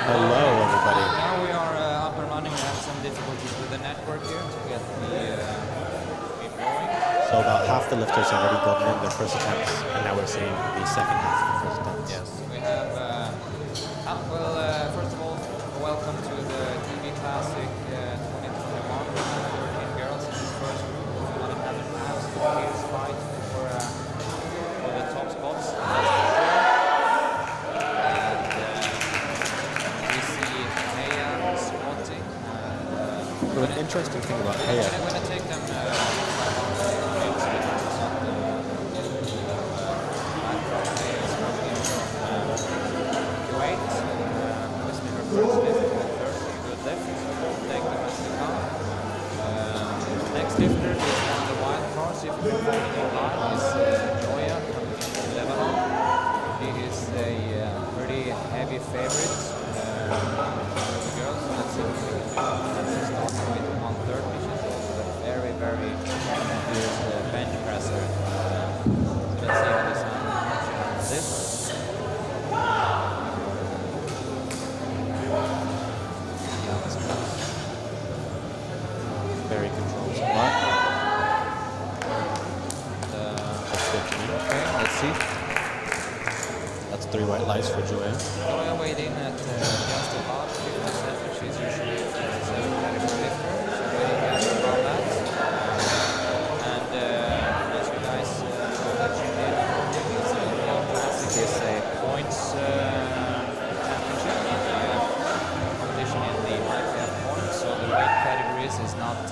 Hello, everybody. Now we are up and running. We have some difficulties with the network here to get the stream going. So about half the lifters have already gotten in their first attempts, and now we're seeing the second half of the first attempts. Yes, we have. First of all, welcome to the TV Classic 2021. We have 13 girls in this first group. We're going to have an absolute fierce fight for the top spots. That's for sure. So an interesting thing about Heya. I'm going to take them Kuwait. Obviously her first lift, 30 good lift. We'll take them as they come. Next lifter is one of the wild cards. If you're following online, is Joya coming from Lebanon. She is a pretty heavy favorite. The girls, let's see what we can do. Let's start with 130. She's also a very, very good bench presser. So let's see how this handles this. Very controlled spot. That's good to me. Okay, let's see. That's 3 white lights for Joya. Joya weighed in at just about 57. She's usually a 57 category lifter. So weighed in just about that. And as you guys know that she did, Barbell Classic is a points championship in the competition in the IPF points. So the weight categories is not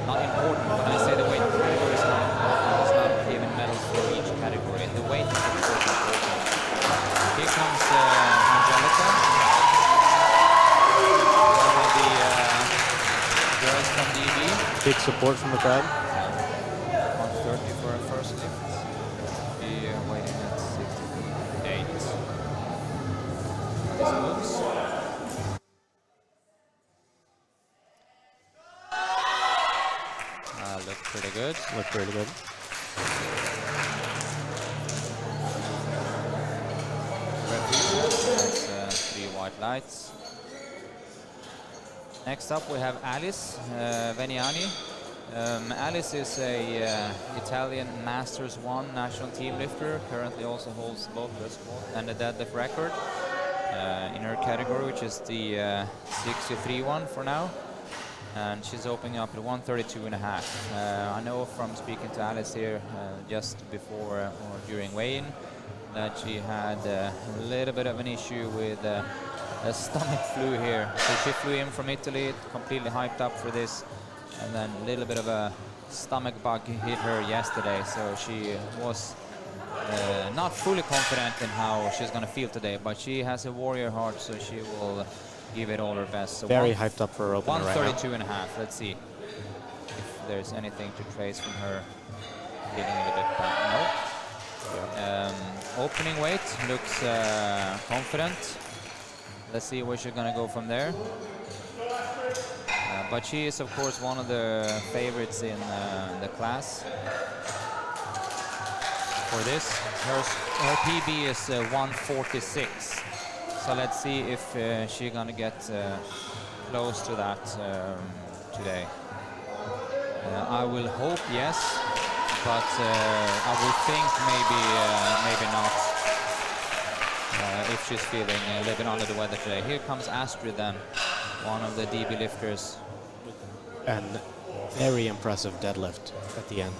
important. When I say the weight category is not important, it's not given medals for each category. The weight is of course important. Here comes Angelica. One of the girls from DB. Big support from the crowd. 130 for a first lift. She weighed in at 68. This moves. Look pretty good. Looked really good. That's 3 white lights. Next up we have Alice Veniani. Alice is a Italian Masters 1 national team lifter. Currently also holds both the squat and the deadlift record in her category, which is the 63 one for now. And she's opening up at 132.5. I know from speaking to Alice here just before or during weigh-in that she had a little bit of an issue with a stomach flu here. So she flew in from Italy, completely hyped up for this, and then a little bit of a stomach bug hit her yesterday. So she was not fully confident in how she's going to feel today, but she has a warrior heart, so she will give it all her best. So Very hyped up for her opener right now. 132.5. Let's see if there's anything to trace from her feeling a little bit bad. No. Opening weight looks confident. Let's see where she's gonna go from there. But she is of course one of the favorites in the class for this. Her PB is 146. So let's see if she's gonna get close to that today. I will hope yes, but I would think maybe not. If she's feeling a little bit under the weather today. Here comes Astrid then, one of the DB lifters. And very impressive deadlift at the end.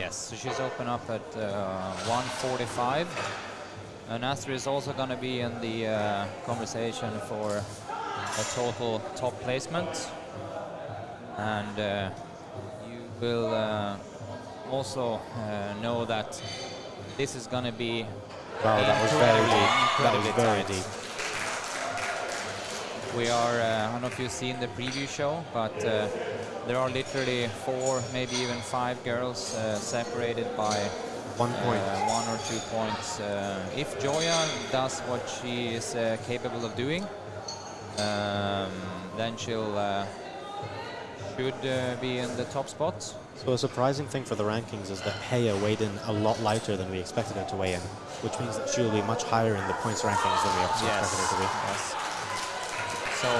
Yes, so she's open up at 145. And Astrid is also going to be in the conversation for a total top placement. And you will also know that this is going to be Wow, that was very deep. That was very tight. deep. We are, I don't know if you've seen the preview show, but there are literally 4, maybe even 5 girls separated by 1 point. 1 or 2 points. If Joya does what she is capable of doing, then she'll should be in the top spot. So a surprising thing for the rankings is that Heya weighed in a lot lighter than we expected her to weigh in, which means that she will be much higher in the points rankings than we expected her to be. Yes. So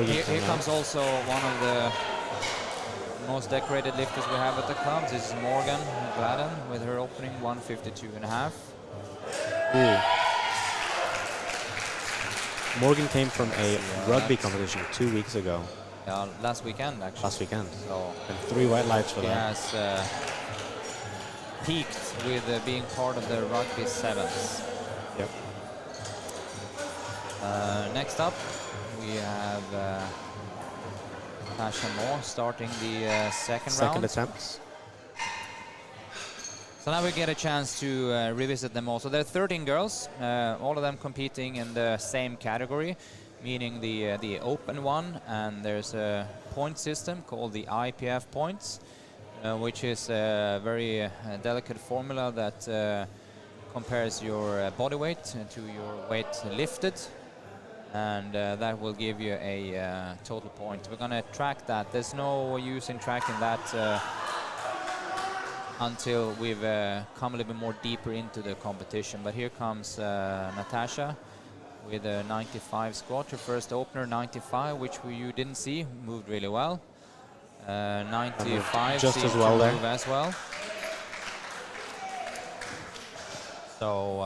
here comes also one of the most decorated lifters we have at the club. This is Morgan Gladden with her opening 152.5. Ooh. Morgan came from a rugby competition 2 weeks ago. Last weekend, actually. Last weekend. So and 3 white lights for she that. has peaked with being part of the rugby sevens. Yep. Next up, we have Tasha Moore starting the second round. Attempts. So now we get a chance to revisit them all. So there are 13 girls, all of them competing in the same category, meaning the open one, and there's a point system called the IPF points, which is a very delicate formula that compares your body weight to your weight lifted, and that will give you a total point. We're going to track that. There's no use in tracking that until we've come a little bit more deeper into the competition. But here comes Natasha with a 95 squat, her first opener 95, which you didn't see, moved really well. 95 just as well there. move as well. So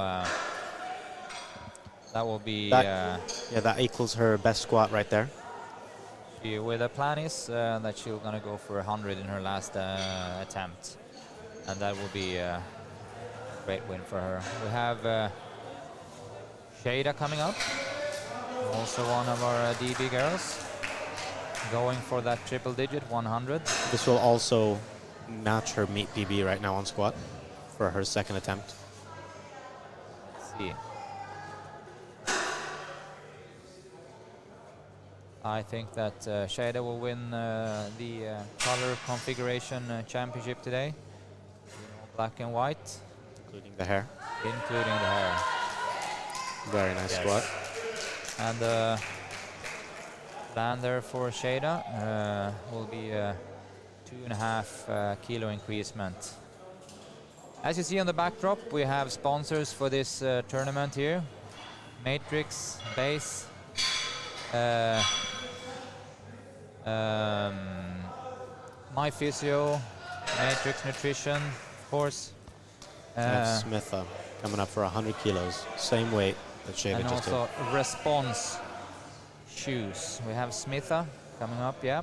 that will be yeah, that equals her best squat right there. With the plan is that she's gonna go for 100 in her last attempt, and that will be a great win for her. We have Shada coming up, also one of our DB girls, going for that triple digit 100. This will also match her meet PB right now on squat for her second attempt. Let's see. I think that Shada will win the color configuration championship today. Black and white. Including the hair. Including the hair. Very nice squat. And the plan there for Shada will be a 2.5 kilo increasement. As you see on the backdrop, we have sponsors for this tournament here. Matrix, Base, My Physio, Matrix Nutrition, of course. Smith coming up for 100 kilos, same weight that Shada just did. And also Response shoes. We have Smitha coming up, yeah.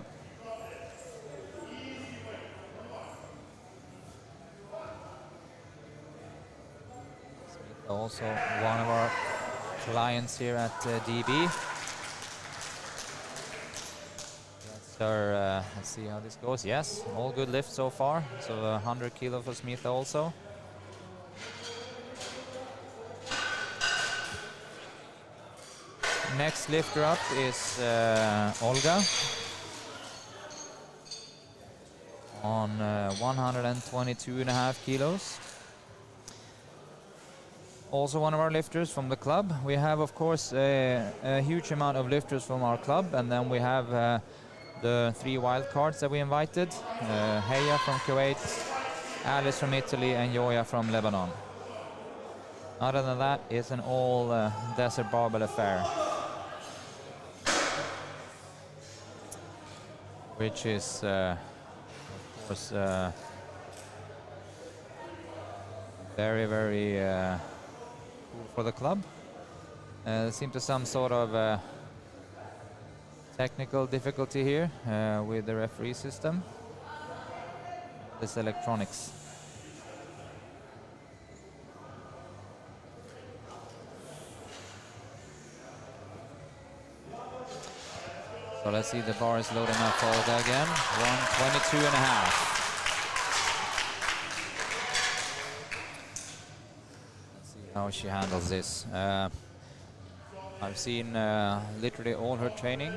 Smitha also one of our clients here at DB. Let's see how this goes. Yes, all good lifts so far. So 100 kilo for Smitha also. Next lifter up is Olga on 122.5 kilos. Also one of our lifters from the club. We have, of course, a huge amount of lifters from our club, and then we have the 3 wild cards that we invited. Heya from Kuwait, Alice from Italy, and Joya from Lebanon. Other than that, it's an all desert barbell affair, which is, of course, very, very cool for the club. There seems to be some sort of technical difficulty here with the referee system. This electronics. So let's see, the bar is loading up for Olga again. 122.5. Let's see how she handles this. I've seen literally all her training,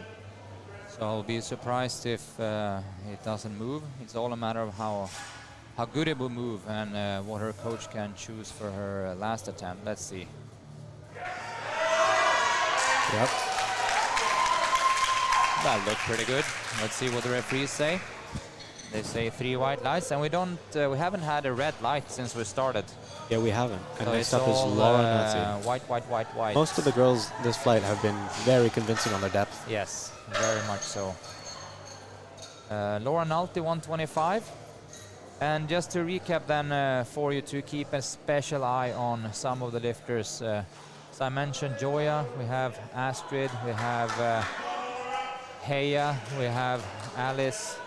so I'll be surprised if it doesn't move. It's all a matter of how good it will move and what her coach can choose for her last attempt. Let's see. Yep. That looked pretty good. Let's see what the referees say. They say 3 white lights, and we haven't had a red light since we started. Yeah, we haven't. And So next it's up is all Laura Nazi. white, white, white, white. Most of the girls this flight have been very convincing on their depth. Yes, very much so. Laura Nalti 125. And just to recap then for you to keep a special eye on some of the lifters. As I mentioned, Joya, we have Astrid, we have Heya, we have Alice,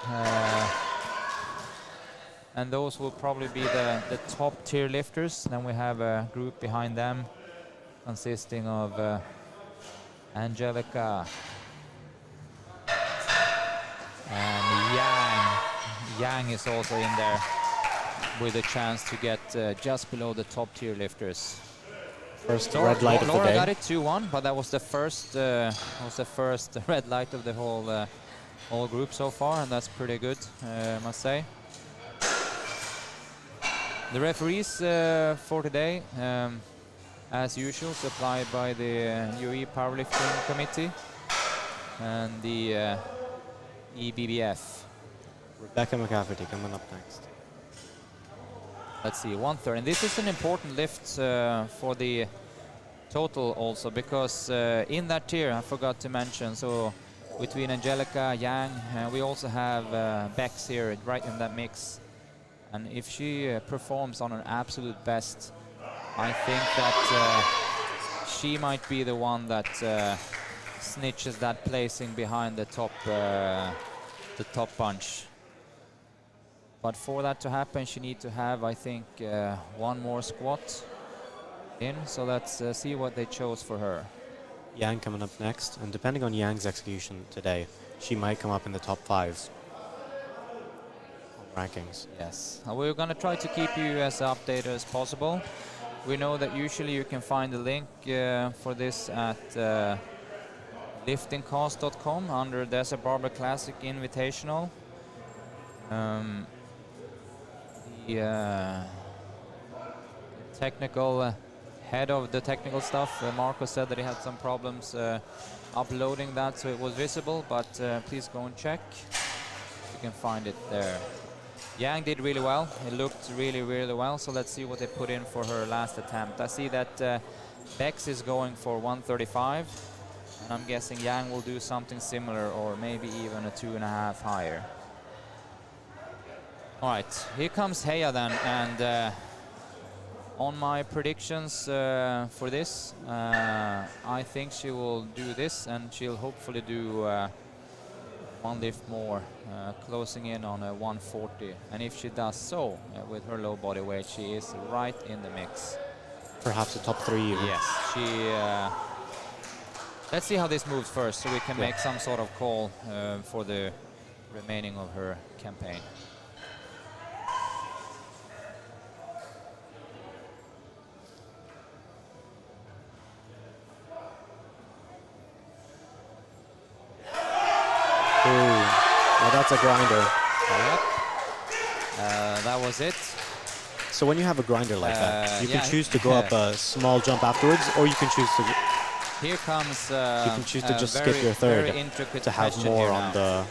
and those will probably be the top tier lifters. Then we have a group behind them consisting of Angelica and Yang. Yang is also in there with a chance to get just below the top tier lifters. First red light of the Laura day. got it 2-1, but that was the first red light of the whole group so far, and that's pretty good, I must say. The referees for today, as usual, supplied by the UAE Powerlifting Committee and the EBBF. Rebecca McCafferty coming up next. Let's see, 130. And this is an important lift for the total also, because in that tier, I forgot to mention, so between Angelica, Yang, we also have Bex here right in that mix. And if she performs on an absolute best, I think that she might be the one that snitches that placing behind the top bunch. But for that to happen, she needs to have, I think, one more squat in. So let's see what they chose for her. Yang coming up next, and depending on Yang's execution today, she might come up in the top 5 on rankings. Yes, we're going to try to keep you as updated as possible. We know that usually you can find the link for this at liftingcast.com under Desert Barbell Classic Invitational. The technical head of the technical stuff, Marco, said that he had some problems uploading that so it was visible, but please go and check. You can find it there. Yang did really well. It looked really, really well. So let's see what they put in for her last attempt. I see that Bex is going for 135, and I'm guessing Yang will do something similar, or maybe even a 2.5 higher. All right, here comes Heya then, and on my predictions for this, I think she will do this, and she'll hopefully do one lift more, closing in on a 140. And if she does so, with her low body weight, she is right in the mix. Perhaps a top 3 even. Yes, she. Let's see how this moves first, so we can make some sort of call for the remaining of her campaign. Well, that's a grinder. Yep. That was it. So when you have a grinder like that, you can choose to go yeah. up a small jump afterwards, or you can choose to Here comes you can choose to just skip your third to have more on the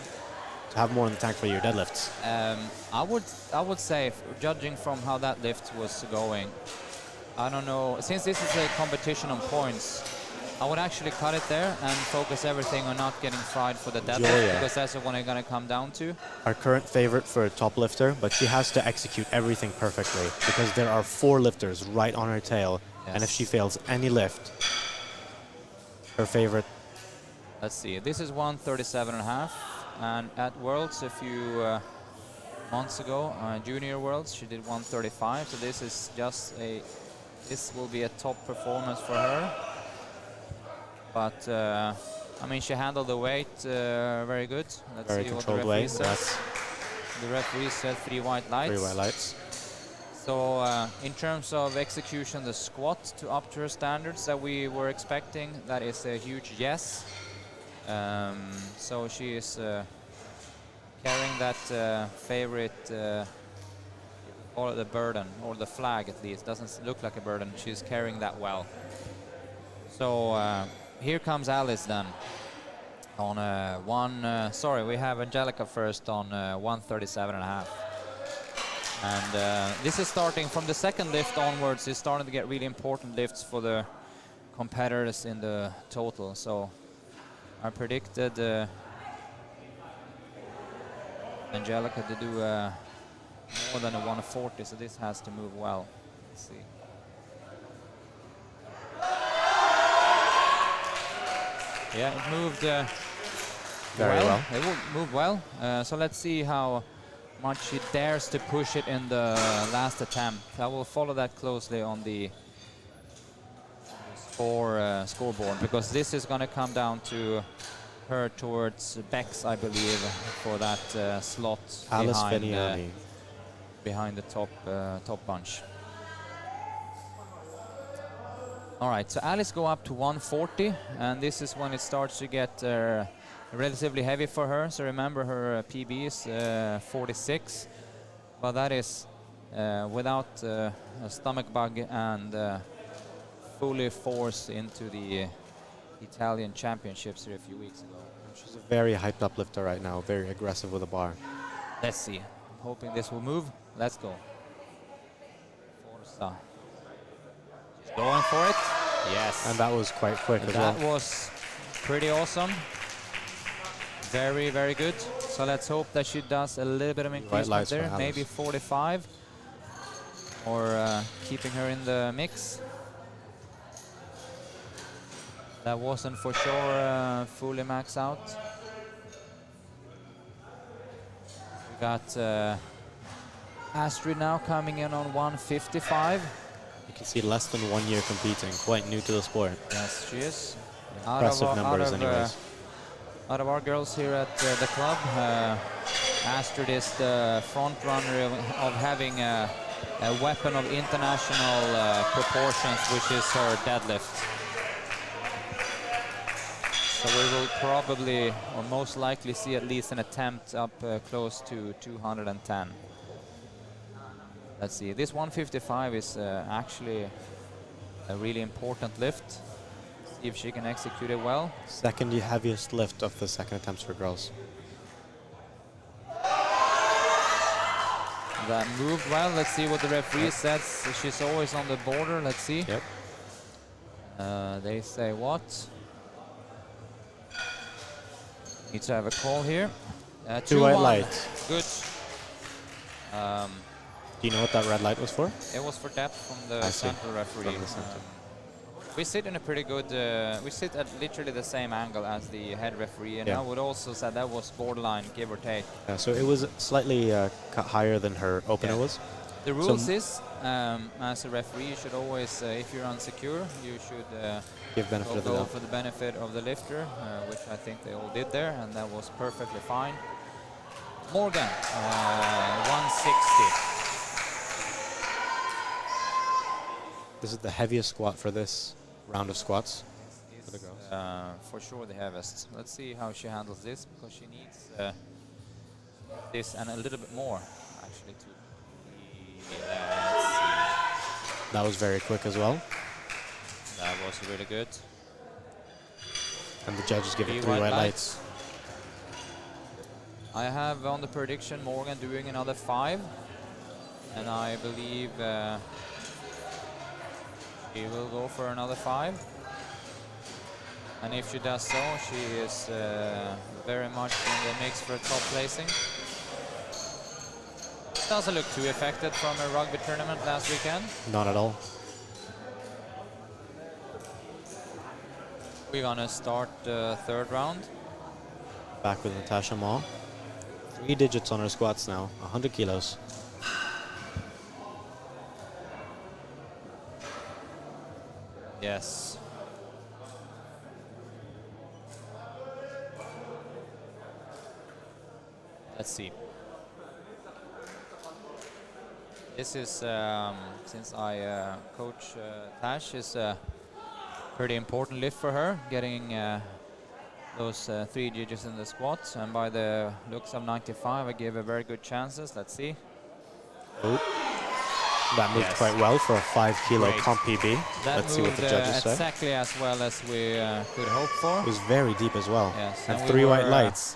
tank for your deadlifts. I would say, judging from how that lift was going, I don't know, since this is a competition on points, I would actually cut it there and focus everything on not getting fried for the deadlift, because that's what I'm going to come down to. Our current favorite for a top lifter, but she has to execute everything perfectly because there are 4 lifters right on her tail, and if she fails any lift, her favorite. Let's see, this is 137.5, and at Worlds a few months ago, Junior Worlds, she did 135, so this is just this will be a top performance for her. But I mean, she handled the weight very good. Let's Very see what the controlled referee weight. says. The referee said 3 white lights. 3 white lights. So in terms of execution, the squat to up to her standards that we were expecting, that is a huge yes. So she is carrying that favorite, or the burden, or the flag at least. Doesn't look like a burden. She's carrying that well. So here comes Alice then on sorry, we have Angelica first on 137.5. And this is starting from the second lift onwards. It's starting to get really important lifts for the competitors in the total. So I predicted Angelica to do more than a 140, so this has to move well. Let's see. Yeah, it moved Very well. It moved well. So let's see how much she dares to push it in the last attempt. I will follow that closely on the scoreboard, because this is going to come down to her towards Bex, I believe, for that slot Alice Veniani. behind the top bunch. All right, so Alice go up to 140, and this is when it starts to get relatively heavy for her. So remember, her PB is 46, but that is without a stomach bug and fully forced into the Italian championships here a few weeks ago. She's a very hyped up lifter right now, very aggressive with the bar. Let's see. I'm hoping this will move. Let's go. Forza. She's going for it. Yes. And that was quite quick as well. That was pretty awesome. Very, very good. So let's hope that she does a little bit of increase there. Maybe 45. Or keeping her in the mix. That wasn't for sure fully max out. We got Astrid now coming in on 155. You can see less than 1 year competing, quite new to the sport. Yes, she is. Impressive numbers anyways. Out of our girls here at the club, Astrid is the front runner of having a weapon of international proportions, which is her deadlift. So we will probably, or most likely, see at least an attempt up close to 210. Let's see. This 155 is actually a really important lift. See if she can execute it well. Second heaviest lift of the second attempts for girls. That moved well. Let's see what the referee says. She's always on the border. Let's see. Yep. They say what? Need to have a call here. 2 white lights. Good. Do you know what that red light was for? It was for depth from the central referee. From the center. We sit in a pretty good, we sit at literally the same angle as the head referee, and I would also say that was borderline, give or take. Yeah, so it was slightly cut higher than her opener was. The rules is, as a referee, you should always, if you're unsecure, you should give benefit of the doubt. for the benefit of the lifter, which I think they all did there, and that was perfectly fine. Morgan, 160. This is the heaviest squat for this round of squats for the girls. For sure the heaviest. Let's see how she handles this, because she needs this and a little bit more, actually, to let's see. That was very quick as well. That was really good. And the judges give it 3 white lights. I have on the prediction Morgan doing another 5, and I believe she will go for another 5. And if she does so, she is very much in the mix for top placing. Doesn't look too affected from a rugby tournament last weekend. Not at all. We're gonna start the third round. Back with Natasha Ma. 3 digits on her squats now, 100 kilos. Yes. Let's see. This is, since I coach Tash, is a pretty important lift for her, getting those 3 digits in the squats. And by the looks of 95, I give her very good chances. Let's see. Ooh. That moved quite well for a 5 kilo comp PB. Let's see what the judges say. Exactly as well as we could hope for. It was very deep as well. Yes, and 3 white lights.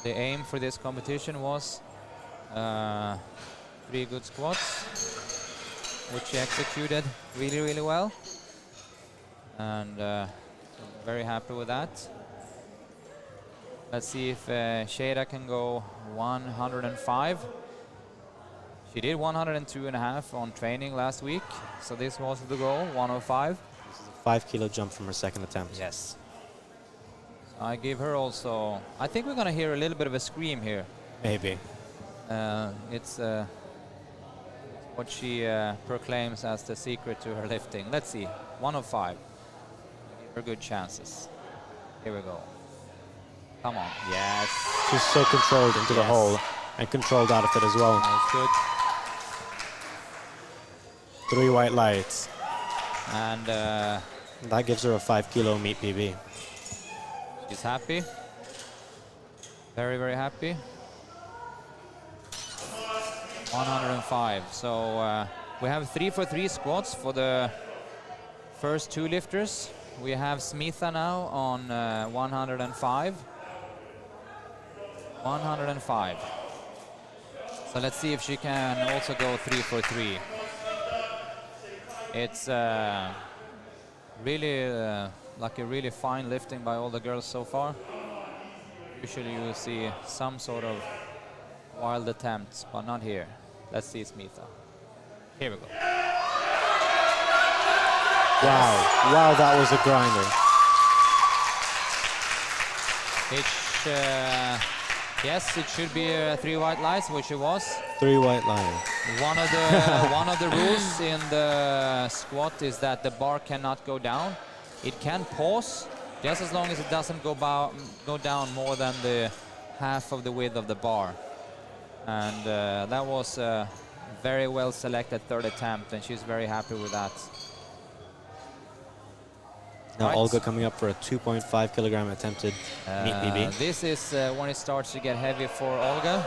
The aim for this competition was 3 good squats, which she executed really, really well. And so I'm very happy with that. Let's see if Shada can go 105. She did 102.5 on training last week, so this was the goal, 105. This is a 5 kilo jump from her second attempt. Yes. I give her also, I think we're gonna hear a little bit of a scream here. Maybe. It's what she proclaims as the secret to her lifting. Let's see, 105. Give her good chances. Here we go. Come on, yes. She's so controlled into the hole and controlled out of it as well. That's good. 3 white lights. And That gives her a 5 kilo meet PB. she's happy. Very, very happy. 105. So we have 3 for 3 squats for the first 2 lifters. We have Smitha now on 105. 105. So let's see if she can also go 3 for 3. It's really like a really fine lifting by all the girls so far. Usually you will see some sort of wild attempts, but not here. Let's see Smitha. Here we go. Wow, wow, that was a grinder. It's, yes, it should be 3 white lights, which it was. 3 white lines. One of the rules in the squat is that the bar cannot go down. It can pause, just as long as it doesn't go down more than the half of the width of the bar. And that was a very well selected third attempt, and she's very happy with that. Now Right. Olga coming up for a 2.5 kilogram attempted meet PB. This is when it starts to get heavy for Olga.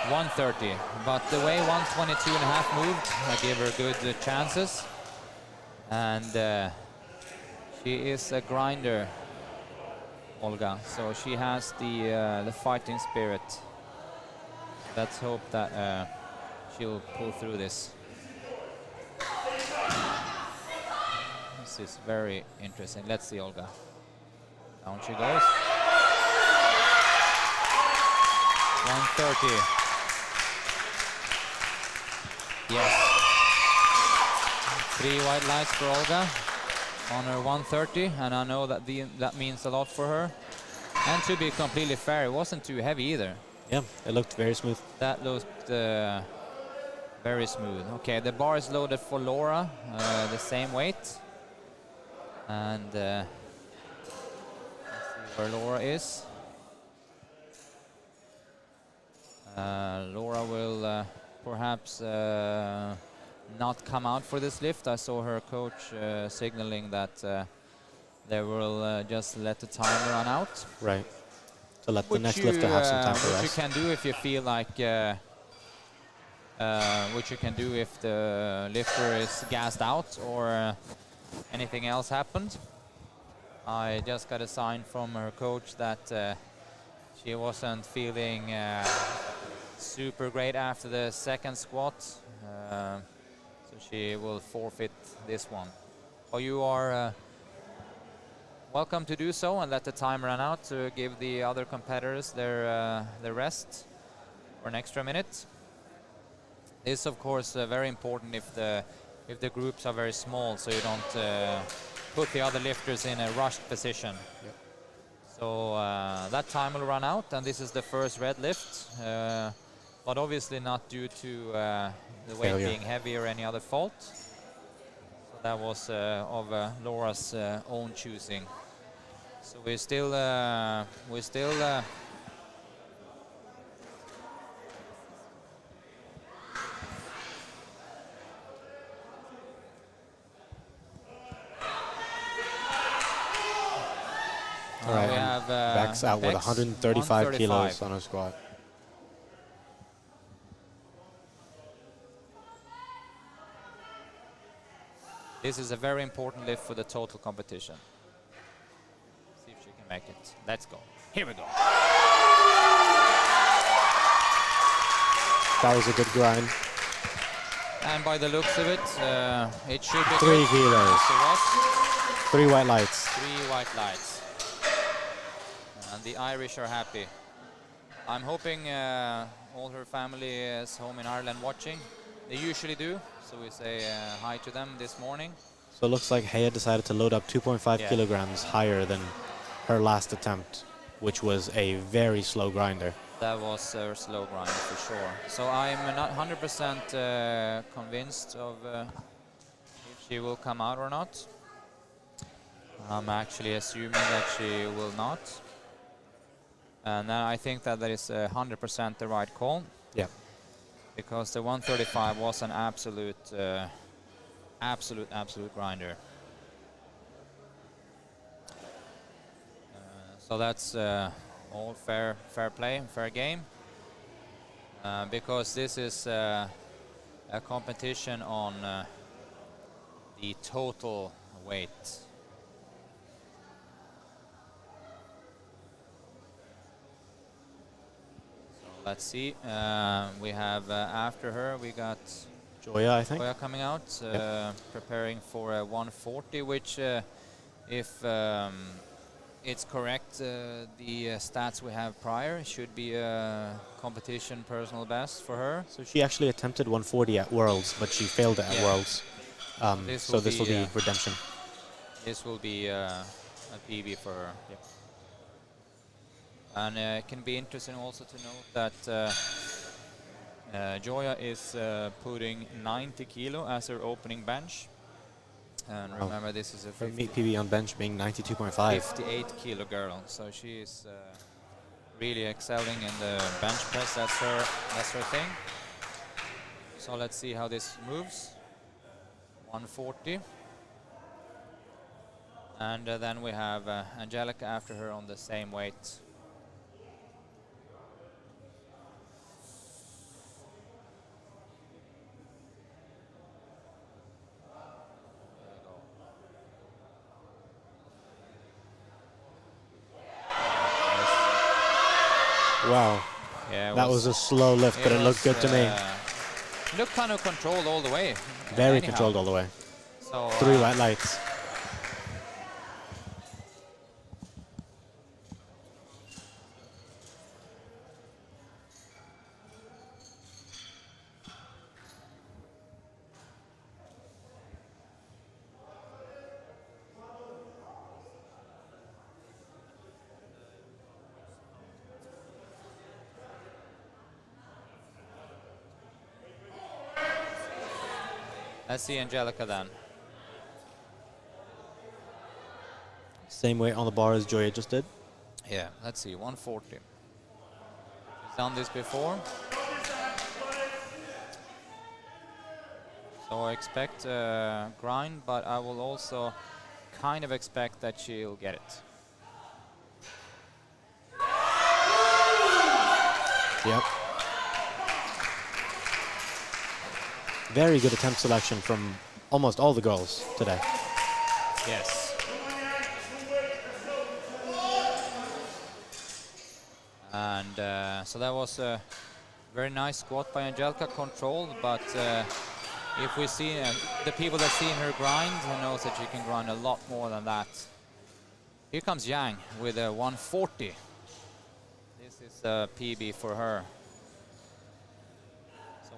130, but the way 122.5 moved, I gave her good chances. And she is a grinder, Olga, so she has the fighting spirit. Let's hope that she'll pull through this. This is very interesting. Let's see Olga. Down she goes. 130. Yes. 3 white lights for Olga on her 130, and I know that that means a lot for her. And to be completely fair, it wasn't too heavy either. Yeah, it looked very smooth. That looked very smooth. Okay, the bar is loaded for Laura, the same weight. And let's see where Laura is. Laura will perhaps not come out for this lift. I saw her coach signaling that they will just let the time run out. Right. To let the next lifter have some time to Which rest. you can do if you feel like, which you can do if the lifter is gassed out or anything else happened. I just got a sign from her coach that she wasn't feeling super great after the second squat, so she will forfeit this one. Oh, you are welcome to do so and let the time run out to give the other competitors their rest for an extra minute. This, of course, very important if the groups are very small, so you don't put the other lifters in a rushed position. Yep. So that time will run out, and this is the first red lift, but obviously not due to the weight Failure. being heavy or any other fault. So that was of Laura's own choosing. So we're still All right, we and have Beck's out with Beck's 135 kilos on her squat. This is a very important lift for the total competition. See if she can make it. Let's go. Here we go. That was a good grind. And by the looks of it, it should be 3 good. kilos. Yes, it was. 3 white lights. 3 white lights. And the Irish are happy. I'm hoping all her family is home in Ireland watching. They usually do, so we say hi to them this morning. So it looks like Hea decided to load up 2.5 kilograms higher than her last attempt, which was a very slow grinder. That was a slow grind for sure. So I'm not 100% convinced of if she will come out or not. I'm actually assuming that she will not. And I think that is 100% the right call. Yeah. Because the 135 was an absolute grinder. So that's all fair play, fair game. Because this is a competition on the total weight. So let's see. We have after her we got Joya, I think. Joya coming out, preparing for a 140, which if it's correct, the stats we have prior should be a competition personal best for her. So she actually attempted 140 at Worlds, but she failed it at Worlds. So this will be redemption. This will be a PB for her. Yep. And it can be interesting also to note that Joya is putting 90 kilo as her opening bench. And remember, this is a her meet PB on bench being 92.5. 58 kilo girl, so she is really excelling in the bench press. That's her thing. So let's see how this moves. 140, and then we have Angelica after her on the same weight. Wow. Yeah, that was a slow lift, but it looked good to me. Looked kind of controlled all the way. Very controlled all the way. So 3 white lights. Let's see Angelica then. Same weight on the bar as Joya just did. Yeah, let's see, 140. She's done this before. So I expect a grind, but I will also kind of expect that she'll get it. Yep. Very good attempt selection from almost all the girls today. Yes. And so that was a very nice squat by Angelica, controlled, but if we see the people that seen her grind knows that she can grind a lot more than that. Here comes Yang with a 140. This is a PB for her.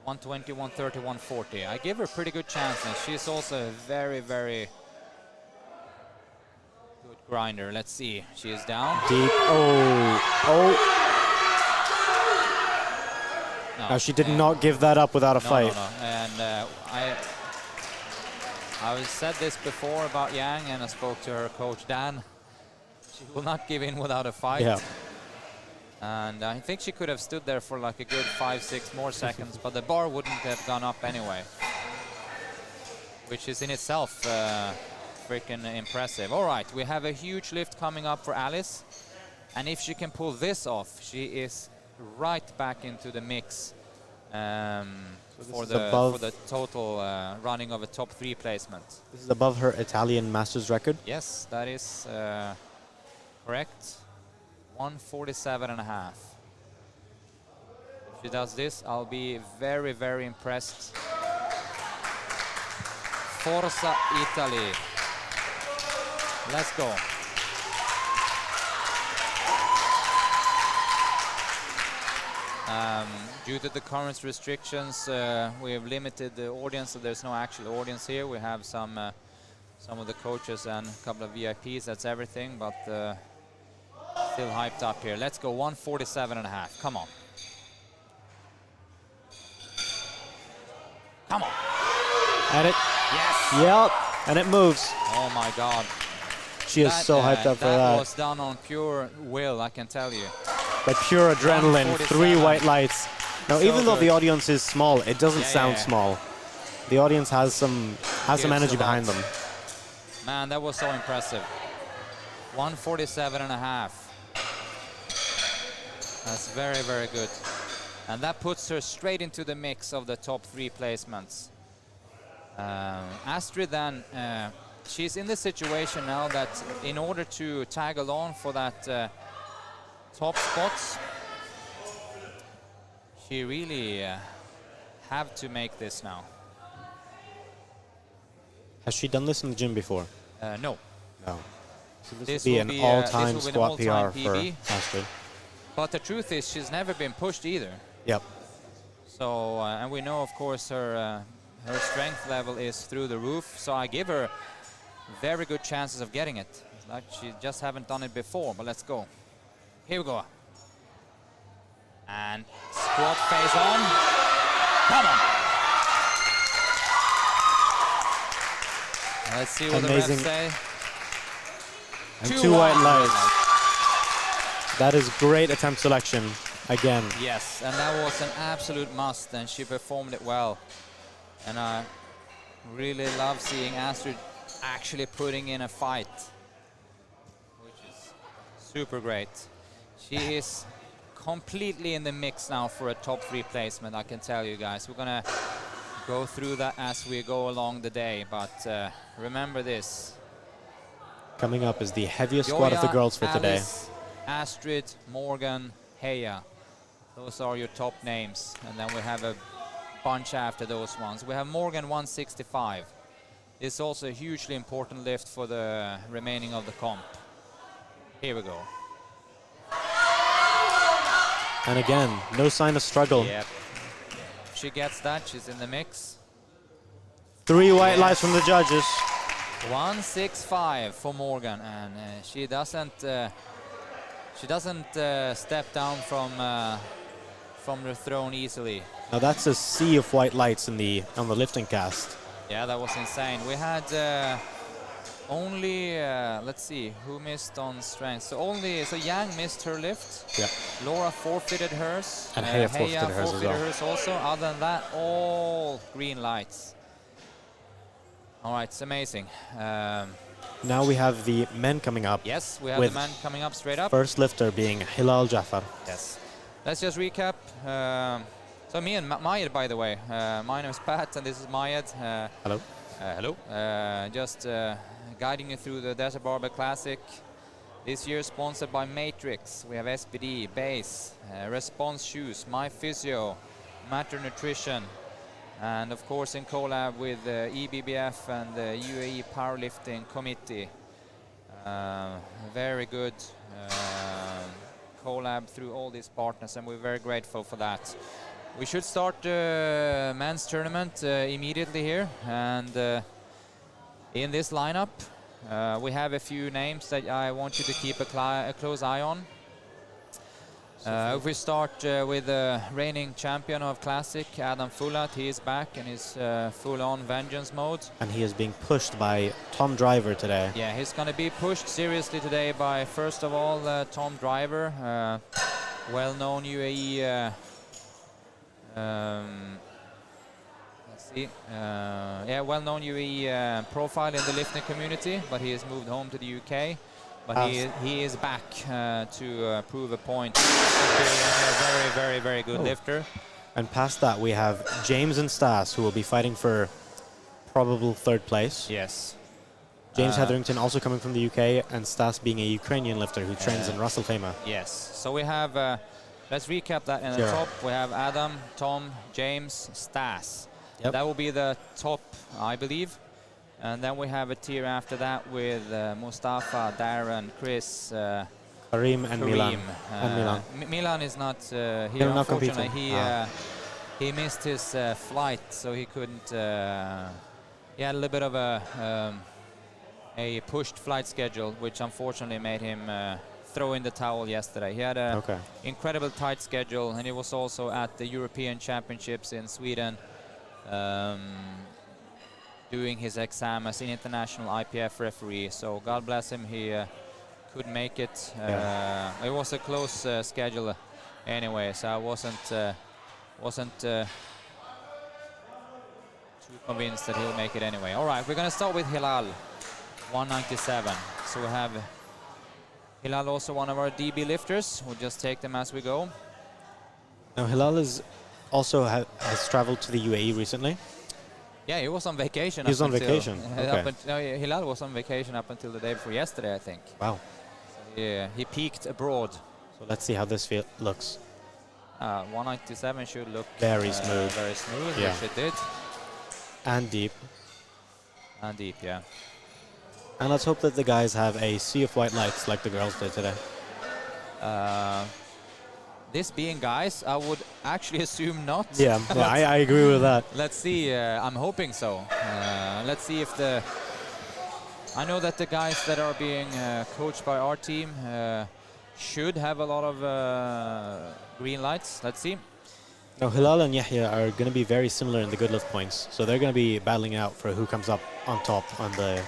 120, 130, 140. I give her a pretty good chance, and she's also a very, very good grinder. Let's see. She is down. Deep. Oh. No, now she did not give that up without a fight. No. And I said this before about Yang, and I spoke to her coach Dan. She will not give in without a fight. Yeah. And I think she could have stood there for like a good 5-6 more seconds, but the bar wouldn't have gone up anyway, which is in itself freaking impressive. All right, we have a huge lift coming up for Alice, and if she can pull this off, she is right back into the mix for the total running of a top 3 placement. This is above her Italian Masters record? Yes, that is correct. 147.5. If she does this, I'll be very, very impressed. Forza Italy. Let's go. Due to the current restrictions, we have limited the audience, so there's no actual audience here. We have some of the coaches and a couple of VIPs, that's everything, but still hyped up here. Let's go, 147.5, come on. Come on. And it, Yes. yep, and it moves. Oh my God. She is so hyped up for that. That was done on pure will, I can tell you. Like pure adrenaline, 3 white lights. Now, So even though the good. audience is small, it doesn't sound small. The audience has some energy behind them. Man, that was so impressive. 147.5. That's very, very good. And that puts her straight into the mix of the top 3 placements. Astrid then, she's in the situation now that in order to tag along for that top spots, she really have to make this now. Has she done this in the gym before? No. No. So This will be will an be, all-time this will be an squat all-time PR for PB. Astrid. But the truth is, she's never been pushed either. Yep. So, and we know, of course, her strength level is through the roof. So I give her very good chances of getting it. Like she just haven't done it before. But let's go. Here we go. And squat face on. Come on. Let's see what Amazing. the refs say. And 2 white lights. That is great attempt selection again. Yes, and that was an absolute must, and she performed it well. And I really love seeing Astrid actually putting in a fight, which is super great. She is completely in the mix now for a top 3 placement, I can tell you guys. We're gonna go through that as we go along the day, but remember this. Coming up is the heaviest squat of the girls for today. Alice, Astrid, Morgan, Heya. Those are your top names. And then we have a bunch after those ones. We have Morgan 165. It's also a hugely important lift for the remaining of the comp. Here we go. And again, no sign of struggle. Yep. She gets that, she's in the mix. 3 white lights from the judges. 165 for Morgan, and she doesn't step down from the throne easily. Now that's a sea of white lights on the lifting cast. Yeah, that was insane. We had only let's see who missed on strength. So Yang missed her lift. Yeah. Laura forfeited hers. And Heya forfeited hers as well. Also. Other than that, all green lights. All right, it's amazing. Now we have the men coming up. Yes, we have the men coming up straight up. First lifter being Hilal Jafar. Yes. Let's just recap. So me and Mayed, by the way. My name is Pat, and this is Mayed. Hello. Hello. Just guiding you through the Desert Barbell Classic. This year sponsored by Matrix. We have SPD, Base, Response Shoes, My Physio, Matter Nutrition, and of course in collab with EBBF and the UAE Powerlifting Committee. Very good collab through all these partners, and we're very grateful for that. We should start the men's tournament immediately here, and in this lineup we have a few names that I want you to keep a close eye on. If we start with the reigning champion of Classic, Adam Fulat, he is back in his full-on vengeance mode. And he is being pushed by Tom Driver today. Yeah, he's going to be pushed seriously today by, first of all, Tom Driver, well-known UAE, let's see, well-known UAE profile in the lifting community, but he has moved home to the UK. But he is back to prove a point. Being a very, very good lifter. And past that, we have James and Stas, who will be fighting for probable 3rd place. Yes. James Hetherington also coming from the UK, and Stas being a Ukrainian lifter who trains in Ras Al Khaimah. Yes. So we have let's recap that. In the Sure. top, we have Adam, Tom, James, Stas. Yep. That will be the top, I believe. And then we have a tier after that with Mustafa, Darren, Chris, Karim and Milan. Milan is not here, They're not unfortunately. competing. He missed his flight, so he couldn't. He had a little bit of a pushed flight schedule, which unfortunately made him throw in the towel yesterday. He had an incredible tight schedule, and he was also at the European Championships in Sweden, doing his exam as an international IPF referee. So God bless him, he couldn't make it. It was a close schedule anyway, so I wasn't too convinced that he'll make it anyway. All right, we're going to start with Hilal, 197. So we have Hilal, also one of our DB lifters. We'll just take them as we go. Now Hilal is also has traveled to the UAE recently. Yeah, he was on vacation. He was on vacation. Okay. Hilal was on vacation up until the day before yesterday, I think. Wow. So he peaked abroad. So let's see how this looks. 197 should look very smooth. Very smooth, yeah. which it did. And deep. And deep, yeah. And let's hope that the guys have a sea of white lights like the girls did today. This being guys, I would actually assume not. Yeah, I agree with that. Let's see, I'm hoping so. Let's see if I know that the guys that are being coached by our team should have a lot of green lights. Let's see. Now Hilal and Yahya are going to be very similar in the good lift points, so they're going to be battling out for who comes up on top on the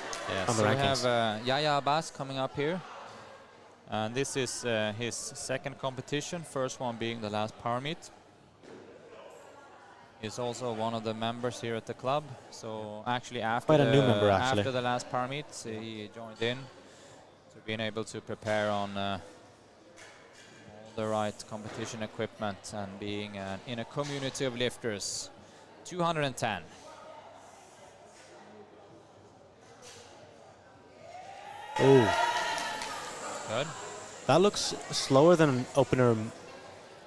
so rankings. We have Yahya Abbas coming up here. And this is his second competition, first one being the last power meet. He's also one of the members here at the club. So actually after after the last power meet, he joined in to being able to prepare on all the right competition equipment and being in a community of lifters. 210. Oh. Good. That looks slower than an opener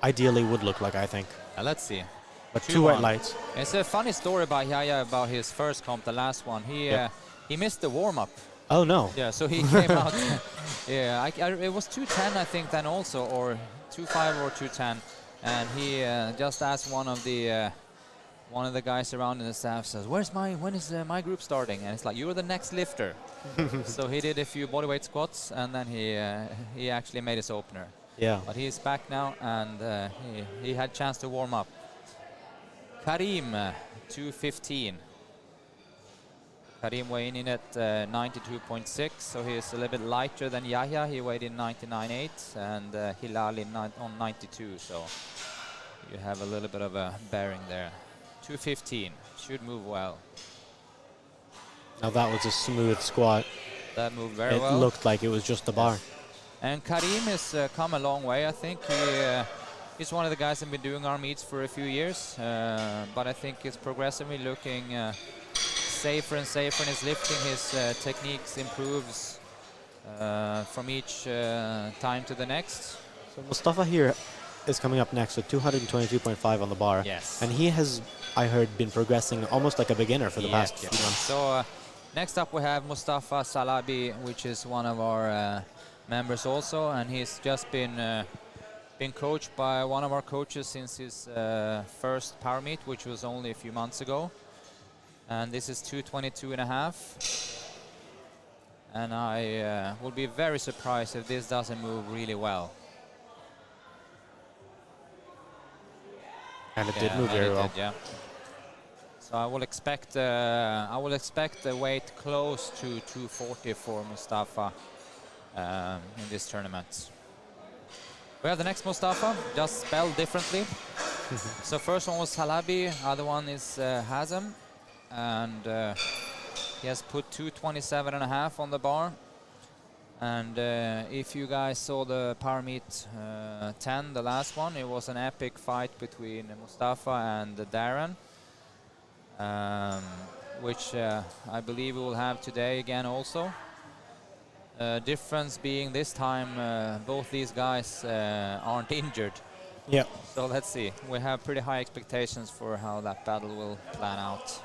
ideally would look like, I think. Let's see. But two white lights. It's a funny story about Yahya about his first comp, the last one. He missed the warm-up. Oh, no. Yeah, so he came out. Yeah, it was 210, I think, then also, or 2.5 or 210. And he just asked one of the guys around in the staff, says, when is my group starting? And it's like, you're the next lifter. So he did a few bodyweight squats, and then he actually made his opener. Yeah. But he's back now, and he had chance to warm up. Karim, 215. Karim weighing in at 92.6, so he's a little bit lighter than Yahya. He weighed in 99.8, and Hilal on 92, so you have a little bit of a bearing there. 215, should move well. Now that was a smooth squat. That moved very well. It looked like it was just the bar. And Karim has come a long way, I think. He's one of the guys that have been doing our meets for a few years, but I think he's progressively looking safer and safer in his lifting. His techniques improves from each time to the next. So Mustafa here is coming up next with 222.5 on the bar. Yes. And he has, I heard, been progressing almost like a beginner for the past few months. So next up we have Mustafa Salabi, which is one of our members also, and he's just been coached by one of our coaches since his first power meet, which was only a few months ago. And this is 222.5. And I will be very surprised if this doesn't move really well. And it did move very well. Yeah. So I will expect a weight close to 240 for Mustafa in this tournament. We have the next Mustafa, just spelled differently. So first one was Halabi, other one is Hazem, and he has put 227.5 on the bar. And if you guys saw the Power Meet 10, the last one, it was an epic fight between Mustafa and Darren, which I believe we will have today again also. Difference being this time both these guys aren't injured. Yeah. So let's see. We have pretty high expectations for how that battle will plan out.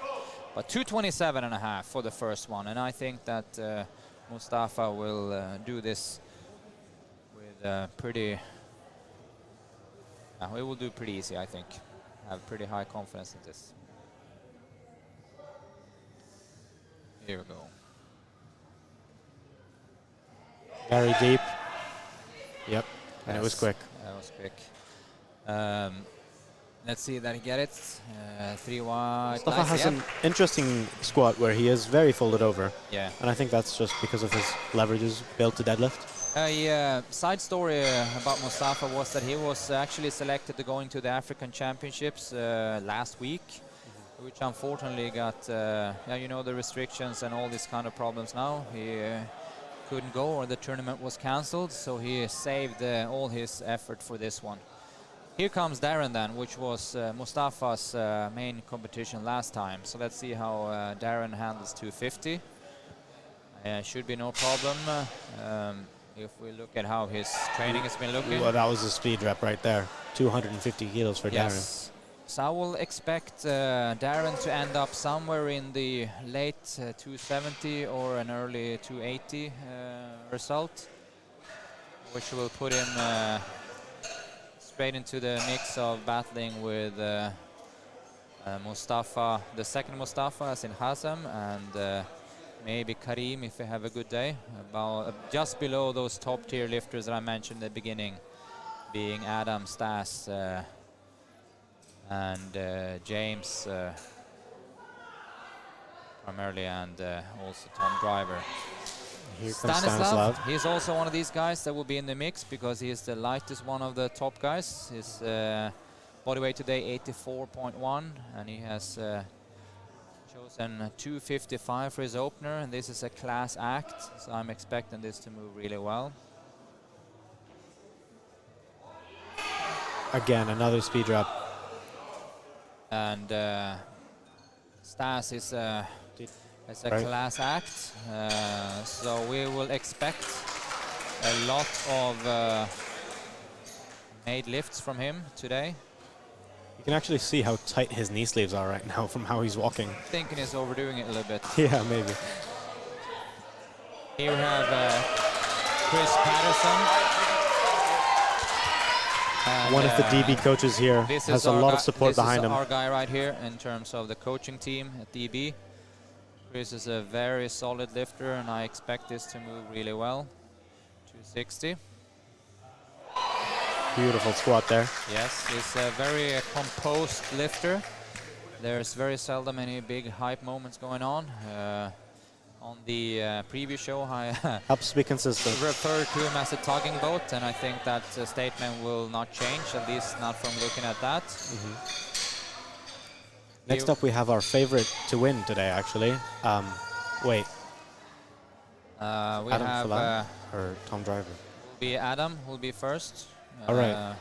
But 227.5 for the first one, and I think that Mustafa will do this with pretty. We will do pretty easy, I think. I have pretty high confidence in this. Here we go. Very deep. Yep. And it was Yes, quick. That was quick. Let's see that he get it. 3 wide. Mustafa Nice, has yep. an interesting squat where he is very folded over. Yeah. And I think that's just because of his leverages built to deadlift. Side story about Mustafa was that he was actually selected to go into the African Championships last week, which unfortunately got, you know, the restrictions and all these kind of problems now. He couldn't go, or the tournament was cancelled, so he saved all his effort for this one. Here comes Darren then, which was Mustafa's main competition last time. So let's see how Darren handles 250. Should be no problem. If we look at how his training has been looking. Well, that was a speed rep right there. 250 kilos for Yes. So I will expect Darren to end up somewhere in the late 270 or an early 280 result, which will put him straight into the mix of battling with Mustafa, the second Mustafa, as in Hazem, and maybe Karim if we have a good day. About just below those top tier lifters that I mentioned at the beginning, being Adam, Stas, and James primarily, and also Tom Driver. Here comes Stanislav. He's also one of these guys that will be in the mix because he is the lightest one of the top guys. His body weight today 84.1, and he has chosen 255 for his opener, and this is a class act, so I'm expecting this to move really well. Again, another speed rep. And Stas is a Right. class act, so we will expect a lot of made lifts from him today. You can actually see how tight his knee sleeves are right now from how he's walking. Thinking he's overdoing it a little bit. Yeah, maybe. Here we have Chris Patterson. And One of the DB coaches here this has is a lot of this support is behind him. our guy right here in terms of the coaching team at DB. Chris is a very solid lifter, and I expect this to move really well. 260. Beautiful squat there. Yes, he's a very composed lifter. There's very seldom any big hype moments going on. On the previous show, I Helps be consistent. referred to him as a tugging boat, and I think that statement will not change, at least not from looking at that. Next up, we have our favorite to win today, actually. Wait, We Adam have Falat or Tom Driver? will be Adam will be first. All right.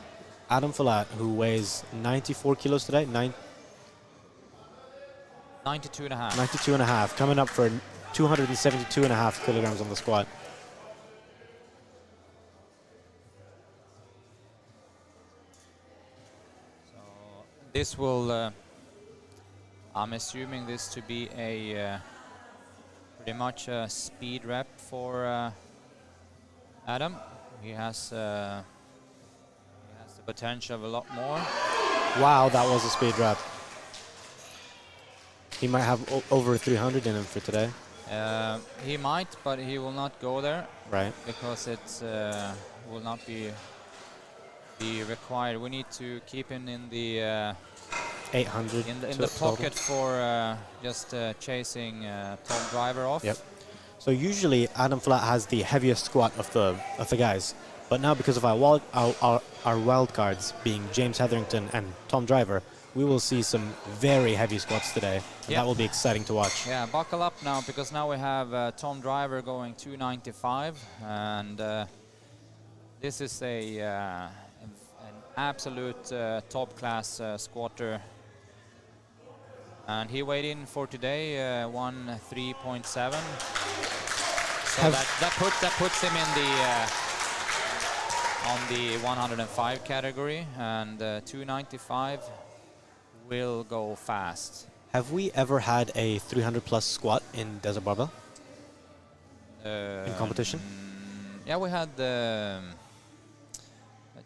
Adam Falat, who weighs 94 kilos today, 92 and a half. 92 and a half, coming up for 272 and a half kilograms on the squat. So this will, I'm assuming this to be a pretty much a speed rep for Adam. He has the potential of a lot more. Wow, that was a speed rep. He might have over 300 in him for today. He might, but he will not go there. Right. Because it will not be required. We need to keep him in the 800 in the pocket for just chasing Tom Driver off. Yep. So usually Adam Falat has the heaviest squat of the guys, but now because of our wild cards being James Hetherington and Tom Driver, we will see some very heavy squats today, and that will be exciting to watch. Yeah, buckle up now, because now we have Tom Driver going 295, and this is an absolute top class squatter. And he weighed in for today 103.7. So that puts him in the on the 105 category, and 295 will go fast. Have we ever had a 300 plus squat in Desert Barbell in competition? Yeah, we had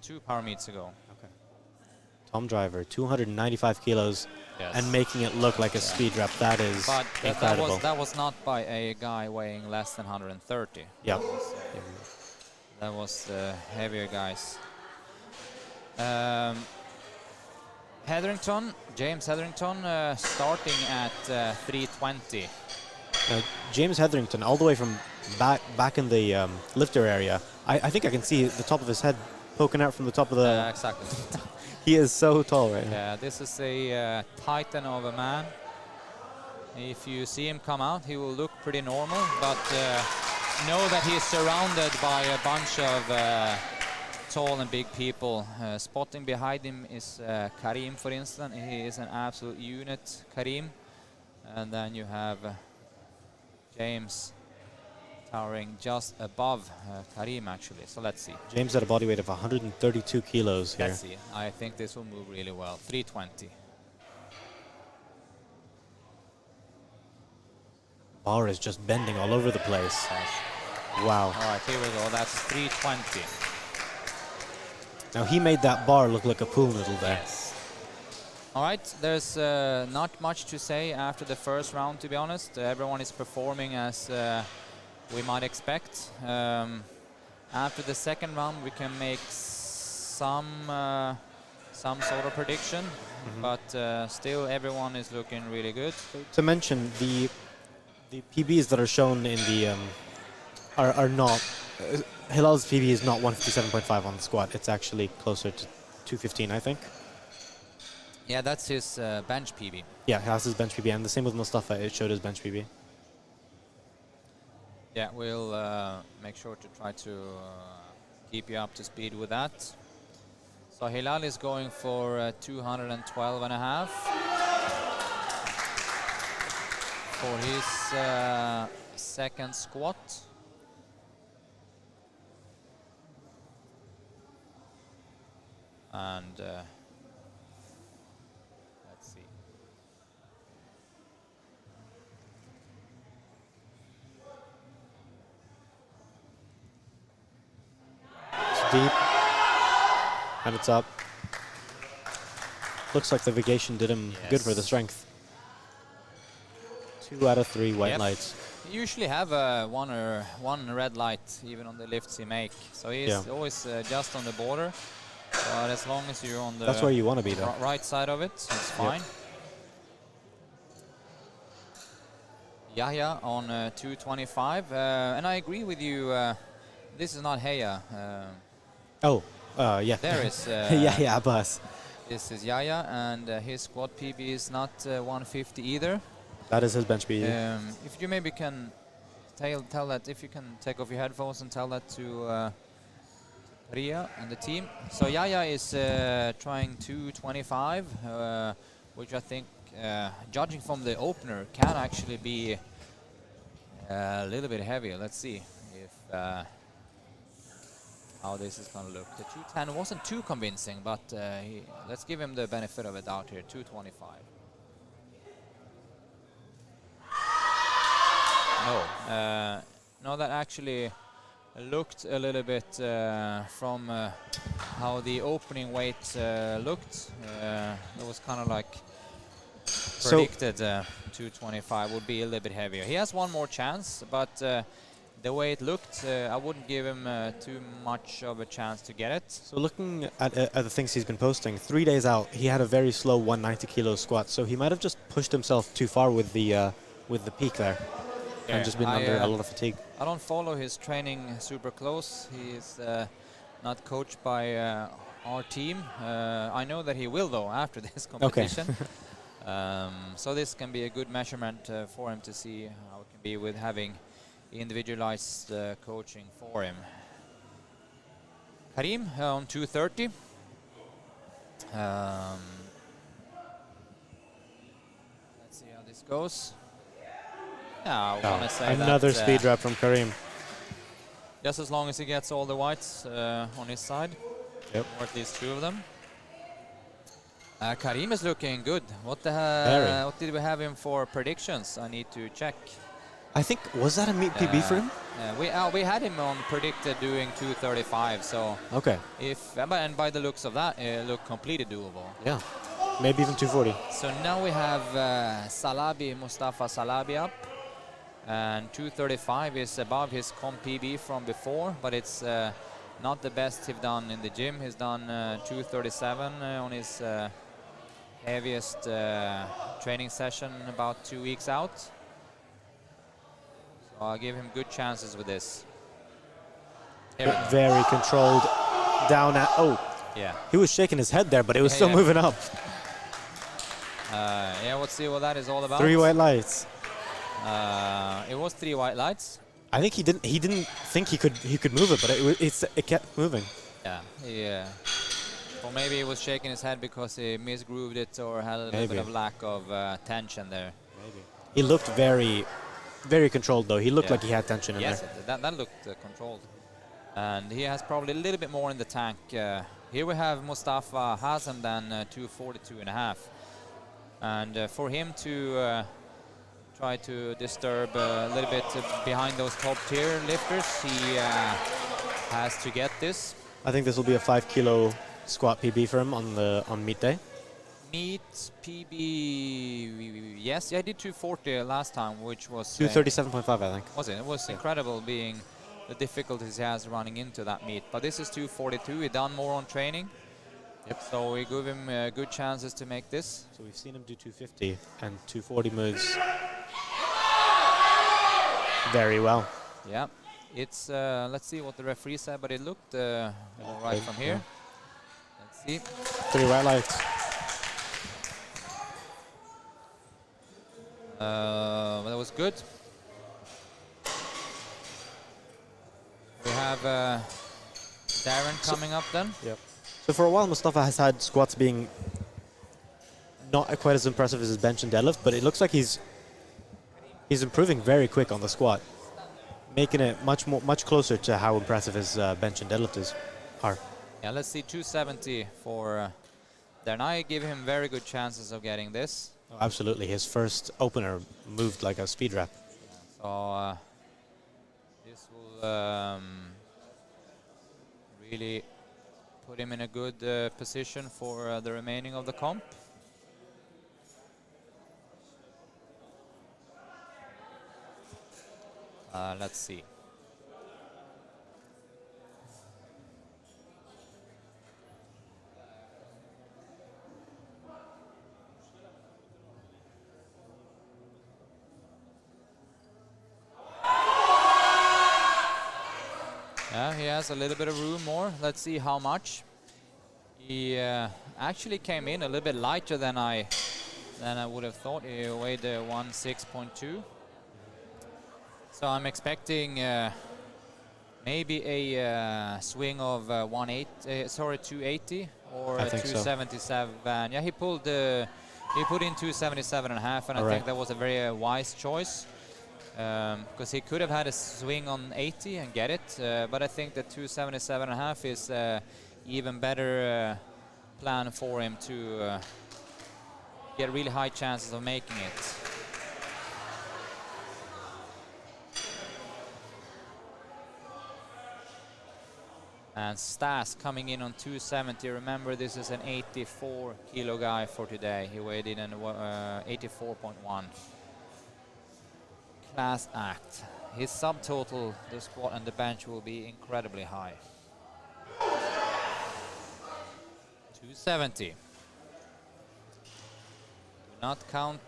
2 power meets ago. Okay. Tom Driver, 295 kilos, Yes. and making it look like a speed rep. That is But incredible. that was not by a guy weighing less than 130. Yeah. That was the heavier guys. Hetherington, James Hetherington, starting at 320. James Hetherington, all the way from back in the lifter area. I think I can see the top of his head poking out from the top of the... Exactly. He is so tall right now. Yeah, this is a titan of a man. If you see him come out, he will look pretty normal, but know that he is surrounded by a bunch of tall and big people. Spotting behind him is Karim, for instance. He is an absolute unit, Karim. And then you have James towering just above Karim, actually. So let's see. James had a body weight of 132 kilos here. Let's see. I think this will move really well. 320. Bar is just bending all over the place. Yes. Wow. All right, here we go. That's 320. Now he made that bar look like a pool noodle there. Yes. All right, there's not much to say after the first round, to be honest. Everyone is performing as we might expect. After the second round, we can make some sort of prediction, but still everyone is looking really good. To mention, the PBs that are shown in the are not... Hilal's PB is not 157.5 on the squat. It's actually closer to 215, I think. Yeah, that's his bench PB. Yeah, that's his bench PB, and the same with Mustafa. It showed his bench PB. Yeah, we'll make sure to try to keep you up to speed with that. So Hilal is going for 212 and a half for his second squat. And let's see. It's deep, and it's up. Looks like the vacation did him good for the strength. 2 out of 3 white lights. You usually have one red light even on the lifts he make, so he's always just on the border. But as long as you're on the that's where you want to be, though. Right side of it, it's fine. Yahya on 225, and I agree with you. This is not Heya. Yeah. There is yeah, Abbas. This is Yahya, and his squat PB is not 150 either. That is his bench PB. If you maybe can tell that, if you can take off your headphones and tell that to Ria and the team. So Yahya is trying 225, which I think, judging from the opener, can actually be a little bit heavier. Let's see if how this is going to look. The 210 wasn't too convincing, but let's give him the benefit of a doubt here. 225. No, that actually looked a little bit from how the opening weight looked. It was kind of like predicted 225 would be a little bit heavier. He has one more chance, but the way it looked, I wouldn't give him too much of a chance to get it. So looking at the things he's been posting, 3 days out, he had a very slow 190 kilo squat, so he might have just pushed himself too far with the peak there. And just been under a lot of fatigue. I don't follow his training super close. He is not coached by our team. I know that he will, though, after this competition. Okay. So this can be a good measurement for him to see how it can be with having individualized coaching for him. Karim on 230. Let's see how this goes. I want to say another that, speed rep from Karim. just as long as he gets all the whites on his side, Yep. or at least 2 of them. Karim is looking good. What did we have him for predictions? I need to check. I think, was that a meet PB for him? We had him on predicted doing 2:35. So Okay. and by the looks of that, it looked completely doable. Yeah. Maybe even 240. So now we have Mustafa Salabi up, and 2:35 is above his comp PB from before, but it's not the best he's done in the gym. He's done 2:37 on his heaviest training session about 2 weeks out. So I'll give him good chances with this. Here we go. Very controlled down at, oh, Yeah. he was shaking his head there, but it was Yeah, still yeah. moving up. Yeah, let's see what that is all about. 3 white lights. It was 3 white lights. I think he didn't think he could move it, but it kept moving. Yeah. Or maybe he was shaking his head because he misgrooved it or had a little bit of lack of tension there. Maybe. He looked very, very controlled though. He looked Yeah. like he had tension in Yes, there. that looked controlled. And he has probably a little bit more in the tank. Here we have Mustafa Hazem than 242.5. And for him to try to disturb a little bit behind those top tier lifters, he has to get this. I think this will be a 5 kilo squat PB for him on meet day. Meet PB, yes, I did 240 last time, which was 237.5, I think. was it? It was incredible being the difficulties he has running into that meet. But this is 242. He done more on training. Yep. So we give him good chances to make this. So we've seen him do 250 and 240 moves very well. Yeah. It's let's see what the referee said, but it looked all right from here. Let's see. 3 white lights. Well, that was good. We have Darren coming up then. Yep. So for a while, Mustafa has had squats being not quite as impressive as his bench and deadlift, but it looks like he's improving very quick on the squat, making it much closer to how impressive his bench and deadlift are. Yeah, let's see 270 for Darren. I give him very good chances of getting this. Oh, absolutely. His first opener moved like a speed rep. So this will really put him in a good position for the remaining of the comp. Let's see. Yeah, he has a little bit of room more. Let's see how much. He actually came in a little bit lighter than I would have thought. He weighed 16.2. So I'm expecting maybe a swing of 280 or 277. So. Yeah, he put in 277.5, and I think that was a very wise choice. Because he could have had a swing on 80 and get it, but I think that 277.5 is even better plan for him to get really high chances of making it. And Stas coming in on 270. Remember, this is an 84 kilo guy for today. He weighed in 84.1. Class act. His subtotal, the squat and the bench, will be incredibly high. 270. Do not count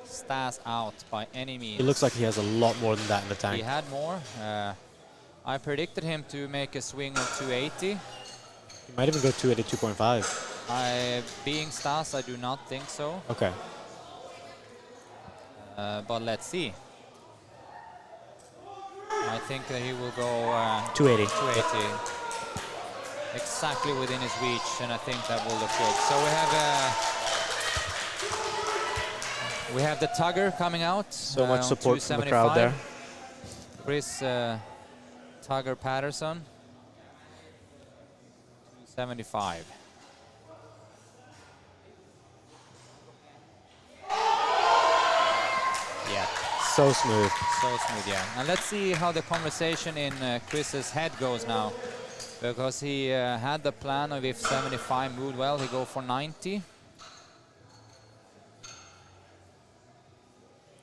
Stas out by any means. It looks like he has a lot more than that in the tank. He had more. I predicted him to make a swing of 280. He might even go 282.5. Being Stas, I do not think so. Okay. But let's see. I think that he will go 280. 280. Exactly within his reach, and I think that will look good. So we have the Tugger coming out. So much support from the crowd there. Chris Tugger Patterson, 275. Yeah, So smooth. so smooth, yeah. And let's see how the conversation in Chris's head goes now. Because he had the plan of if 75 moved well, he go for 90.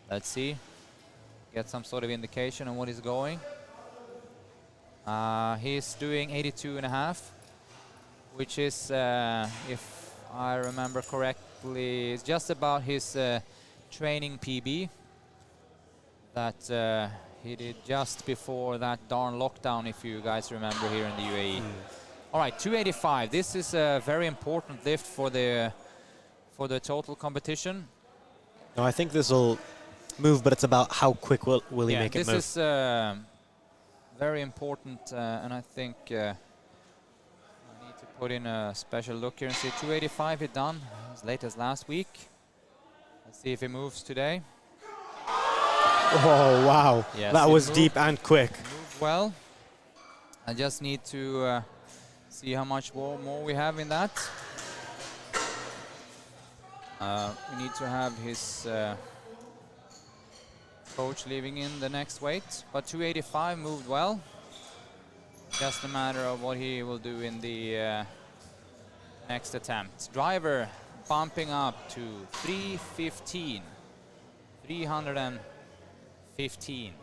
Let's see. Get some sort of indication on what he's going. He's doing 82.5, which is, if I remember correctly, is just about his training PB that he did just before that darn lockdown, if you guys remember, here in the UAE. All right, 285. This is a very important lift for the total competition. No, I think this will move, but it's about how quick will he make it move. This is very important, and I think I need to put in a special look here and see. 285 he done as late as last week. Let's see if he moves today. Oh, wow. Yes, that it was moved. deep and quick. Moved well. I just need to see how much more we have in that. We need to have his coach leaving in the next weight, but 285 moved well. Just a matter of what he will do in the next attempt. Driver bumping up to 315. 315.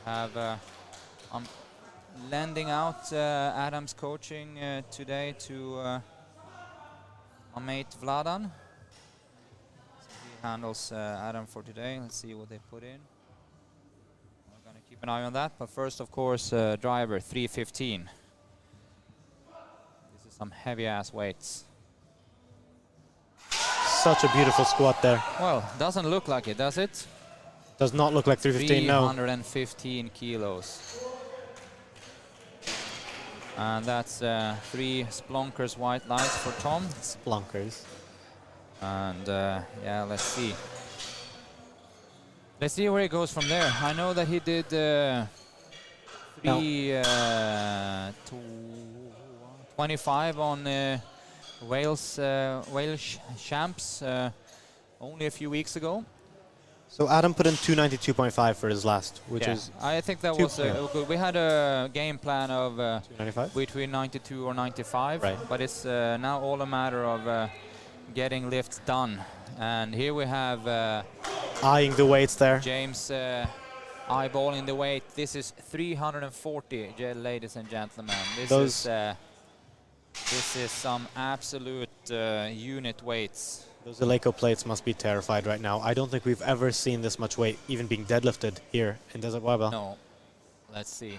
I'm lending out Adam's coaching today to my mate Vladan. So he handles Adam for today. Let's see what they put in. We're going to keep an eye on that. But first, of course, driver 315. This is some heavy ass weights. Such a beautiful squat there. Well, doesn't look like it, does it? Does not look like 315, no. 315 kilos. And that's 3 Splunkers white lights for Tom. Splunkers. And yeah, let's see. Let's see where he goes from there. I know that he did 25 on Wales champs only a few weeks ago. So Adam put in 292.5 for his last, which is... I think that was good. We had a game plan of 295? between 92 or 95, right. But it's now all a matter of getting lifts done. And here we have eyeing the weights there. James eyeballing the weight. This is 340, ladies and gentlemen. This is some absolute unit weights. Those Eleiko plates must be terrified right now. I don't think we've ever seen this much weight even being deadlifted here in Desert Barbell. No. Let's see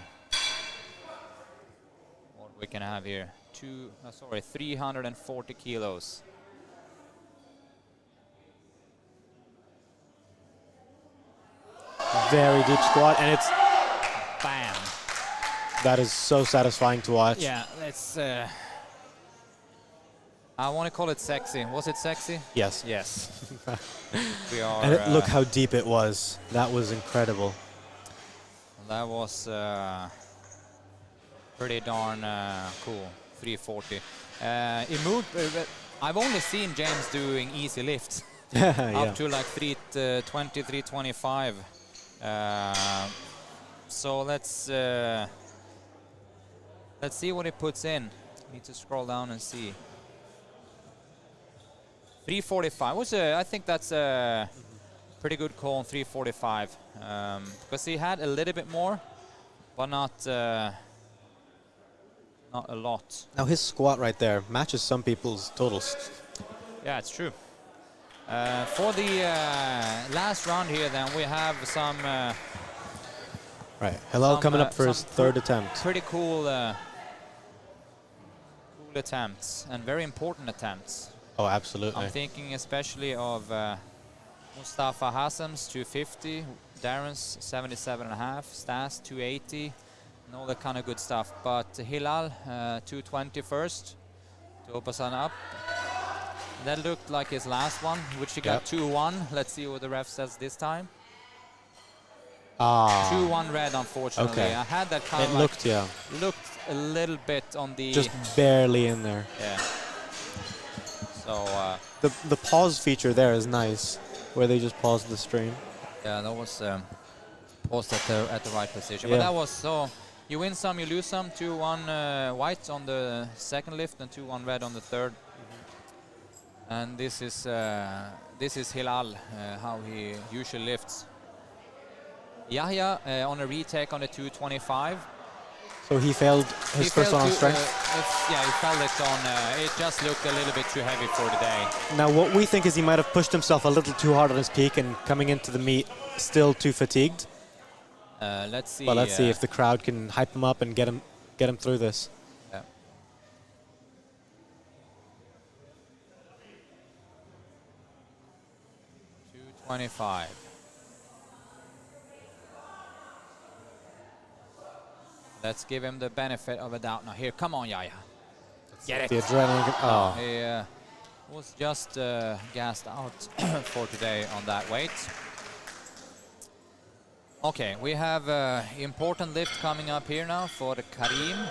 what we can have here. 340 kilos. Very deep squat, and it's... Bam. That is so satisfying to watch. Yeah, let's... I want to call it sexy. Was it sexy? Yes. Yes. We are... And look how deep it was. That was incredible. That was pretty darn cool. 340. It moved... I've only seen James doing easy lifts. Up to like 320, 325. So let's see what he puts in. Need to scroll down and see. 345. I think that's a pretty good call on 345. Because he had a little bit more, but not a lot. Now his squat right there matches some people's totals. Yeah, it's true. For the last round here, then we have some. Right, Hilal coming up for his third attempt. Pretty cool, cool attempts and very important attempts. Oh, absolutely. I'm thinking especially of Mustafa Hassan's 250, Darren's 77.5, Stas 280, and all that kind of good stuff. But Hilal 220 first to open us up. That looked like his last one, which he got 2-1. Let's see what the ref says this time. 2-1 red, unfortunately. Okay. I had that kind It of looked, looked a little bit on the... just barely in there. Yeah. So... the pause feature there is nice, where they just pause the stream. yeah, that was paused at the right position. Yeah. But that was so... You win some, you lose some. 2-1 white on the second lift and 2-1 red on the third. And this is Hilal, how he usually lifts. Yahya on a retake on the 225. So he failed his first one on strength? Yeah, he failed it on... it just looked a little bit too heavy for the day. Now what we think is he might have pushed himself a little too hard on his peak and coming into the meet still too fatigued. Let's see. But let's see if the crowd can hype him up and get him through this. Yeah. $225. Let's give him the benefit of a doubt now. Here, come on, Yahya. Get it. The adrenaline. Oh. He was just gassed out for today on that weight. Okay, we have important lift coming up here now for Karim.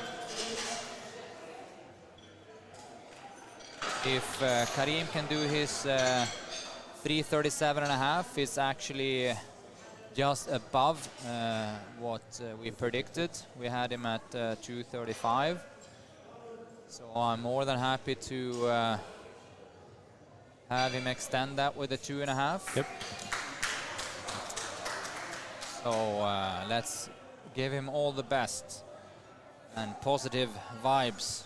If Karim can do his 337.5, it's actually just above what we predicted. We had him at 235. So I'm more than happy to have him extend that with a 2.5. Yep. So let's give him all the best and positive vibes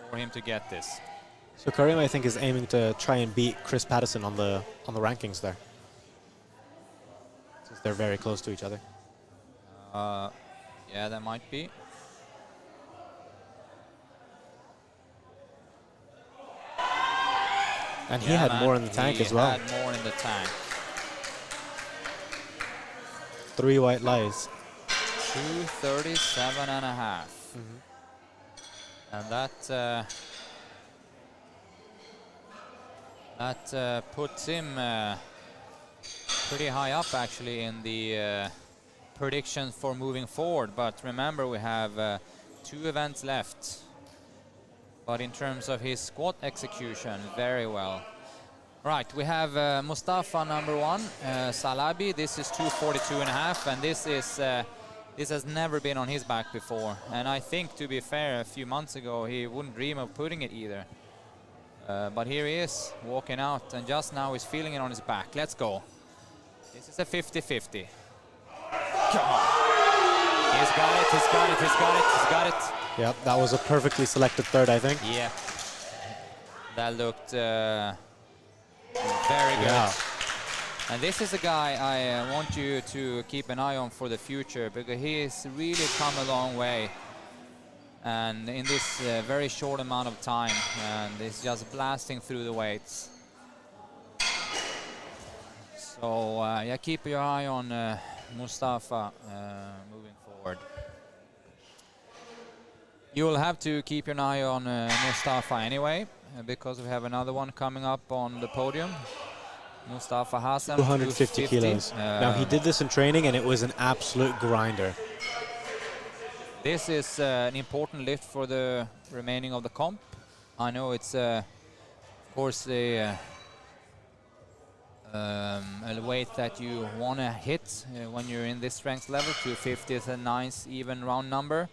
for him to get this. So Karim, I think, is aiming to try and beat Chris Patterson on the rankings there, since they're very close to each other. Yeah, that might be. And he had more in the tank as well. He had more in the tank. 3 white lies. 237.5. And that puts him pretty high up actually in the predictions for moving forward. But remember, we have 2 events left. But in terms of his squat execution, very well. Right, we have Mustafa number 1, Salabi. This is 242.5, and this has never been on his back before. And I think, to be fair, a few months ago he wouldn't dream of putting it either. But here he is, walking out, and just now he's feeling it on his back. Let's go. This is a 50-50. Come on. He's got it, he's got it, he's got it, he's got it. Yep, that was a perfectly selected third, I think. Yeah. That looked very good. Yeah. And this is a guy I want you to keep an eye on for the future, because he has really come a long way. And in this very short amount of time, and he's just blasting through the weights. So yeah, keep your eye on Mustafa moving forward. You will have to keep an eye on Mustafa anyway, because we have another one coming up on the podium. Mustafa Hassan, 250 kilos. Now, he did this in training, and it was an absolute grinder. This is an important lift for the remaining of the comp. I know it's, of course, a weight that you want to hit when you're in this strength level. 250 is a nice, even round number,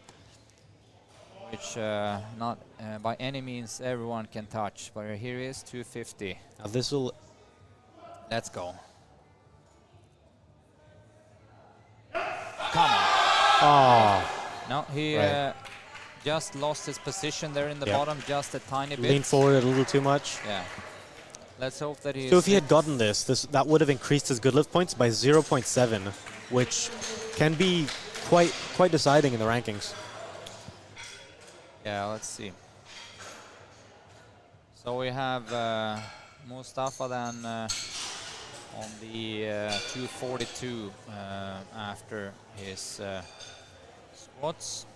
which not by any means everyone can touch. But here is 250. Now this will... Let's go. Come on. Oh. No, he just lost his position there in the bottom just a tiny bit. Leaned forward a little too much. Yeah. Let's hope that he... So if he had gotten this, that would have increased his good lift points by 0.7, which can be quite deciding in the rankings. Yeah, let's see. So we have Mustafa then on the 242 after his squats.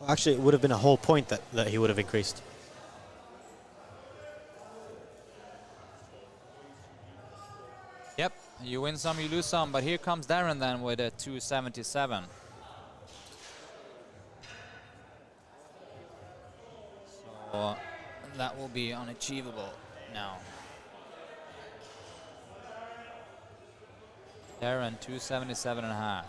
Well, actually, it would have been a whole point that he would have increased. Yep, you win some, you lose some, but here comes Darren then with a 277. So that will be unachievable now. Darren, 277.5.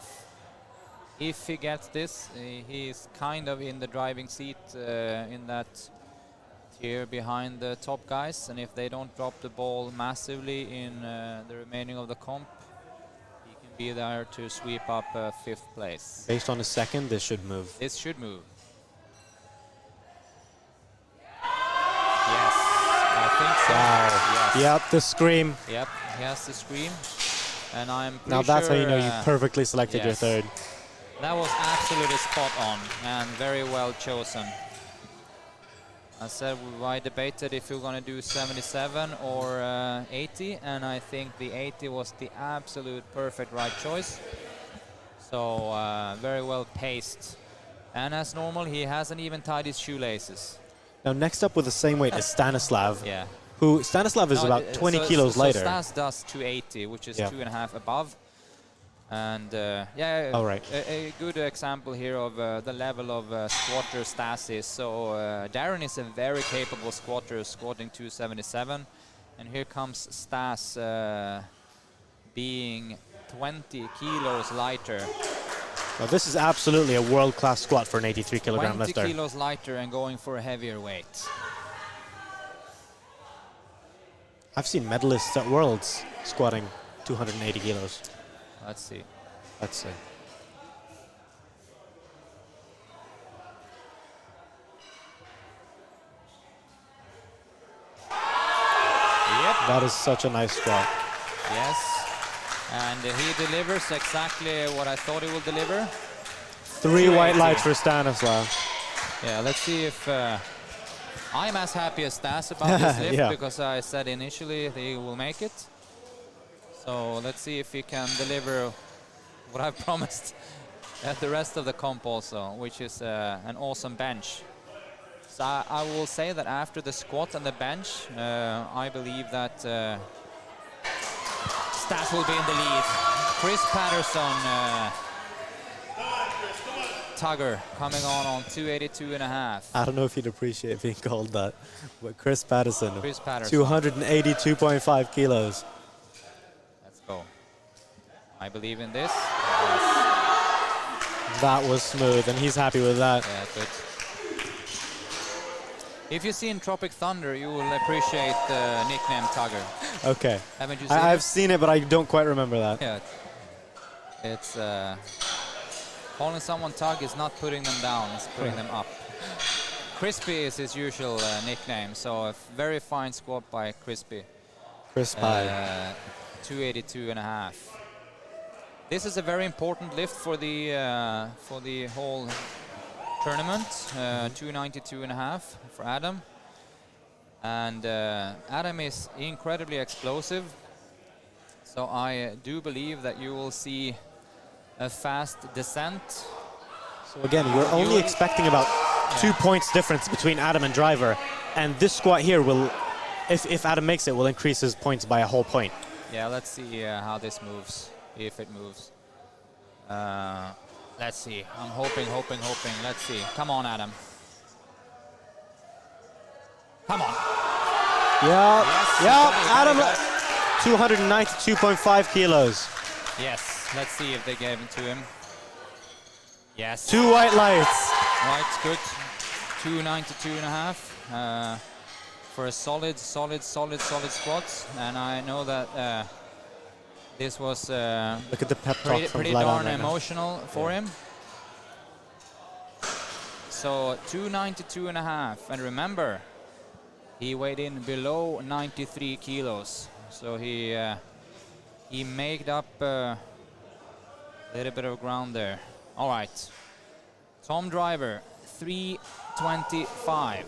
If he gets this, he's kind of in the driving seat in that tier behind the top guys, and if they don't drop the ball massively in the remaining of the comp, he can be there to sweep up 5th place. Based on a second, this should move. This should move. Yes, I think so. Wow. Yes. Yep, the scream. Yep, he has the scream. And I'm pretty Now that's sure, how you know you perfectly selected your yes. third. That was absolutely spot on and very well chosen. I said I debated if we were going to do 77 or 80, and I think the 80 was the absolute perfect right choice. So very well paced. And as normal, he hasn't even tied his shoelaces. Now next up with the same weight is Stanislav. Yeah. Who Stanislav is about 20 kilos lighter. So Stas does 280, which is 2.5 above. And yeah, oh, right. a good example here of the level of squatter Stas is. So Darren is a very capable squatter, squatting 277. And here comes Stas being 20 kilos lighter. Well, this is absolutely a world-class squat for an 83 kilogram 20 lifter. kilos lighter and going for a heavier weight. I've seen medalists at Worlds squatting 280 kilos. Let's see. Let's see. Yep. That is such a nice squat. Yes. And he delivers exactly what I thought he would deliver. 3 white lights for Stanislav. Yeah, let's see if I'm as happy as Stas about this lift because I said initially that he will make it. So let's see if he can deliver what I've promised at the rest of the comp also, which is an awesome bench. So I will say that after the squat and the bench, I believe that Stas will be in the lead. Chris Patterson, Tugger coming on 282.5. I don't know if you'd appreciate being called that, but Chris Patterson, 282.5 kilos. Let's go. I believe in this. That was smooth, and he's happy with that. Yeah, good. If you've seen Tropic Thunder, you will appreciate the nickname Tugger. Okay. Haven't you seen I've seen it, but I don't quite remember that. Yeah. It's calling someone Tug is not putting them down, it's putting them up. Crispy is his usual nickname, so a very fine squat by Crispy. Crispy. 282.5. This is a very important lift for the whole tournament. 292.5 for Adam. And Adam is incredibly explosive. So I do believe that you will see a fast descent. So again, we're only expecting about 2 points difference between Adam and Driver. And this squat here will, if Adam makes it, will increase his points by a whole point. Yeah, let's see how this moves, if it moves. Let's see. I'm hoping. Let's see. Come on, Adam. Come on. Yeah. Yes, Yeah. Adam, 292.5 kilos. Yes. Let's see if they gave it to him. Yes. 2 white lights. Right. Good. 292.5 for a solid squat. And I know that this was look at the pep talk pretty darn emotional for him. So 292.5, and remember, he weighed in below 93 kilos. So he made up a little bit of ground there. All right, Tom Driver, 325.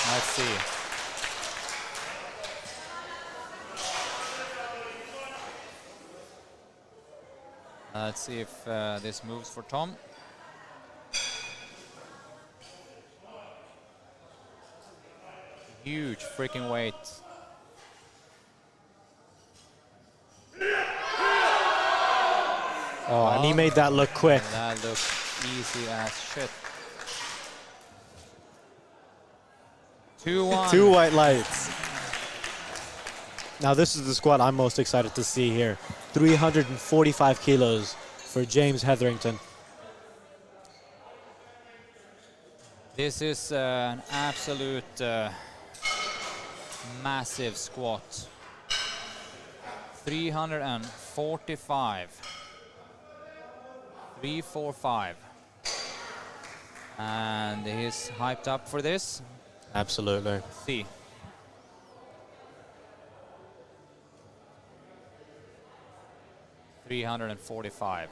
Let's see. Let's see if this moves for Tom. Huge freaking weight. Oh, and he made that look quick. That looked easy as shit. 2-1. 2 white lights. Now this is the squat I'm most excited to see here. 345 kilos for James Hetherington. This is an absolute massive squat. 345. 345. And he's hyped up for this. Absolutely. Let's see. $345.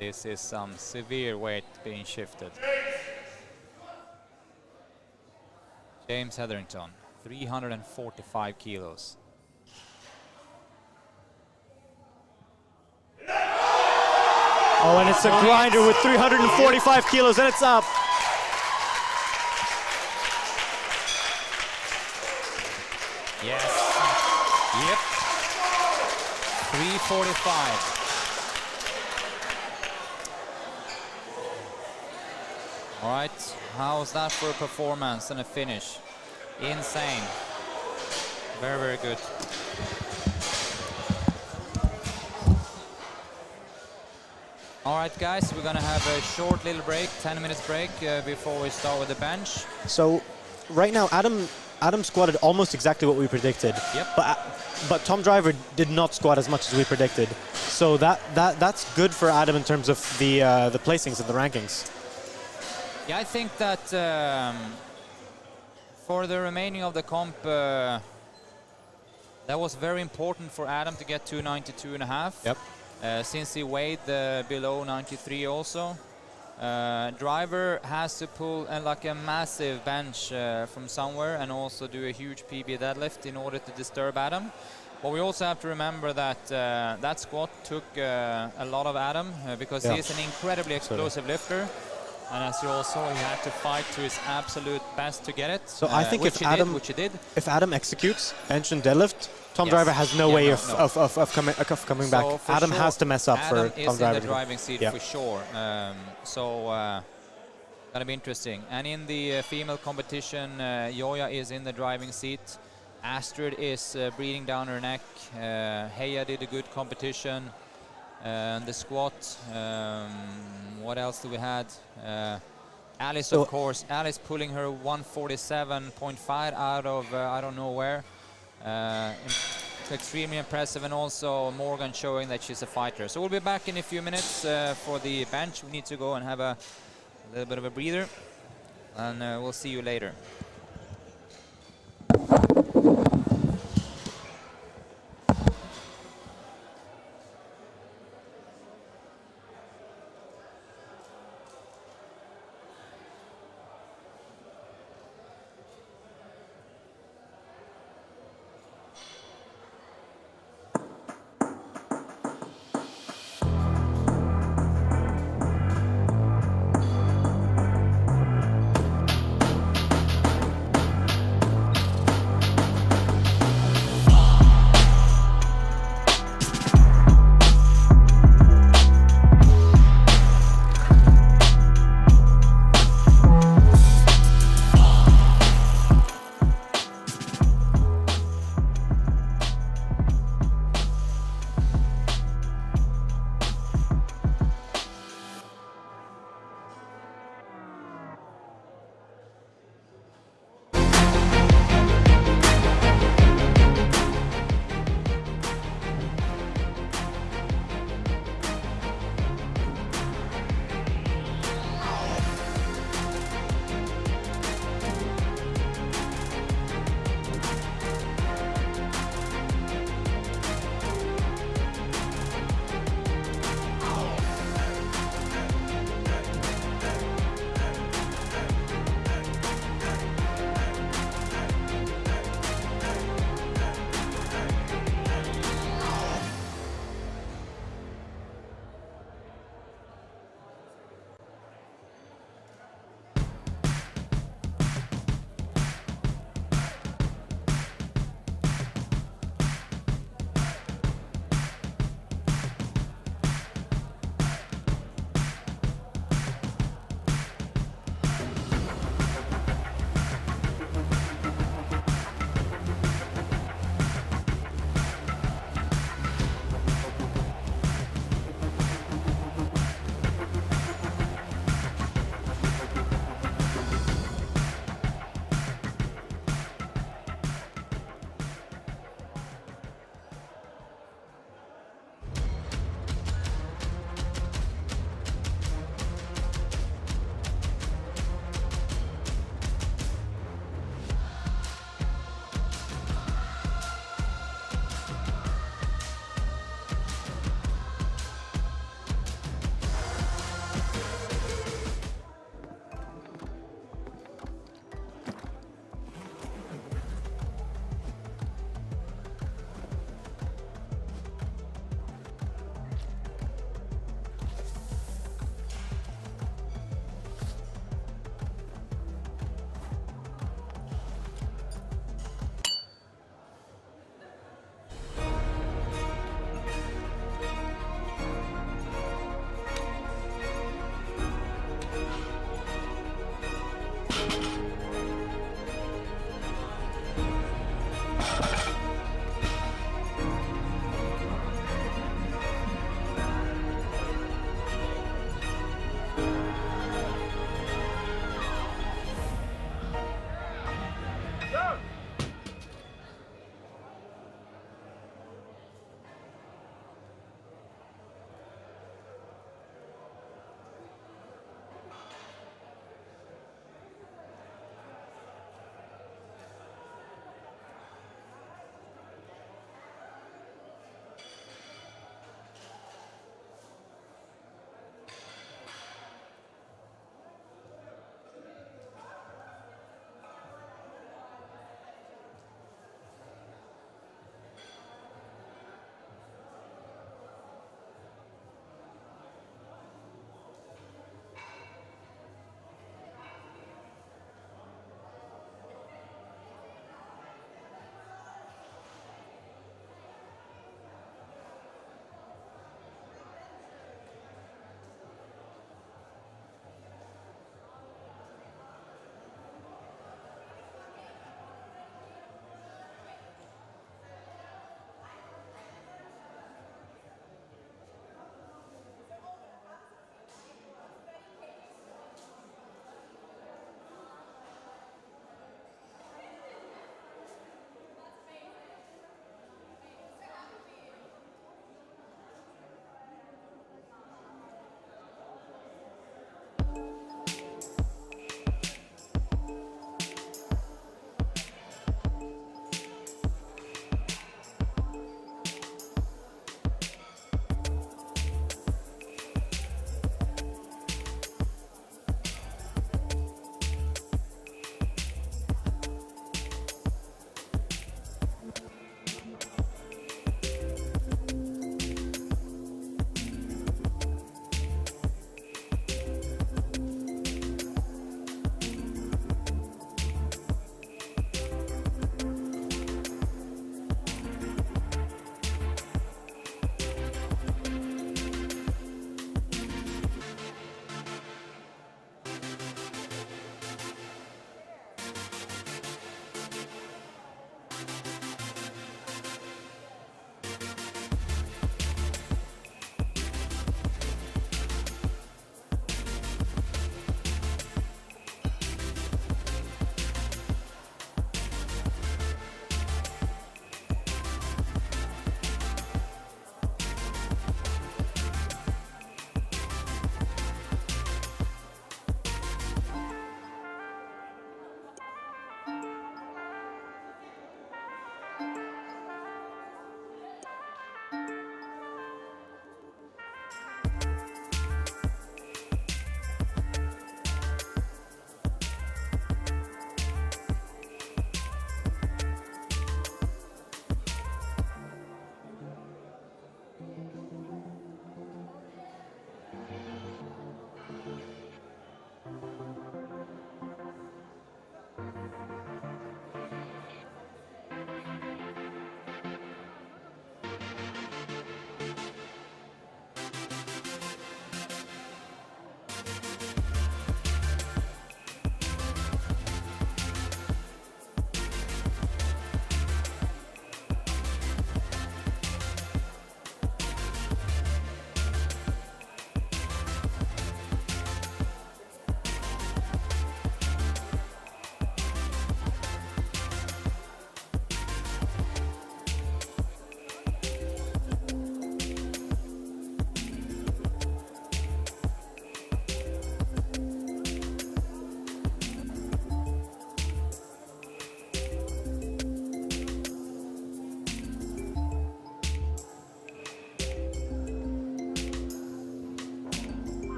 This is some severe weight being shifted. James Hetherington, 345 kilos. Oh, and it's a grinder with 345 kilos, and it's up. Yes. Yep. 345. All right. How's that for a performance and a finish? Insane. Very, very good. All right, guys, we're gonna have a short little break, 10 minutes break before we start with the bench. So right now, Adam squatted almost exactly what we predicted. Yep. But Tom Driver did not squat as much as we predicted. So that's good for Adam in terms of the placings and the rankings. Yeah, I think that for the remaining of the comp, that was very important for Adam to get to 92.5. Yep. Since he weighed below 93 also. Driver has to pull like a massive bench from somewhere and also do a huge PB deadlift in order to disturb Adam. But we also have to remember that that squat took a lot of Adam because he is an incredibly explosive lifter. And as you all saw, he had to fight to his absolute best to get it. So I think if Adam executes bench and deadlift, Tom Driver has no way of coming back. Adam has to mess up for Tom Driver. Adam is in the driving seat for sure. Gonna be interesting. And in the female competition, Joja is in the driving seat. Astrid is breathing down her neck. Heya did a good competition. The squat. What else do we had? Alice, of course. Alice pulling her 147.5 out of I don't know where. Extremely impressive, and also Morgan showing that she's a fighter. So we'll be back in a few minutes for the bench. We need to go and have a little bit of a breather, and we'll see you later.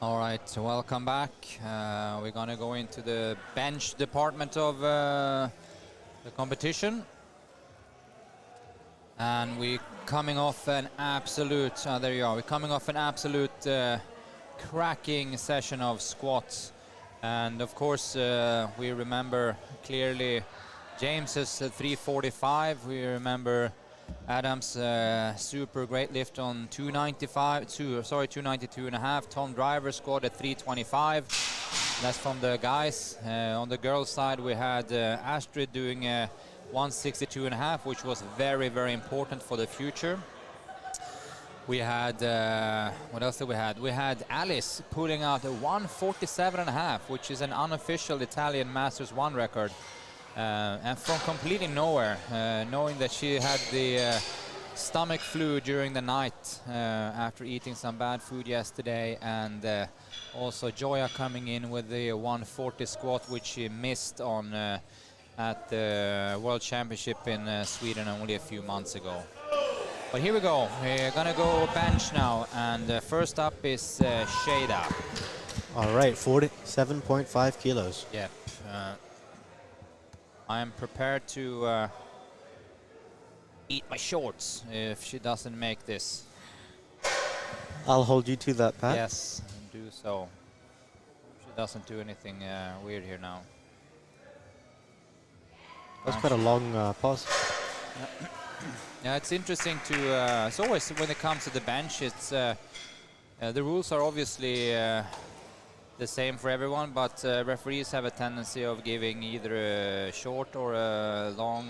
All right, welcome back. We're gonna go into the bench department of the competition. And we're coming off an absolute, there you are, we're coming off an absolute cracking session of squats. And of course, we remember clearly James's 345. We remember Adam's super great lift on 292 and a half. Tom Driver scored at 325. That's from the guys. On the girls' side, we had Astrid doing 162 and a half, which was very, very important for the future. We had, what else did we had? We had Alice pulling out a 147 and a half, which is an unofficial Italian Masters 1 record. And from completely nowhere, knowing that she had the stomach flu during the night after eating some bad food yesterday, and also Joya coming in with the 140 squat, which she missed on at the World Championship in Sweden only a few months ago. But here we go, we're gonna go bench now, and first up is Shada. All right, 47.5 kilos. Yep. I am prepared to eat my shorts if she doesn't make this. I'll hold you to that, Pat. Yes, do so. She doesn't do anything weird here now. That's quite a long pause. Yeah, it's interesting to. It's always when it comes to the bench, it's the rules are obviously the same for everyone, but referees have a tendency of giving either a short or a long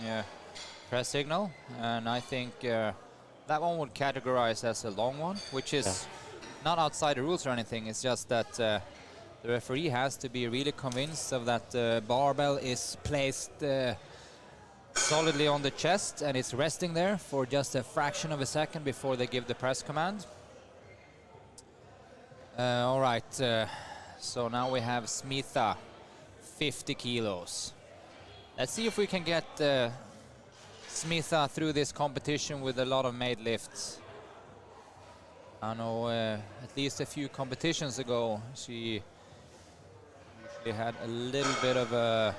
press signal, and I think that one would categorize as a long one, which is not outside the rules or anything. It's just that the referee has to be really convinced of that the barbell is placed solidly on the chest and it's resting there for just a fraction of a second before they give the press command. All right. So now we have Smitha, 50 kilos. Let's see if we can get Smitha through this competition with a lot of made lifts. I know at least a few competitions ago she usually had a little bit of a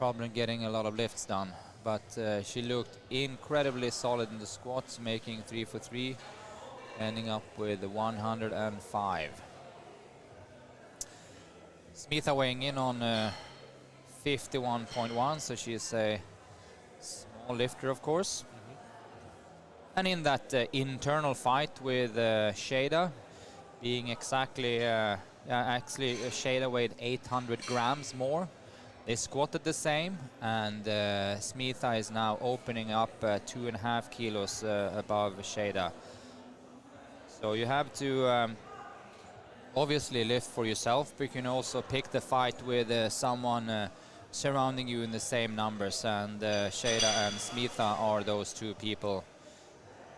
problem getting a lot of lifts done, but she looked incredibly solid in the squats, making 3 for 3, ending up with 105. Smitha weighing in on 51.1, so she's a small lifter, of course. And in that internal fight with Shada, being exactly, actually Shada weighed 800 grams more. They squatted the same, and Smitha is now opening up 2.5 kilos above Shada. So you have to obviously lift for yourself, but you can also pick the fight with someone surrounding you in the same numbers, and Shada and Smitha are those two people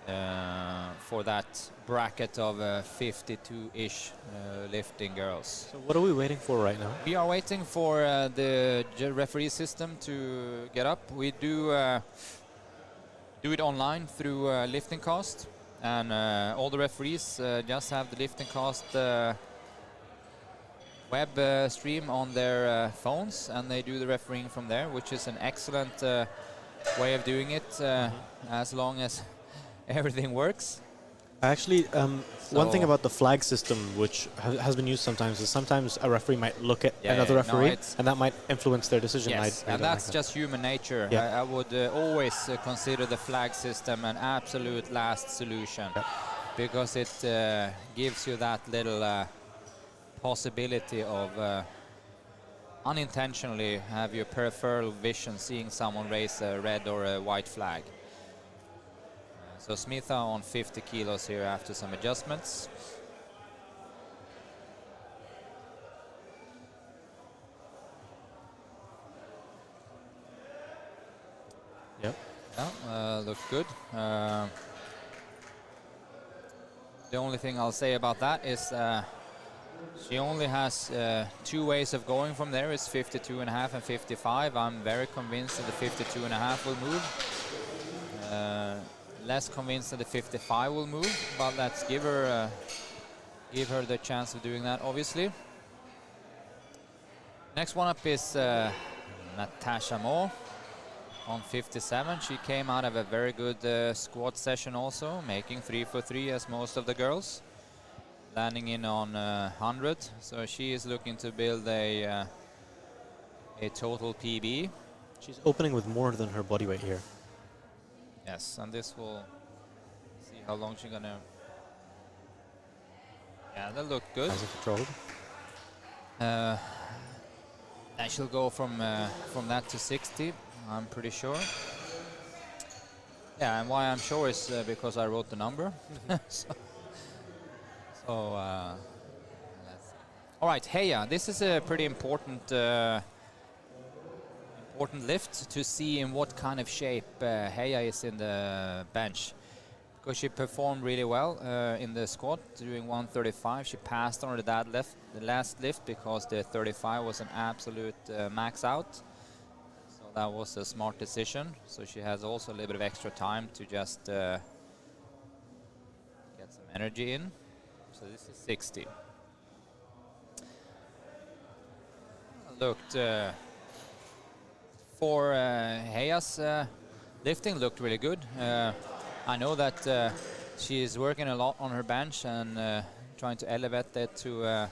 for that bracket of 52-ish lifting girls. So what are we waiting for right now? We are waiting for the referee system to get up. We do it online through Lifting Cast, and all the referees just have the Lifting Cast web stream on their phones, and they do the refereeing from there, which is an excellent way of doing it, as long as everything works. Actually, one thing about the flag system, which has been used sometimes, is sometimes a referee might look at another referee, and that might influence their decision. Yes, and that's like just human nature. I would always consider the flag system an absolute last solution, because it gives you that little possibility of unintentionally have your peripheral vision seeing someone raise a red or a white flag. So Smitha on 50 kilos here after some adjustments. Yep. Yeah, looks good. The only thing I'll say about that is she only has 2 ways of going from there. It's 52 and a half and 55. I'm very convinced that the 52 and a half will move. Less convinced that the 55 will move, but let's give her give her the chance of doing that, obviously. Next one up is Natasha Moore on 57. She came out of a very good squat session also, making 3 for 3 as most of the girls, landing in on 100. So she is looking to build a total PB. She's opening with more than her body weight here. Yes, and this will see how long she's gonna. Yeah, that looked good. Nice and controlled. And she'll go from that to 60, I'm pretty sure. Yeah, and why I'm sure is because I wrote the number. so let's see. All right, Heya, this is a pretty important important lift to see in what kind of shape Heya is in the bench. Because she performed really well in the squat, doing 135. She passed on the last lift because the 35 was an absolute max out. So that was a smart decision. So she has also a little bit of extra time to just get some energy in. So this is 60. Looked for Heya's lifting looked really good. I know that she is working a lot on her bench and trying to elevate that to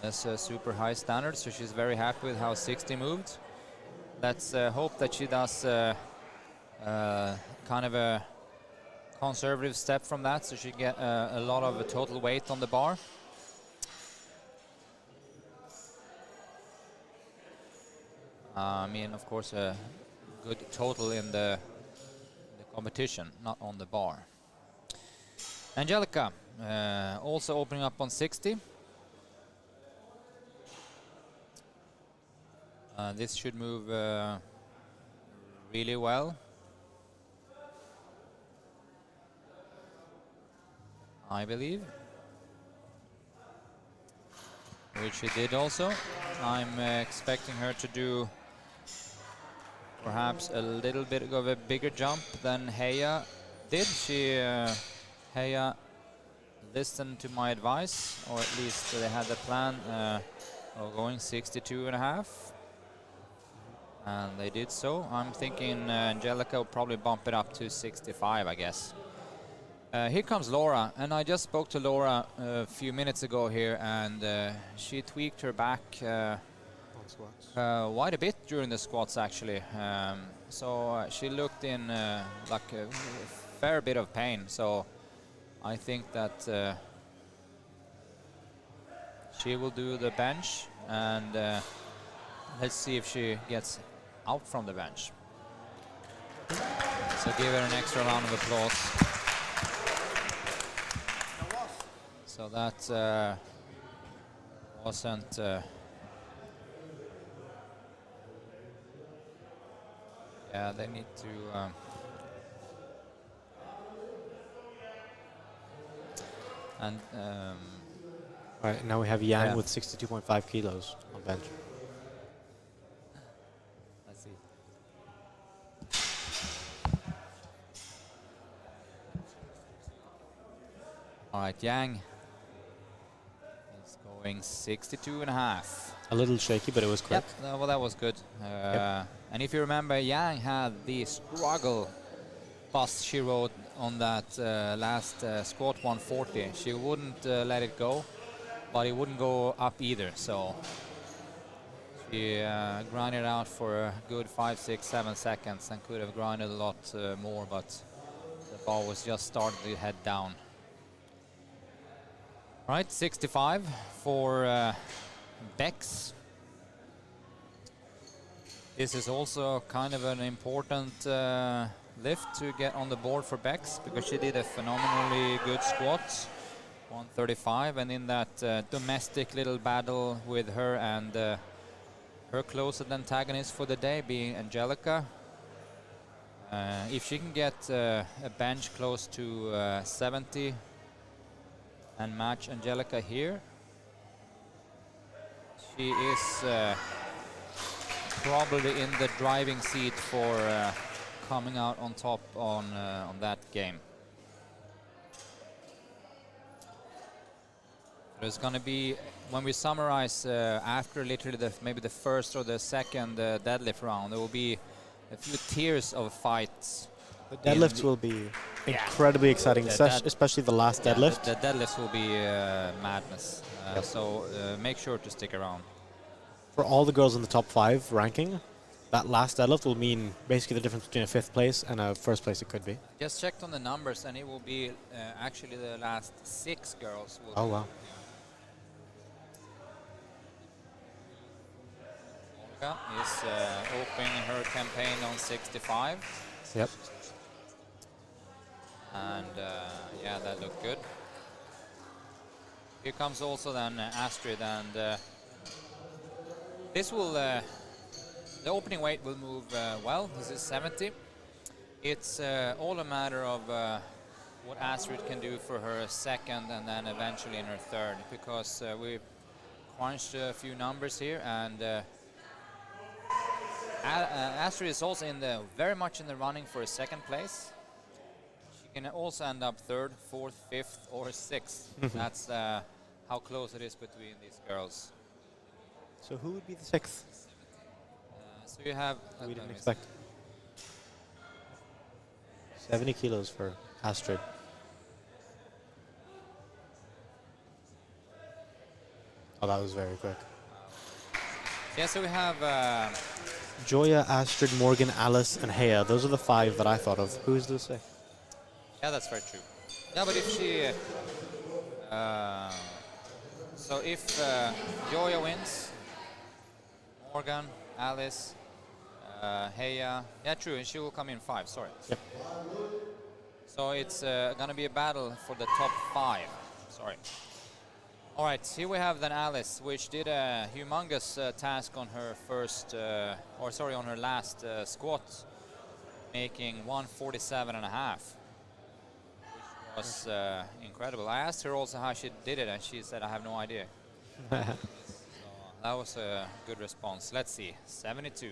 a super high standard, so she's very happy with how 60 moved. Let's hope that she does kind of a conservative step from that, so she get a lot of total weight on the bar. I mean, of course, a good total in the competition, not on the bar. Angelica also opening up on 60. This should move really well. I believe. Which she did also. I'm expecting her to do perhaps a little bit of a bigger jump than Heya did. Heya listened to my advice, or at least they had the plan of going 62.5. And they did so. I'm thinking Angelica will probably bump it up to 65, I guess. Here comes Laura, and I just spoke to Laura a few minutes ago here, and she tweaked her back quite a bit during the squats, actually. So she looked in like a fair bit of pain. So I think that she will do the bench, and let's see if she gets out from the bench. So give her an extra round of applause. So that wasn't yeah, they need to and All right, now we have Yang with 62.5 kilos on bench. let's see. All right, Yang is going 62.5. A little shaky, but it was quick. Yep, well, that was good. And if you remember, Yang had the struggle bus she rode on that last squat 140. She wouldn't let it go, but it wouldn't go up either. So she grinded out for a good 5, 6, 7 seconds and could have grinded a lot more, but the ball was just starting to head down. Right, 65 for Bex. This is also kind of an important lift to get on the board for Bex, because she did a phenomenally good squat, 135, and in that domestic little battle with her and her closest antagonist for the day being Angelica. If she can get a bench close to 70 and match Angelica here, she is probably in the driving seat for coming out on top on that game. There's going to be, when we summarize after literally maybe the first or the second deadlift round, there will be a few tiers of fights. The deadlifts will be incredibly exciting, especially the last deadlift. The deadlifts will be madness. So make sure to stick around. For all the girls in the top 5 ranking, that last deadlift will mean basically the difference between a 5th place and a 1st place it could be. Just checked on the numbers, and it will be actually the last 6 girls. Will oh, wow. Olga is opening her campaign on 65. Yep. And yeah, that looked good. Here comes also then Astrid, and this will, the opening weight will move well. This is 70. It's all a matter of what Astrid can do for her second and then eventually in her third, because we crunched a few numbers here, and Astrid is also very much in the running for a second place. She can also end up third, fourth, fifth, or sixth. That's how close it is between these girls. So who would be the 6th? So you have... we didn't expect. 70 kilos for Astrid. Oh, that was very quick. Yeah, so we have... Joya, Astrid, Morgan, Alice, and Hea. Those are the 5 that I thought of. Who is the 6th? Yeah, that's very true. Yeah, but if she... so if Joya wins, Morgan, Alice, Hea... Yeah, true, and she will come in 5, sorry. Yep. So it's going to be a battle for the top 5. Sorry. All right, here we have then Alice, which did a humongous task on her on her last squat, making 147.5, which was incredible. I asked her also how she did it, and she said, I have no idea. So that was a good response. Let's see, 72.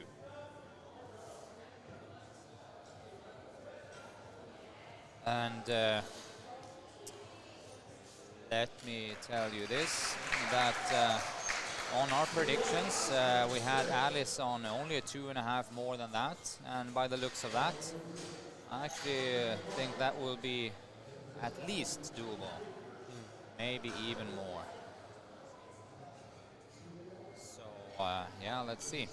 And let me tell you this, that on our predictions, we had Alice on only a 2.5 more than that, and by the looks of that, I actually think that will be at least doable, maybe even more. So, yeah, let's see.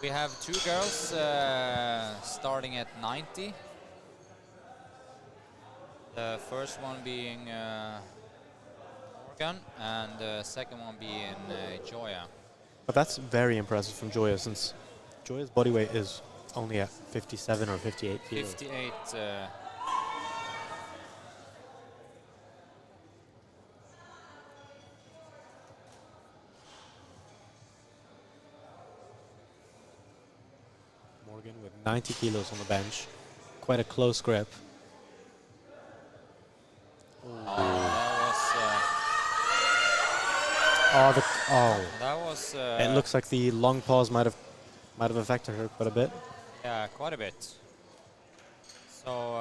We have 2 girls starting at 90. The first one being Morgan, and the second one being Joya. But that's very impressive from Joya, since Joya's body weight is only at 57 or 58 kilos. 58. Morgan with 90 kilos on the bench. Quite a close grip. That was. It looks like the long pause might have affected her quite a bit. Yeah, quite a bit. So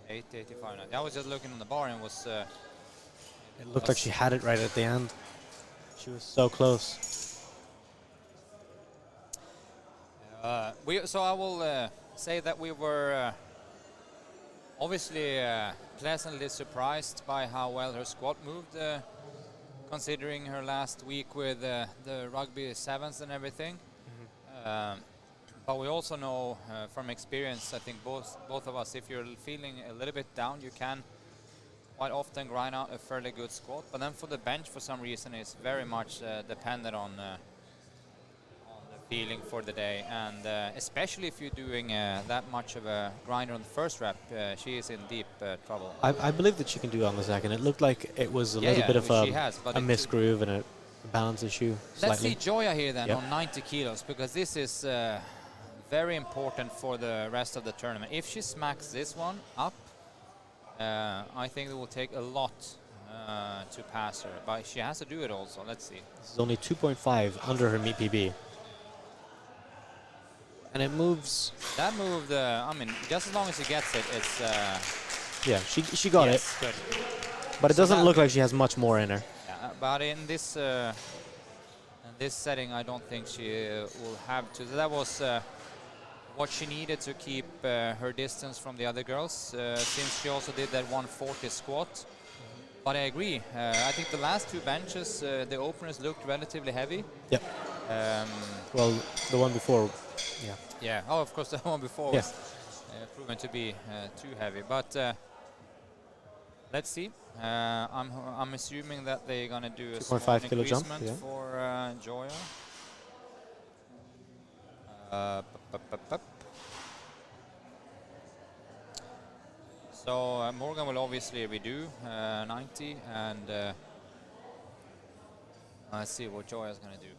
85. I was just looking on the bar, and it was. It looked like she had it right at the end. She was so close. So I will say that we were obviously pleasantly surprised by how well her squat moved, considering her last week with the rugby sevens and everything. But we also know from experience, I think both of us, if you're feeling a little bit down, you can quite often grind out a fairly good squat. But then for the bench, for some reason, it's very much dependent on the feeling for the day, and especially if you're doing that much of a grind on the first rep, she is in deep trouble. I believe that she can do it on the second. It looked like it was a little bit of a misgroove and a balance issue. Let's see Joya here then on 90 kilos, because this is very important for the rest of the tournament. If she smacks this one up, I think it will take a lot to pass her, but she has to do it also. Let's see. This is only 2.5 under her meet PB. And it moves. That moved, I mean, just as long as he gets it, Yeah, she got yes, it, good. but it So doesn't that- look like she has much more in her. Yeah, but in this setting, I don't think she will have to. That was what she needed to keep her distance from the other girls, since she also did that 140 squat. But I agree. I think the last two benches, the openers looked relatively heavy. Yep. Um, Well, the one before, yeah. yeah. Oh, of course, the one before Yeah. was proven to be too heavy. But let's see. I'm assuming that they're gonna do a small 2.5 kilo jump. increasement Yeah. for Joya. Pup, pup, pup. So Morgan will obviously redo 90, and let's see what Joya is going to do.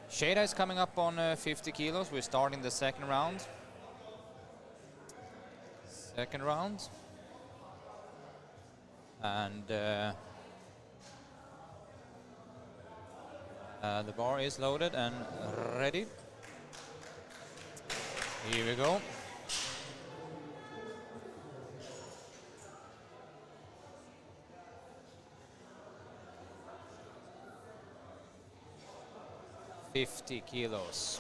Shada is coming up on 50 kilos. We're starting the second round. And the bar is loaded and ready. Here we go. $50 kilos.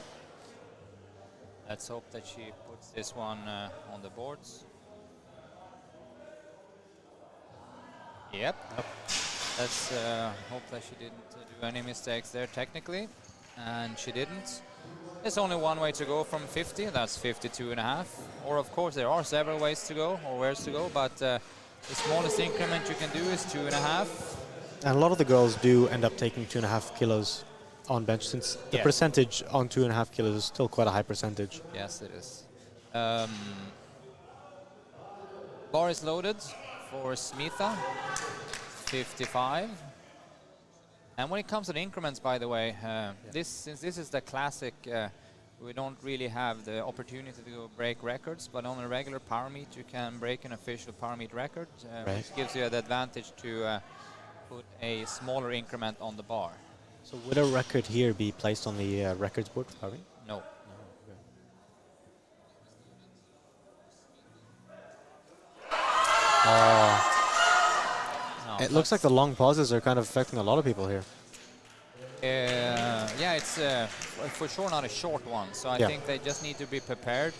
Let's hope that she puts this one on the boards. Yep. Let's hope that she didn't do any mistakes there technically. And she didn't. There's only one way to go from 50, that's 52.5. Or of course there are several ways to go, or wheres to go, but the smallest increment you can do is 2.5. And a lot of the girls do end up taking 2.5 kilos on bench, since the Yes. percentage on 2.5 kilos is still quite a high percentage. Yes, it is. Bar is loaded for Smitha, 55. And when it comes to the increments, by the way, since this is the classic, we don't really have the opportunity to break records, but on a regular power meet you can break an official power meet record, Right. which gives you the advantage to put a smaller increment on the bar. So would a record here be placed on the records board for Harvey? No. No, It looks like the long pauses are kind of affecting a lot of people here. yeah, it's for sure not a short one. So I Yeah. think they just need to be prepared.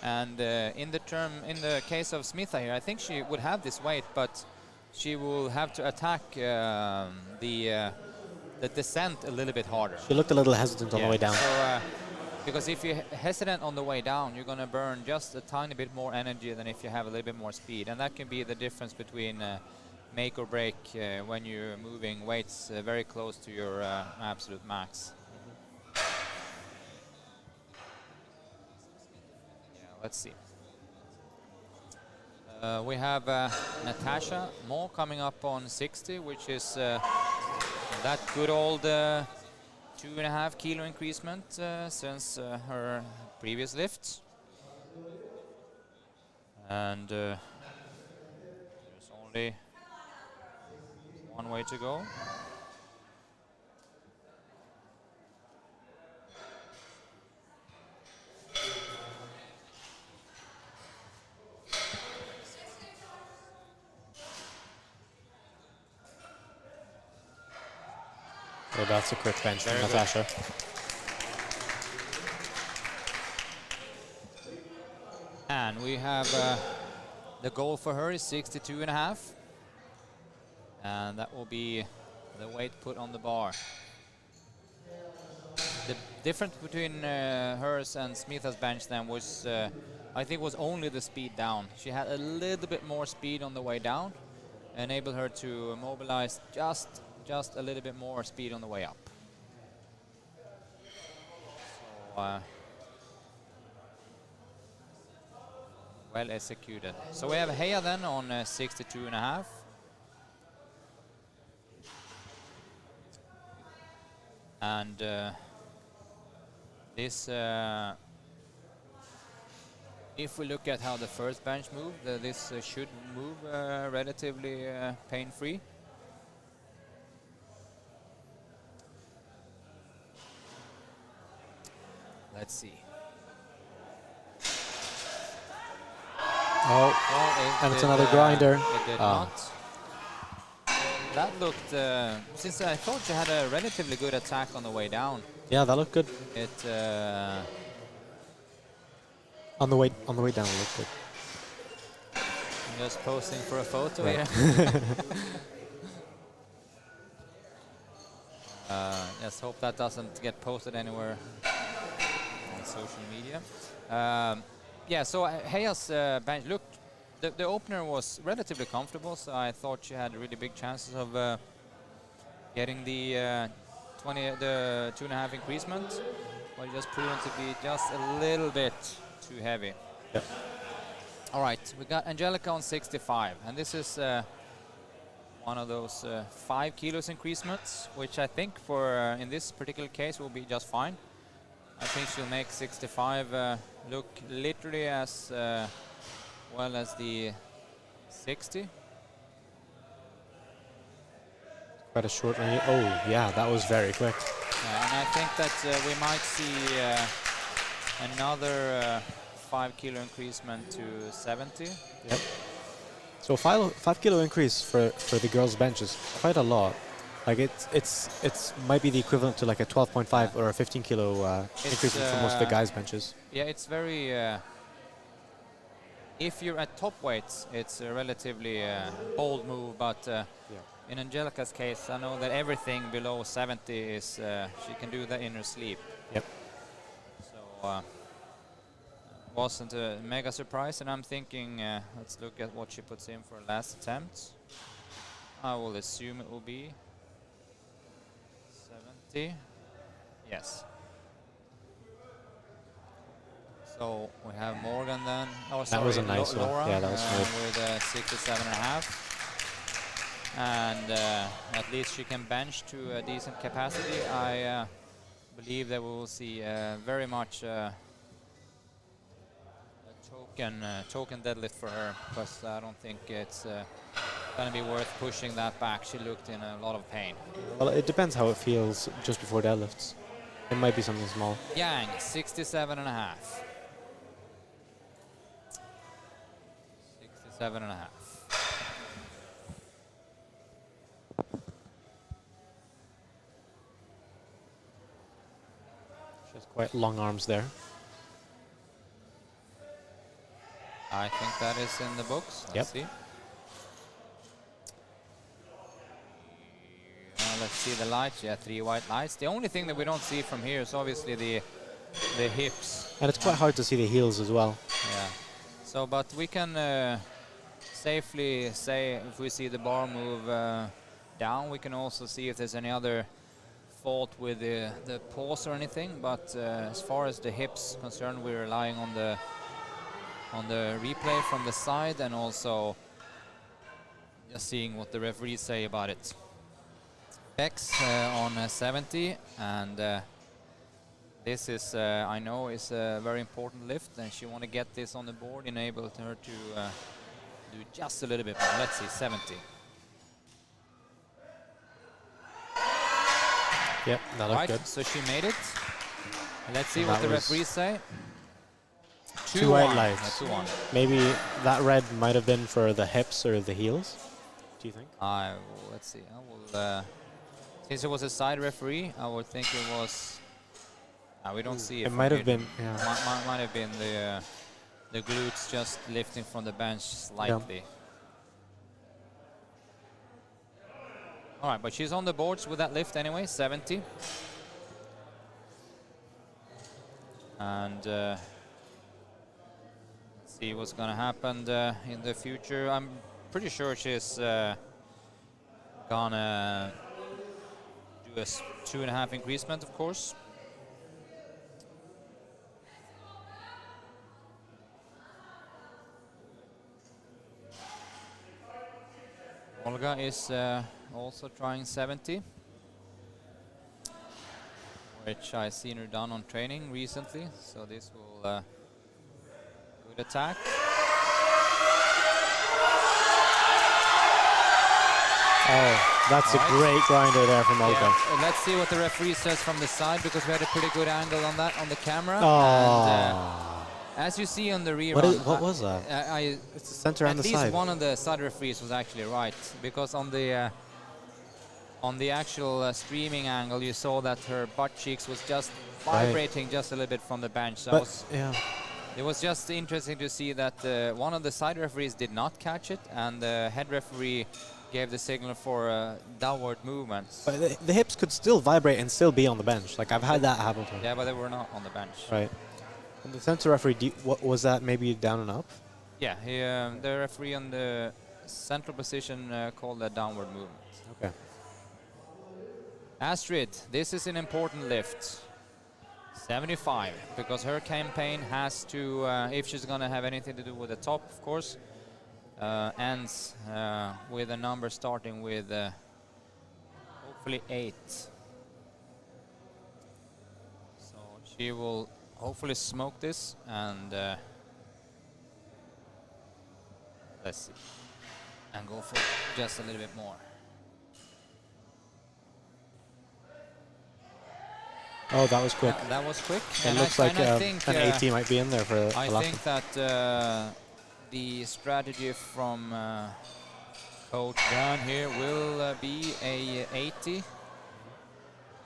And in the case of Smitha here, I think she would have this weight, but she will have to attack the descent a little bit harder. She looked a little hesitant on the way down. So, because if you're hesitant on the way down, you're going to burn just a tiny bit more energy than if you have a little bit more speed. And that can be the difference between make or break when you're moving weights very close to your absolute max. Yeah, let's see. We have Natasha Mo coming up on 60, which is that good old 2.5 kilo increasement since her previous lifts. And there's only one way to go. So that's a quick bench from Very good. Natasha. And we have the goal for her is 62.5. And that will be the weight put on the bar. The difference between hers and Smitha's bench then was, I think, was only the speed down. She had a little bit more speed on the way down, enabled her to mobilize just a little bit more speed on the way up. So, well executed. So we have Heya then on 62.5. And this, if we look at how the first bench moved, this should move relatively pain-free. Let's see. Oh, Well, and it's another grinder. It did not. That looked, since I thought you had a relatively good attack on the way down. Yeah, that looked good. It, On the way down, it looked good. I'm just posing for a photo Right. here. Let's hope that doesn't get posted anywhere on social media. Yeah, so Heya's bench, look, the opener was relatively comfortable, so I thought she had really big chances of getting the 2.5 increasement, but it just proven to be just a little bit too heavy. Yep. All right, we got Angelica on 65, and this is one of those 5 kilos increasements, which I think for in this particular case will be just fine. I think she'll make 65 look literally as well as the 60. Quite a short range. Oh, yeah, that was very quick. And I think that we might see another 5 kilo increasement to 70. Yep. So 5 kilo increase for the girls' bench is quite a lot. Like it's might be the equivalent to like a 12.5 or a 15 kilo increase for most of the guys' benches. Yeah, it's very. If you're at top weights, it's a relatively bold move, but in Angelica's case, I know that everything below 70 is she can do that in her sleep. Yep. So wasn't a mega surprise, and I'm thinking let's look at what she puts in for last attempt. I will assume it will be 70. Yes. So we have Morgan then. Oh, sorry, that was a nice one. Laura, Yeah, that was good. with 67.5. And at least she can bench to a decent capacity. I believe that we will see very much a token deadlift for her, because I don't think it's going to be worth pushing that back. She looked in a lot of pain. Well, it depends how it feels just before deadlifts. It might be something small. Yang, 67.5. 67.5. She has quite long arms there. I think that is in the books. Let's see. Let's see the lights. Yeah, 3 white lights. The only thing that we don't see from here is obviously the hips. And it's quite hard to see the heels as well. Yeah. So, but we can safely say if we see the bar move down, we can also see if there's any other fault with the pause or anything. But as far as the hips concerned, we're relying on the replay from the side, and also just seeing what the referees say about it. Bex on 70, and this is, I know, is a very important lift, and she want to get this on the board, enable her to do just a little bit more. Let's see, 70. Yep, that looked Right, good. so she made it. Let's see what the referees say. 2 white lights. 2-1. Maybe that red might have been for the hips or the heels. Do you think? Let's see. I will. Since it was a side referee, I would think it was. We don't see it. It might have been. Yeah. Might have been the glutes just lifting from the bench slightly. Yeah. All right, but she's on the boards with that lift anyway, 70. And see what's going to happen in the future. I'm pretty sure she's gonna do a 2.5 increasement, of course. Olga is also trying 70, which I've seen her done on training recently, so this will good attack. Oh, that's a great grinder there from Olga. Yeah. Let's see what the referee says from the side, because we had a pretty good angle on that on the camera. Oh. And, As you see on the rerun, What was that? It's the center and the at least side. one of the side referees was actually right, because on the actual streaming angle, you saw that her butt cheeks was just vibrating just a little bit from the bench. So it was just interesting to see that one of the side referees did not catch it, and the head referee gave the signal for downward movements. But the hips could still vibrate and still be on the bench. Like, I've had that happen to me. Yeah, but they were not on the bench. Right. And the center referee, what was that? Maybe down and up? Yeah, the referee on the central position called a downward movement. Okay. Astrid, this is an important lift. 75, because her campaign has to, if she's going to have anything to do with the top, of course, ends with a number starting with hopefully 8. So she will hopefully smoke this, and let's see, and go for just a little bit more. Oh, that was quick. That was quick. It looks like an AT might be in there for I a lot. think that the strategy from Coach Dan here will be a 80.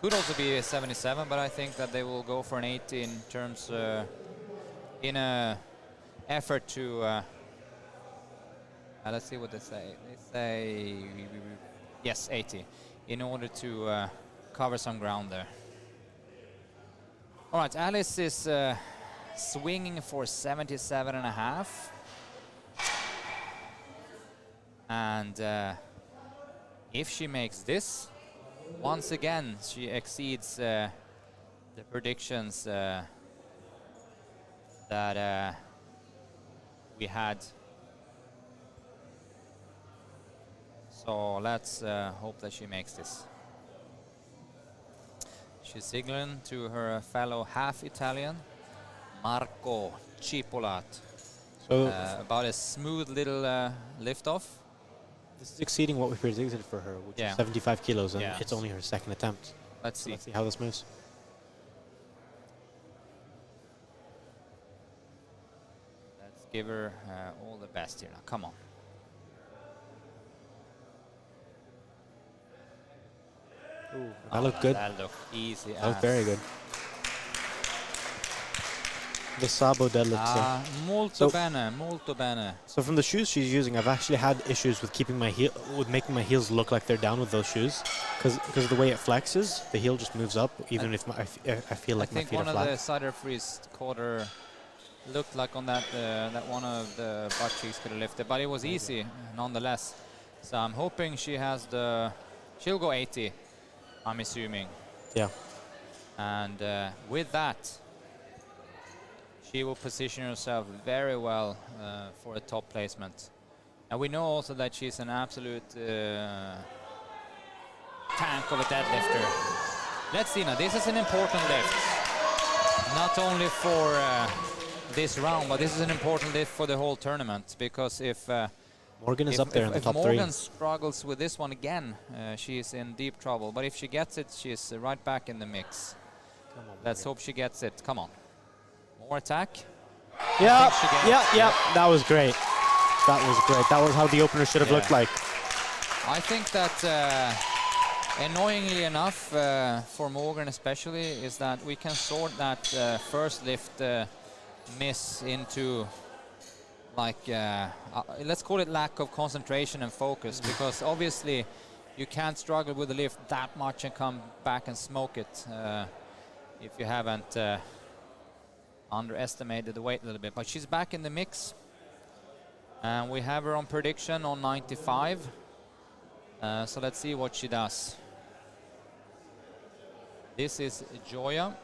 Could also be a 77, but I think that they will go for an 80 in terms in a effort to let's see what they say. They say yes, 80, in order to cover some ground there. All right, Alice is swinging for 77.5. And if she makes this, once again, she exceeds the predictions that we had. So let's hope that she makes this. She's signaling to her fellow half-Italian, Marco Cipolat. So about a smooth little lift-off. this is exceeding what we predicted for her, which is 75 kilos, and it's only her second attempt. Let's see. Let's see how this moves. Let's give her all the best here now. Come on. Ooh, that looked good. That looked easy. That looked very good. The Sabo deadlift. Molto bene, molto bene. So from the shoes she's using, I've actually had issues with keeping my heel, with making my heels look like they're down with those shoes, because of the way it flexes, the heel just moves up, even if I feel like my feet are flat. I think one of the side referees caught her, looked like on that that one of the butt cheeks could have lifted, but it was easy nonetheless. So I'm hoping she has she'll go 80, I'm assuming. Yeah. And with that, she will position herself very well for a top placement. And we know also that she's an absolute tank of a deadlifter. Let's see now, this is an important lift. Not only for this round, but this is an important lift for the whole tournament, because if Morgan is up there in the top 3. If Morgan struggles with this one again, she's in deep trouble. But if she gets it, she's right back in the mix. Come on, let's hope she gets it. Come on. More attack. Yeah, that was great. That was great. That was how the opener should have looked like. I think that annoyingly enough, for Morgan especially, is that we can sort that first lift miss into, like, let's call it lack of concentration and focus, because obviously you can't struggle with the lift that much and come back and smoke it if you haven't underestimated the weight a little bit. But she's back in the mix, and we have her on prediction on 95. So let's see what she does. This is Joya,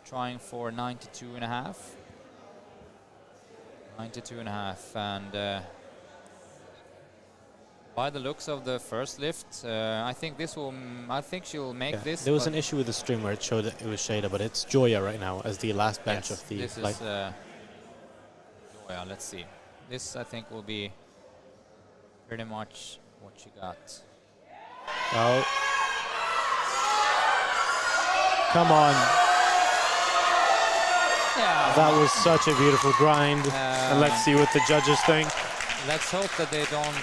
trying for 92.5. 92.5, and by the looks of the first lift, I think this will. I think she'll make this. There was an issue with the stream where it showed that it was Shada, but it's Joya right now as the last bench of the this flight. Is Joya. Let's see. This, I think, will be pretty much what she got. Oh. Come on. Yeah. That was such a beautiful grind. And let's see what the judges think. Let's hope that they don't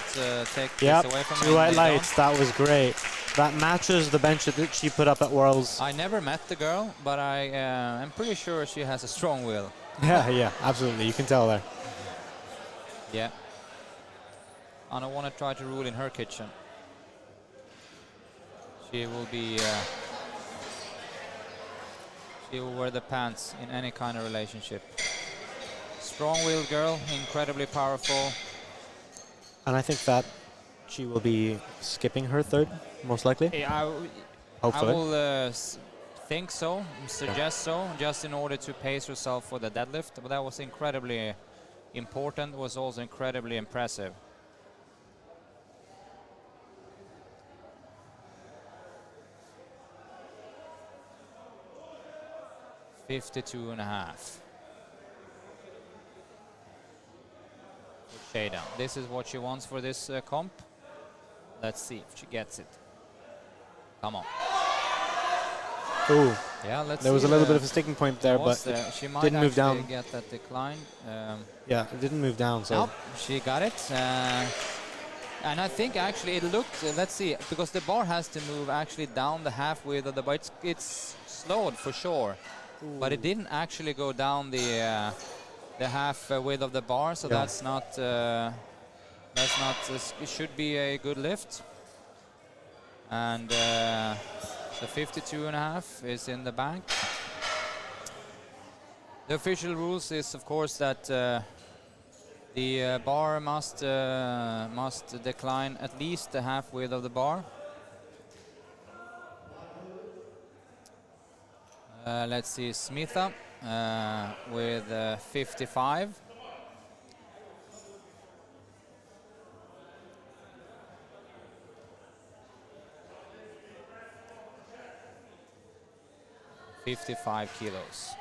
take Yep, this away from 2 me. white They lights. don't. That was great. That matches the bench that she put up at Worlds. I never met the girl, but I am pretty sure she has a strong will. Yeah, absolutely. You can tell there. Yeah. I don't want to try to rule in her kitchen. She will be. She will wear the pants in any kind of relationship. Strong-willed girl, incredibly powerful. And I think that she will be skipping her third, most likely. I Hopefully. will think so, suggest so, just in order to pace herself for the deadlift. But that was incredibly important. Was also incredibly impressive. $52.5. Shaydown. This is what she wants for this comp. Let's see if she gets it. Come on. Ooh. Yeah, let's There was see a little bit of a sticking point there, but she might didn't move actually down. get that decline. Yeah, it didn't move down. So Nope, she got it. And I think actually it looked, let's see, because the bar has to move actually down the half width of the bar. It's slowed for sure, but it didn't actually go down the half width of the bar, so Yeah. that's not, it should be a good lift. And the 52.5 is in the bank. The official rules is, of course, that the bar must decline at least the half width of the bar. Let's see, Smitha with 55. $55 kilos.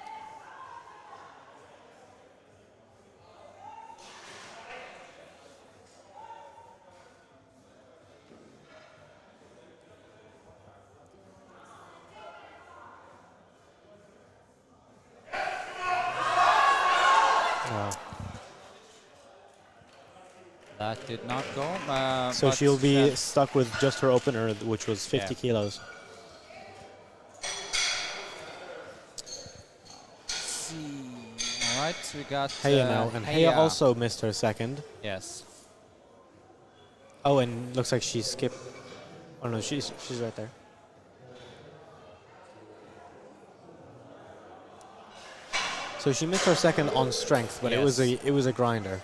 That did not go. so she'll be stuck with just her opener, which was 50 kilos. All right, we got Heya now, and Heya also missed her second. Yes. Oh, and looks like she skipped. Oh no, she's right there. So she missed her second on strength, but Yes. it was a grinder.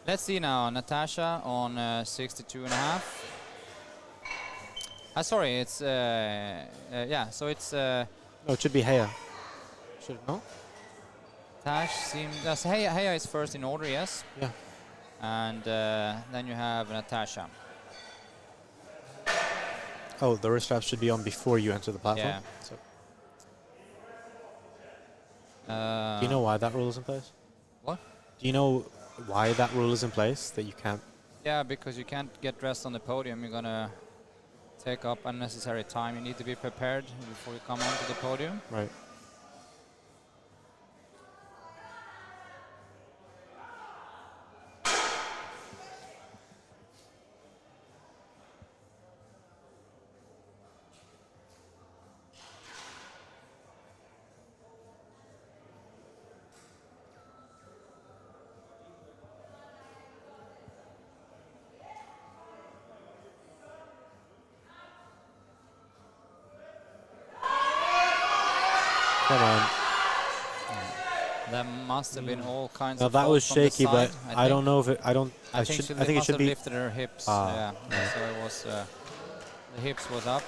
Let's see now, Natasha on 62.5. Sorry, it's yeah. So it's No, it should be Heya. Should it no? Tash seems. Heya is first in order, yes. Yeah. And then you have Natasha. Oh, the wrist straps should be on before you enter the platform. Yeah. So. Do you know why that rule is in place? What? Do you know why that rule is in place, that you can't? Yeah, because you can't get dressed on the podium. You're gonna take up unnecessary time. You need to be prepared before you come onto the podium. Right. Come on. There must have been all kinds Now of. that was faults from the shaky, but side, I don't know if it. I don't. I think I think it must should have be. lifted her hips. Ah, Yeah. So it was. The hips was up.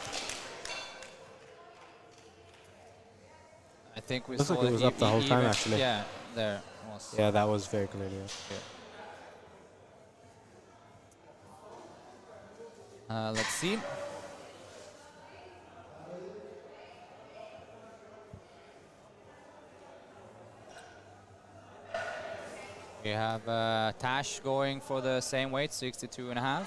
I think we Looks saw like it was up the whole time, actually. Yeah, there was. Yeah, that was very clearly. Let's see. We have Tash going for the same weight, 62.5.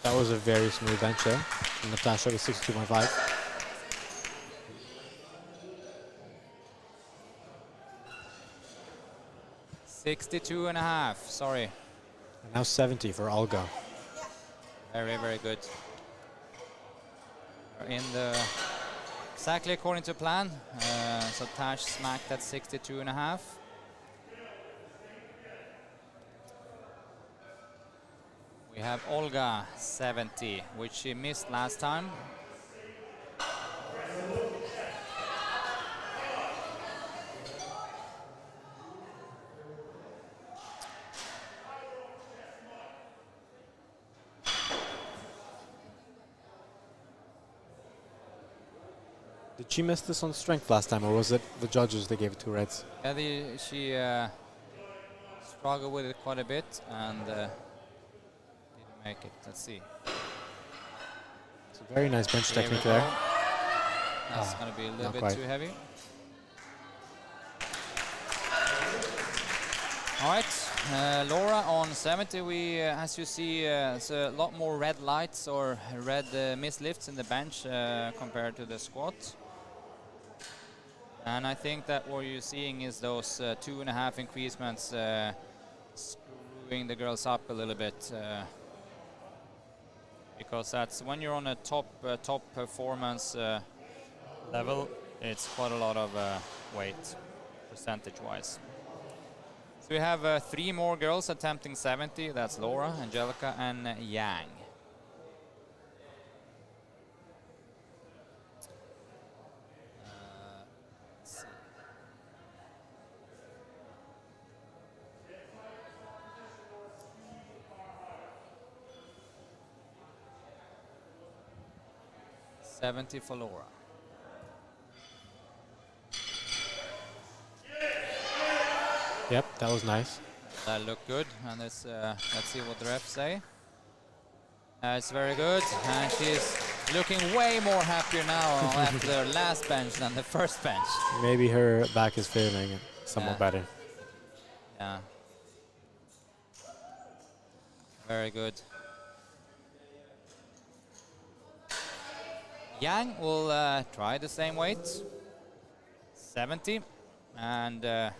That was a very smooth bench there from Natasha with 62.5. 62.5, sorry. And now 70 for Olga. Very, very good. We're in the exactly according to plan. So Tash smacked at 62.5. We have Olga 70, which she missed last time. Did she miss this on strength last time, or was it the judges that gave it 2 reds? Yeah, she struggled with it quite a bit and didn't make it. Let's see. It's a very nice bench Here technique we go. there. That's going to be a little not bit quite. too heavy. All right, Laura on 70. We, as you see, it's a lot more red lights or red missed lifts in the bench compared to the squat. And I think that what you're seeing is those 2.5 increasements screwing the girls up a little bit. Because that's when you're on a top performance level, it's quite a lot of weight, percentage-wise. So we have 3 more girls attempting 70. That's Laura, Angelica, and Yang. Let's see. $70 for Laura. Yep, that was nice. That looked good, and let's see what the refs say. It's very good, and she's looking way more happier now after the last bench than the first bench. Maybe her back is feeling somewhat better. Yeah. Very good. Yang will try the same weight, 70, and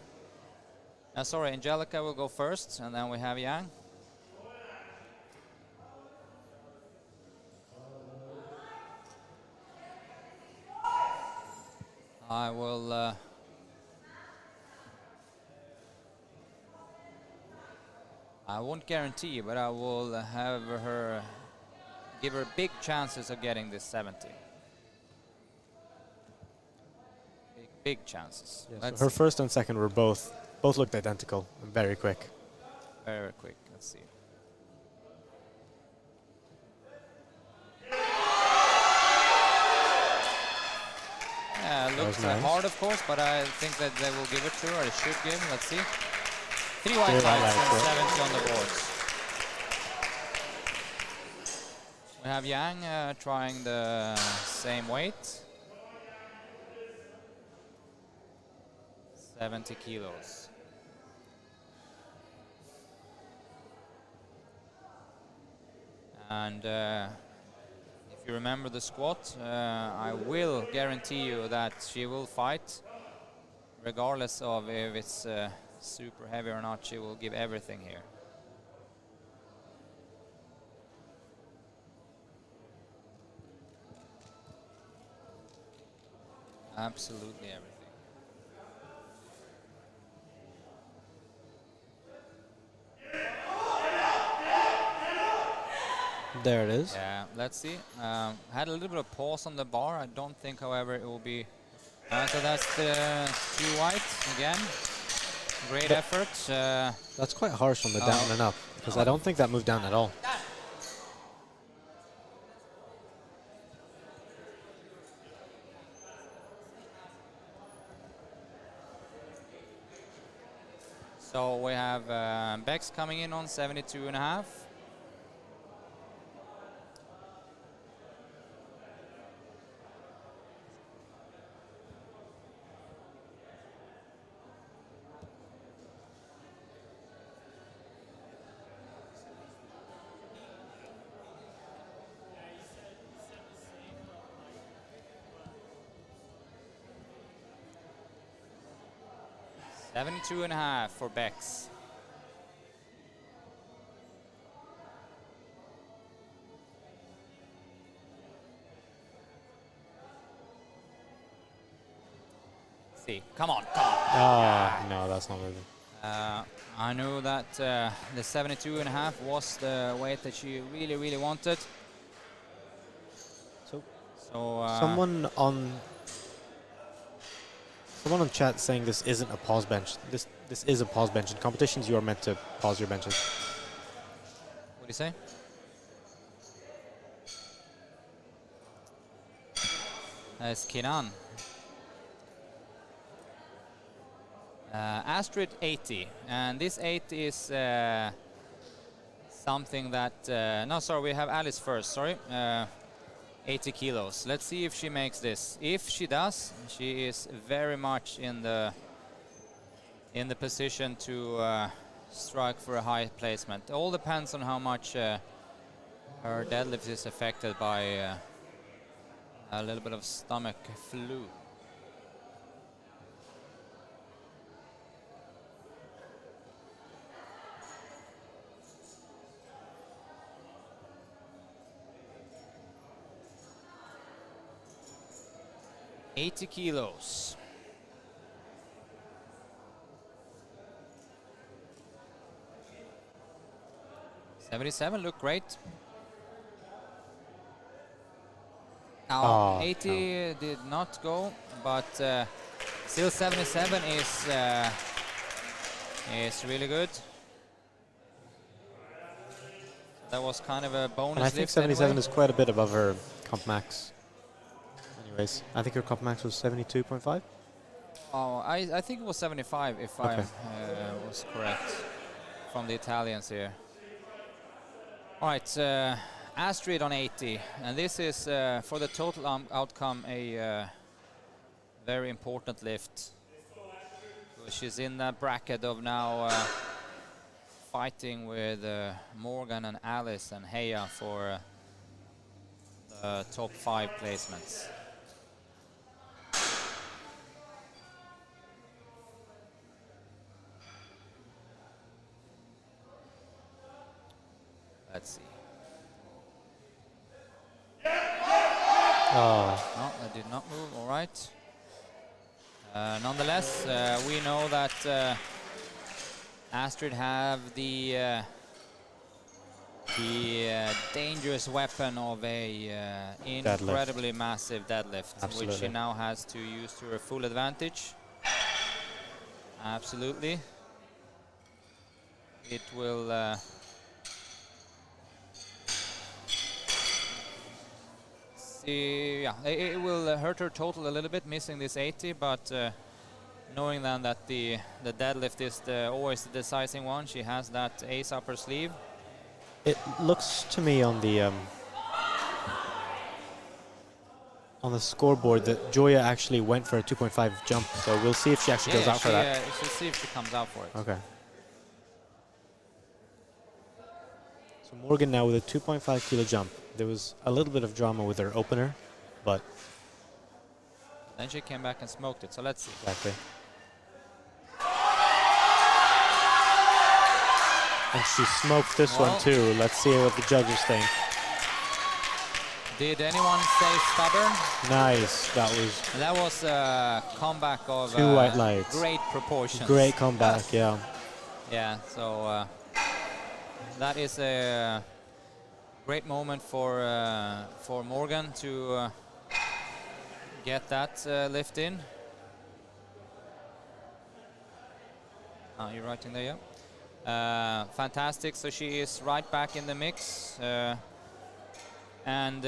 sorry, Angelica will go first, and then we have Yang. I will I won't guarantee, but I will have her give her big chances of getting this 70. Big chances. Yeah, so her first and second were both looked identical and very quick. Very, very quick. Let's see. Yeah, it looks nice. hard, of course, but I think that they will give it to her. They should give. Let's see. 3 white lights and 70 on the boards. We have Yang trying the same weight. 70 kilos. And if you remember the squat, I will guarantee you that she will fight regardless of if it's super heavy or not. She will give everything here. Absolutely everything. There it is. Yeah, let's see. Had a little bit of pause on the bar. I don't think, however, it will be. So that's the 2 white again. Great effort. That's quite harsh on the down and up, because I don't think that moved down at all. So we have Bex coming in on 72.5. 72.5 for Bex. See, come on, come on. Ah, no, that's not moving. I knew that the 72.5 was the weight that she really, really wanted. So, So someone on chat saying this isn't a pause bench. This is a pause bench. In competitions, you are meant to pause your benches. what do you say? That's Kinan. Astrid 80, and this 80 is something that, no, sorry, we have Alice first, sorry. 80 kilos. Let's see if she makes this. If she does, she is very much in the position to strike for a high placement. All depends on how much her deadlift is affected by a little bit of stomach flu. $80 kilos. $77 look great. Now, 80 did not go, but still 77 is really good. That was kind of a bonus. And I think lift 77 anyway. is quite a bit above her comp max. Anyways, I think her comp max was 72.5. Oh, I think it was 75 if I was correct from the Italians here. All right, Astrid on 80, and this is for the total outcome a very important lift. She's in that bracket of now fighting with Morgan and Alice and Heya for the top 5 placements. Let's see. Oh. No, that did not move. All right. Nonetheless, we know that Astrid have the dangerous weapon of a incredibly massive deadlift, Absolutely. which she now has to use to her full advantage. Absolutely. It will it will hurt her total a little bit, missing this 80, but knowing then that the deadlift is always the decisive one, she has that ace up her sleeve. It looks to me on the scoreboard that Joya actually went for a 2.5 jump, so we'll see if she actually goes out for that. We'll see if she comes out for it. Okay. So Morgan now with a 2.5 kilo jump. There was a little bit of drama with her opener, but then she came back and smoked it, so let's see. Exactly. And she smoked this one too. Let's see what the judges think. Did anyone say stubborn? Nice. That was a comeback of 2 white lights. Great proportions. Great comeback, yeah. Yeah, so that is a great moment for Morgan to get that lift in. You're writing there, yeah. Fantastic, so she is right back in the mix. And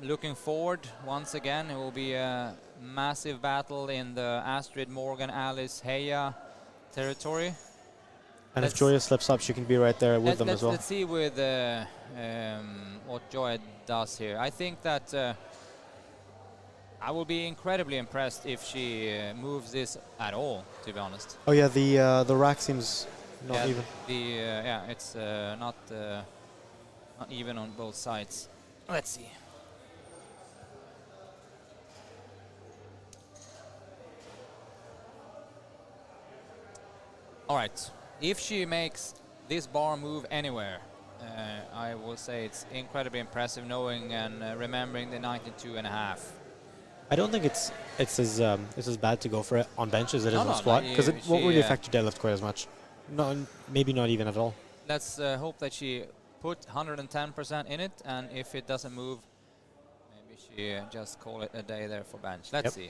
looking forward, once again, it will be a massive battle in the Astrid, Morgan, Alice, Heya territory. And if Joya slips up, she can be right there with them as well. Let's see with what Joya does here. I think that I will be incredibly impressed if she moves this at all, to be honest. Oh yeah, the rack seems not even. It's not even on both sides. Let's see. All right. If she makes this bar move anywhere, I will say it's incredibly impressive knowing and remembering the 92.5. I don't think it's as bad to go for it on bench as it is No, on no, squat, because it won't she, really affect your deadlift quite as much. No, maybe not even at all. let's hope that she put 110% in it, and if it doesn't move, maybe she just call it a day there for bench. Let's see.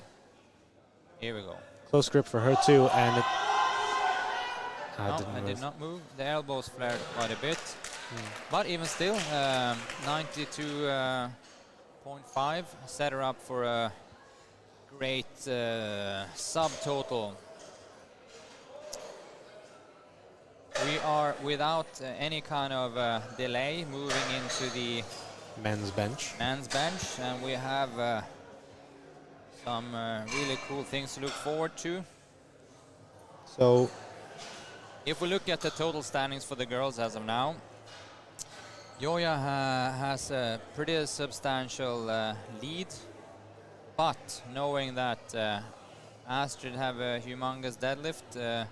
Here we go. Close grip for her too, and it No, didn't it move. did not move. The elbows flared quite a bit. But even still, 92.5 set her up for a great subtotal. We are without any kind of delay moving into the Men's bench. men's bench, and we have some really cool things to look forward to. So If we look at the total standings for the girls as of now, Joja has a pretty substantial lead, but knowing that Astrid have a humongous deadlift,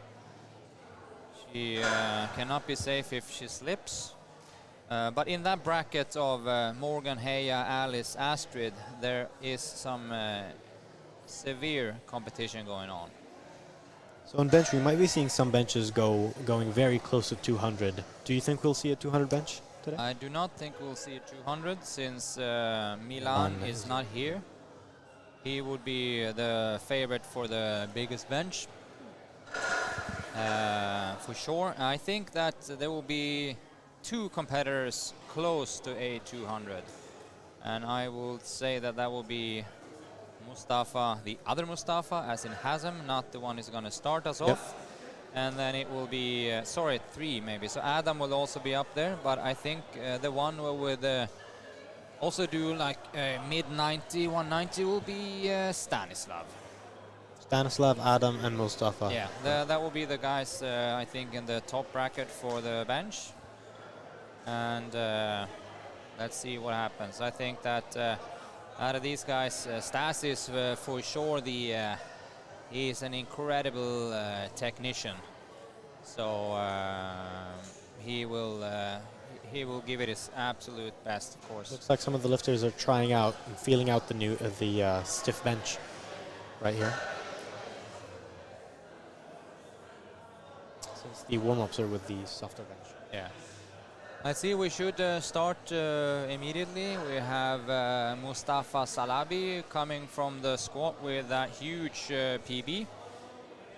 she cannot be safe if she slips. But in that bracket of Morgan, Heya, Alice, Astrid, there is some severe competition going on. So on bench, we might be seeing some benches going very close to 200. Do you think we'll see a 200 bench today? I do not think we'll see a 200 since Milan is not here. He would be the favorite for the biggest bench, for sure. I think that there will be two competitors close to a 200. And I will say that that will be Mustafa, the other Mustafa, as in Hazem, not the one who's going to start us off. And then it will be, sorry, 3 maybe. So Adam will also be up there, but I think the one who would also do like mid-90, 190 will be Stanislav. Stanislav, Adam, and Mustafa. Yeah, that will be the guys, I think, in the top bracket for the bench. And let's see what happens. I think that out of these guys, Stas is for sure he's an incredible technician. So he will give it his absolute best, of course. Looks like some of the lifters are trying out and feeling out the stiff bench right here. Since the warm-ups are with the softer bench. Yeah. Let's see, we should start immediately. We have Mustafa Salabi coming from the squat with that huge PB.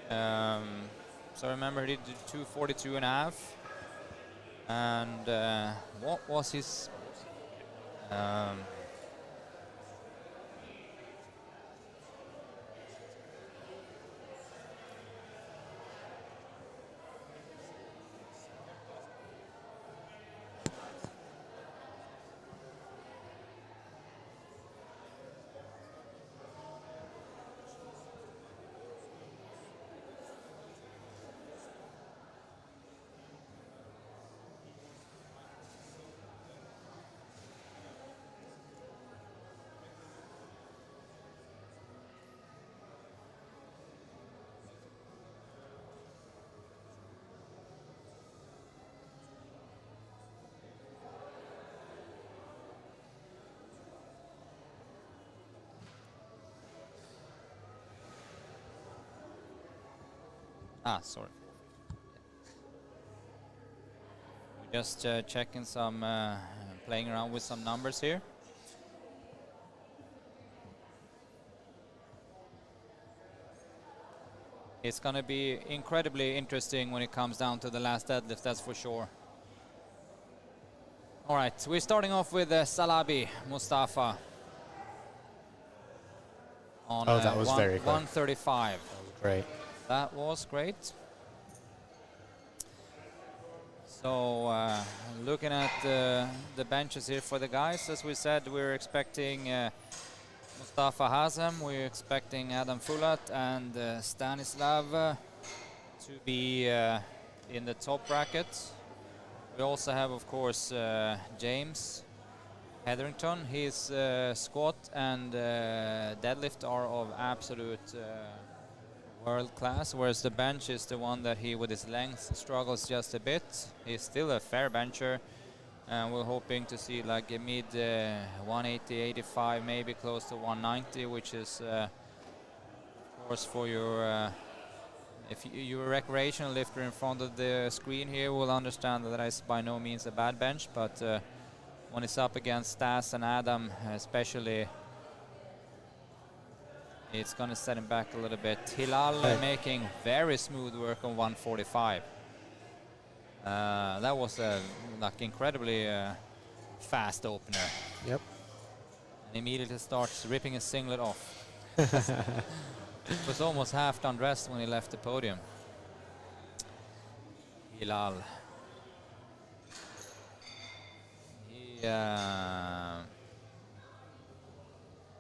So remember, he did 242.5. And what was his... sorry. We're just checking some, playing around with some numbers here. It's going to be incredibly interesting when it comes down to the last deadlift, that's for sure. All right, we're starting off with Salabi Mustafa on that was very quick. 135. That was great. That was great. So looking at the benches here for the guys, as we said, we're expecting Mustafa Hazem, we're expecting Adam Fulat and Stanislav to be in the top bracket. We also have, of course, James Hetherington. His squat and deadlift are of absolute world class, whereas the bench is the one that he, with his length, struggles just a bit. He's still a fair bencher, and we're hoping to see like a mid 180, 85, maybe close to 190, which is, of course, for your if you're a recreational lifter in front of the screen here, will understand that is by no means a bad bench, but when it's up against Stas and Adam, especially, it's going to set him back a little bit. Hilal making very smooth work on 145. That was a like incredibly fast opener. Yep. And immediately starts ripping his singlet off. Was almost half undressed when he left the podium. Hilal.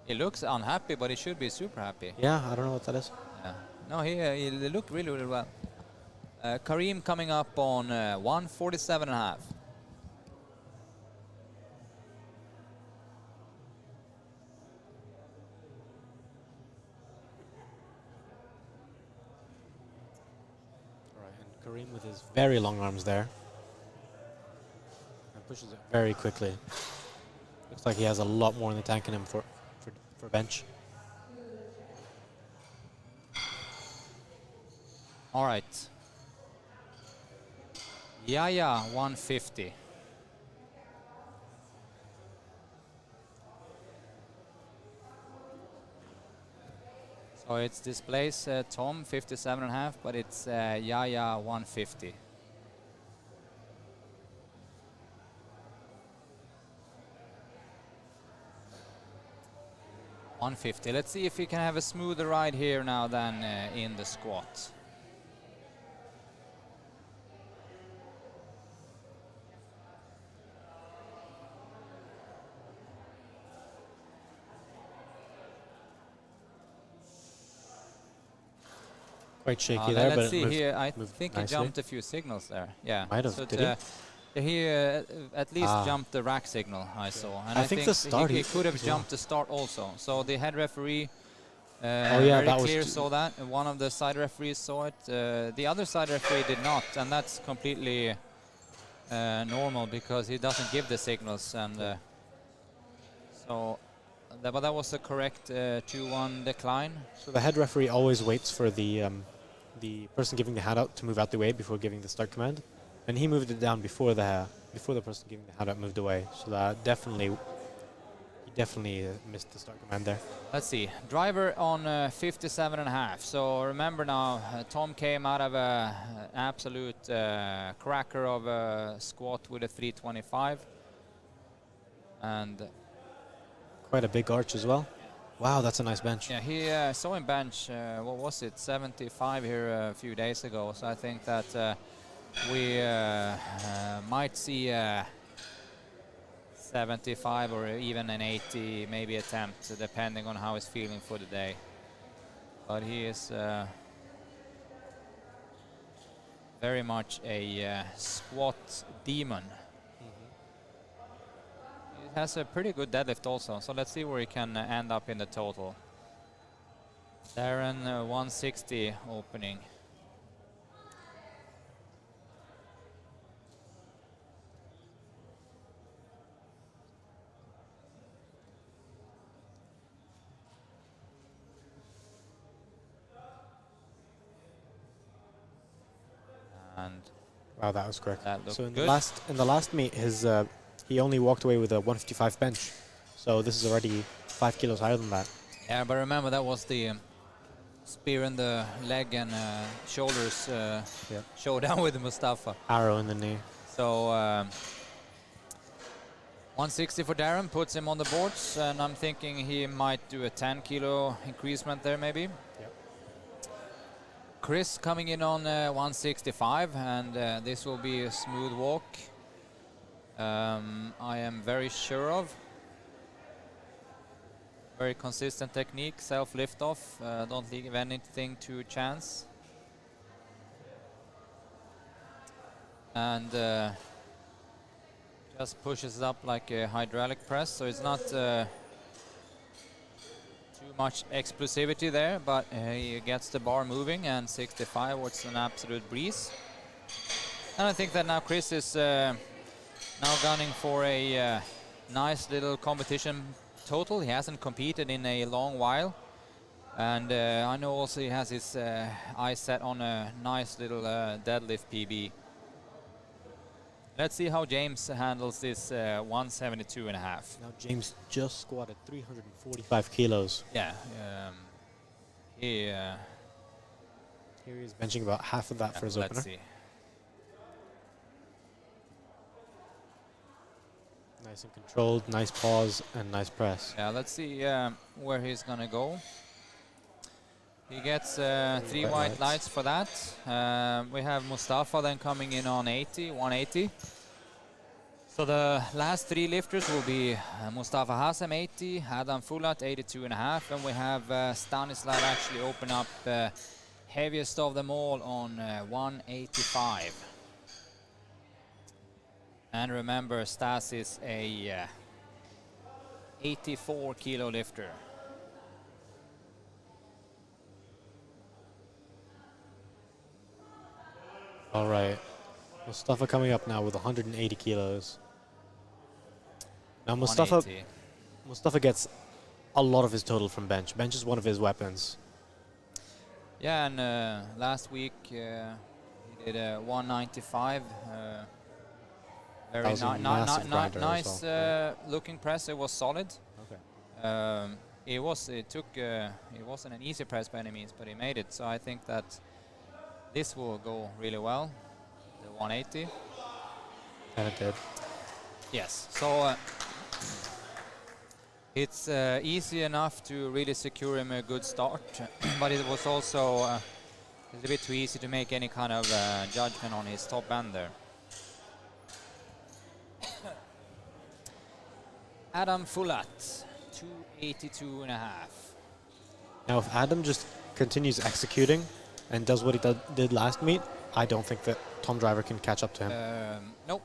He looks unhappy, but he should be super happy. Yeah, I don't know what that is. Yeah. No, he looked really, really well. Karim coming up on 147.5. Kareem with his very long arms there. And pushes it very quickly. Looks like he has a lot more in the tank in him for bench. All right. Yaya 150. So it's displays Tom 57.5, but it's Yaya 150. Let's see if we can have a smoother ride here now than in the squat. Quite shaky there, let's but see here. I think he nicely. jumped a few signals there. Yeah, might have. So did he? He at least jumped the rack signal, I saw. And I think the start he could have jumped the start also. So the head referee oh yeah, very clear saw that. And one of the side referees saw it. The other side referee did not, and that's completely normal because he doesn't give the signals. And but that was the correct 2-1 decline. So the head referee always waits for the person giving the handout to move out the way before giving the start command, and he moved it down before the person giving the handout moved away. So that he definitely missed the start command there. Let's see, driver on 57.5. So remember now, Tom came out of a absolute cracker of a squat with a 325, and quite a big arch as well. Wow, that's a nice bench. Yeah, he saw him bench, what was it, 75 here a few days ago. So I think that we might see 75 or even an 80 maybe attempt, depending on how he's feeling for the day. But he is very much a squat demon. Has a pretty good deadlift also, so let's see where he can end up in the total. Darren 160 opening. And wow, that was correct. That looked so in good. the last meet, he only walked away with a 155 bench. So this is already 5 kilos higher than that. Yeah, but remember that was the spear in the leg and shoulders showdown with Mustafa. Arrow in the knee. So 160 for Darren puts him on the boards, and I'm thinking he might do a 10 kilo increasement there maybe. Yep. Chris coming in on 165, and this will be a smooth walk. I am very sure of. Very consistent technique, self lift off, don't leave anything to chance. And just pushes it up like a hydraulic press, so it's not too too much explosivity there, but he gets the bar moving, and 65 was an absolute breeze. And I think that now Chris is now gunning for a nice little competition total. He hasn't competed in a long while, and I know also he has his eyes set on a nice little deadlift PB. Let's see how James handles this 172 and a half. Now James just squatted 345 kilos. Yeah, he. Here he is benching about half of that for his opener. Let's see. Nice and controlled, nice pause, and nice press. Yeah, let's see where he's gonna go. He gets 3 white lights for that. We have Mustafa then coming in on 180. So the last 3 lifters will be Mustafa Hasem 80, Adam Fulat 82.5, and we have Stanislav actually open up heaviest of them all on 185. And remember, Stas is a 84 kilo lifter. All right. Mustafa coming up now with 180 kilos. Now Mustafa gets a lot of his total from bench. Bench is one of his weapons. Yeah, and last week he did 195. Very nice looking press. It was solid. Okay. It wasn't an easy press by any means, but he made it. So I think that this will go really well. The 180. And it did. Yes. So it's easy enough to really secure him a good start, but it was also a little bit too easy to make any kind of judgment on his top end there. Adam Fulat, 282.5. Now, if Adam just continues executing and does what he did last meet, I don't think that Tom Driver can catch up to him. Nope.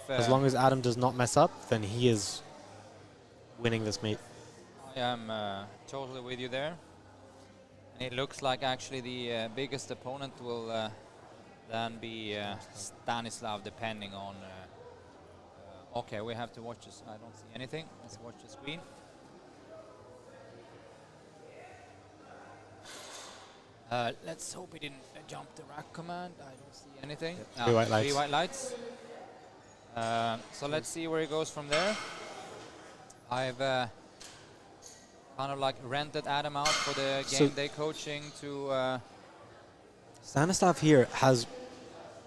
As long as Adam does not mess up, then he is winning this meet. I am totally with you there. And it looks like actually the biggest opponent will then be Stanislav, depending on... okay, we have to watch this. I don't see anything. Let's watch the screen. Let's hope he didn't jump the rack command. I don't see anything. Yep. 3 white lights. 3 white lights. So let's see where he goes from there. I've kind of like rented Adam out for the game day coaching to... Stanislav here has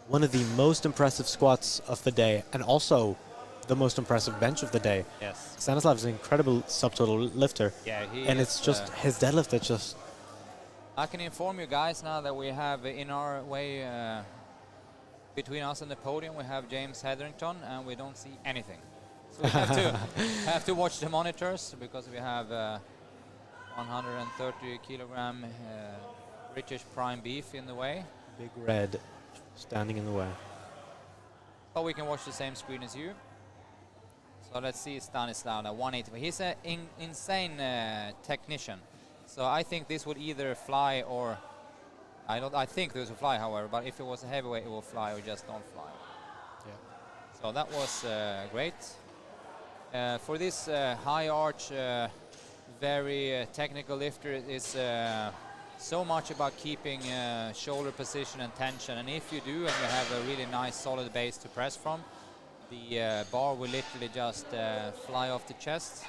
one of the most impressive squats of the day, and also the most impressive bench of the day. Yes. Stanislav is an incredible subtotal lifter. Yeah, and it's just his deadlift that's just... I can inform you guys now that we have in our way, between us and the podium, we have James Hetherington, and we don't see anything. So we have to watch the monitors, because we have 130 kilogram British prime beef in the way. Big red standing in the way. But we can watch the same screen as you. So let's see Stanislav at 180. He's an insane technician. So I think this would either fly or... I think this will fly, however, but if it was a heavyweight, it will fly or just don't fly. Yeah. So that was great. For this high arch, very technical lifter, is so much about keeping shoulder position and tension. And if you do, and you have a really nice solid base to press from, the bar will literally just fly off the chest,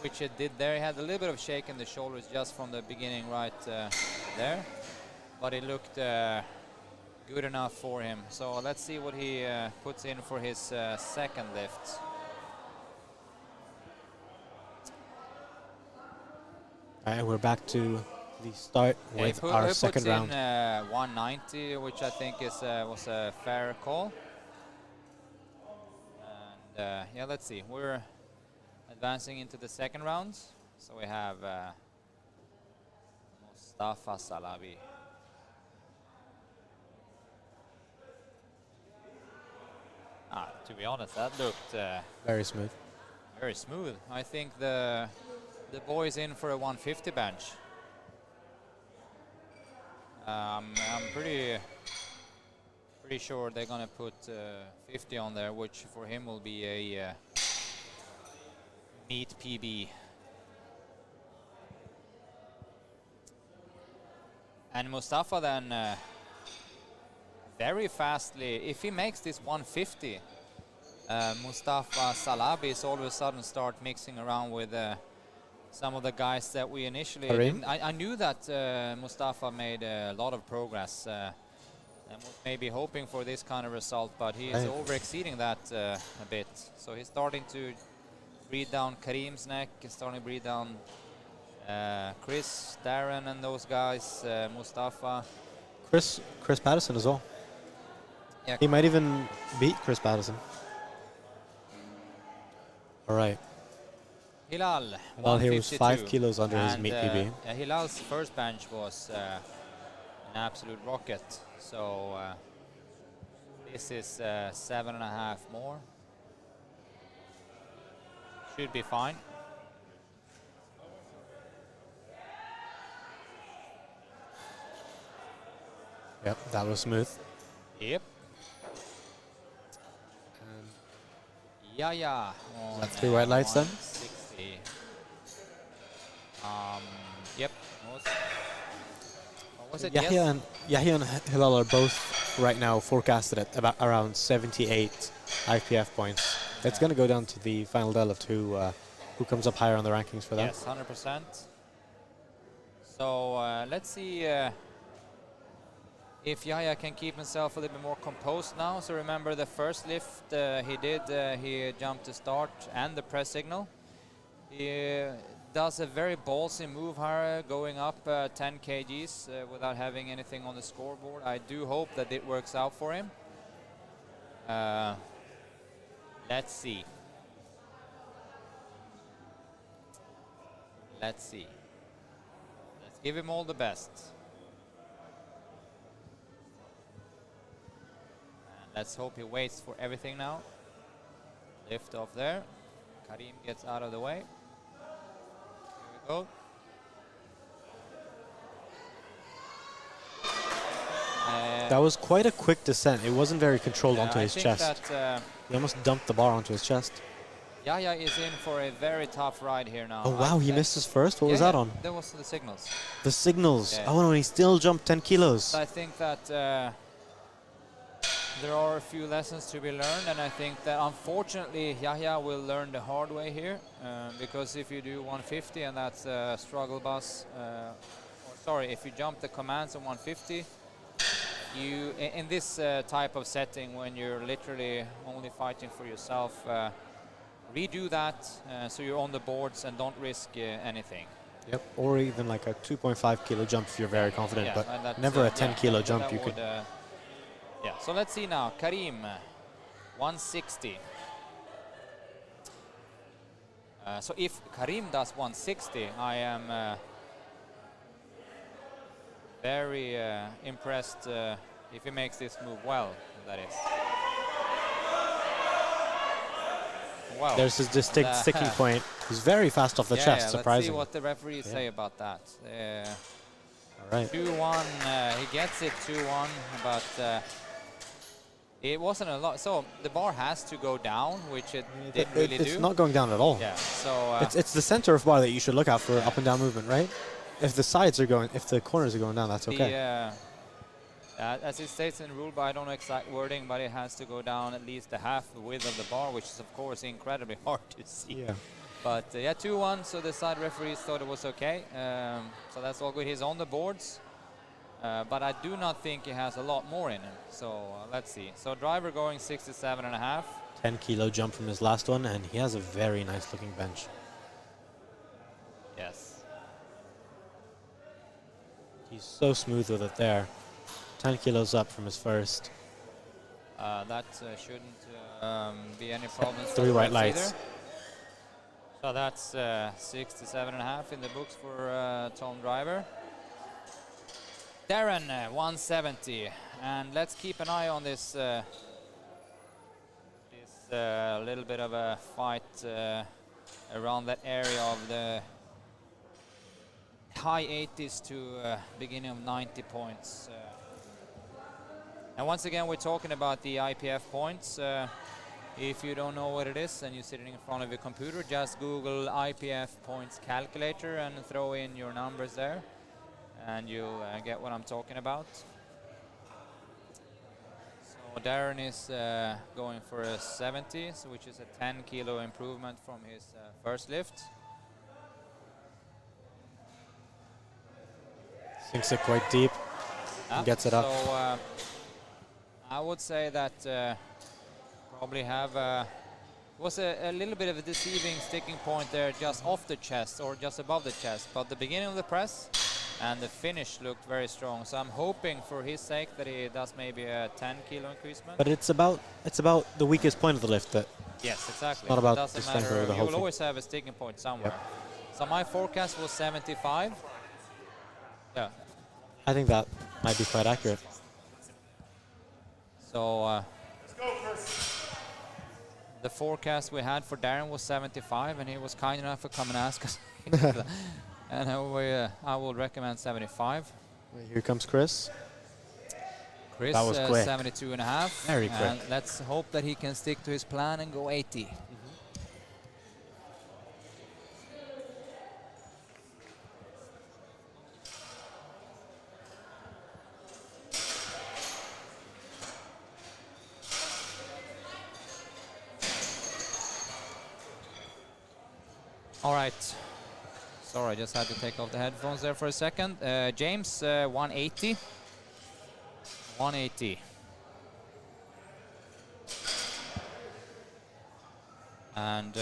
which it did there. He had a little bit of shake in the shoulders just from the beginning right there, but it looked good enough for him. So let's see what he puts in for his second lift. All right, we're back to the start with our second round. He puts in 190, which I think is was a fair call. And yeah, let's see. We're advancing into the second round. So we have Mustafa Salabi. Ah, to be honest, that looked very smooth. Very smooth. I think the the boys in for a 150 bench. I'm pretty sure they're gonna put 50 on there, which for him will be a meat PB. And Mustafa then very fastly, if he makes this 150, Mustafa Salabi is all of a sudden start mixing around with some of the guys that we initially didn't. I knew that Mustafa made a lot of progress and was maybe hoping for this kind of result, but he is over exceeding that a bit. So he's starting to breathe down Karim's neck, he's starting to breathe down Chris, Darren and those guys, Mustafa. Chris Patterson as well. Yeah. He might even beat Chris Patterson. All right. Hilal, Well, he was 5 kilos under his and, meat PB. Hilal's first bench was an absolute rocket. So this is 7.5 more. Should be fine. Yep, that was smooth. Yep. Yeah. That's 3 white lights then? 160. Yep. What was it? Yahya and Hilal are both right now forecasted at about around 78 IPF points. It's going to go down to the final duel of who comes up higher on the rankings for that. Yes, 100%. So let's see if Yahya can keep himself a little bit more composed now. So remember the first lift he did, he jumped the start and the press signal. He does a very ballsy move here, going up 10 kgs without having anything on the scoreboard. I do hope that it works out for him. Let's see. Let's give him all the best. And let's hope he waits for everything now. Lift off there. Karim gets out of the way. Here we go. That was quite a quick descent. It wasn't very controlled onto his chest. That, he almost dumped the bar onto his chest. Yahya is in for a very tough ride here now. Oh wow, he missed his first? What was that on? That was the signals. The signals. Yeah. Oh no, he still jumped 10 kilos. I think that there are a few lessons to be learned, and I think that unfortunately Yahya will learn the hard way here, because if you do 150 and that's a struggle bus, if you jump the commands on 150, you in this type of setting when you're literally only fighting for yourself, redo that so you're on the boards and don't risk anything. Yep, or even like a 2.5 kilo jump if you're very confident, Yeah, but never a 10 kilo jump you would, could. Yeah, so let's see now. Karim, 160. So if Karim does 160, I am very impressed if he makes this move well, that is. Wow. There's his distinct sticking point. He's very fast off the chest, surprisingly. Let's see what the referees say about that. All right. 2-1, he gets it 2-1, but it wasn't a lot. So the bar has to go down, which it didn't really do. It's not going down at all. Yeah. So it's the center of bar that you should look out for up and down movement, right? If the sides are going, if the corners are going down, that's okay. As it states in the rule, but I don't know exact wording, but it has to go down at least a half the width of the bar, which is of course incredibly hard to see. Yeah. But yeah, 2-1, so the side referees thought it was okay. So that's all good. He's on the boards, but I do not think he has a lot more in him. So let's see. So driver going 67.5. 10 kilo jump from his last one, and he has a very nice looking bench. Yes. He's so smooth with it there. 10 kilos up from his first. That shouldn't be any problems. 3 white lights. Either. So that's 67.5 in the books for Tom Driver. Darren, 170. And let's keep an eye on this little bit of a fight around that area of the high 80s to beginning of 90 points. And once again, we're talking about the IPF points. If you don't know what it is and you're sitting in front of your computer, just Google IPF points calculator and throw in your numbers there, and you'll get what I'm talking about. So Darren is going for a 70, so which is a 10 kilo improvement from his first lift. Sinks it quite deep and gets it up. So I would say that probably have was a little bit of a deceiving sticking point there just off the chest or just above the chest, but the beginning of the press and the finish looked very strong. So I'm hoping for his sake that he does maybe a 10 kilo increasement. But it's about the weakest point of the lift. That yes, exactly. not about doesn't the strength matter. of the You whole will thing. always have a sticking point somewhere. Yep. So my forecast was 75. Yeah. I think that might be quite accurate. So the forecast we had for Darren was 75, and he was kind enough to come and ask us. And I will recommend 75. Here comes Chris. Chris, That was quick. 72 and a half. Very and quick. let's hope that he can stick to his plan and go 80. All right. Sorry, I just had to take off the headphones there for a second. James, 180. 180. And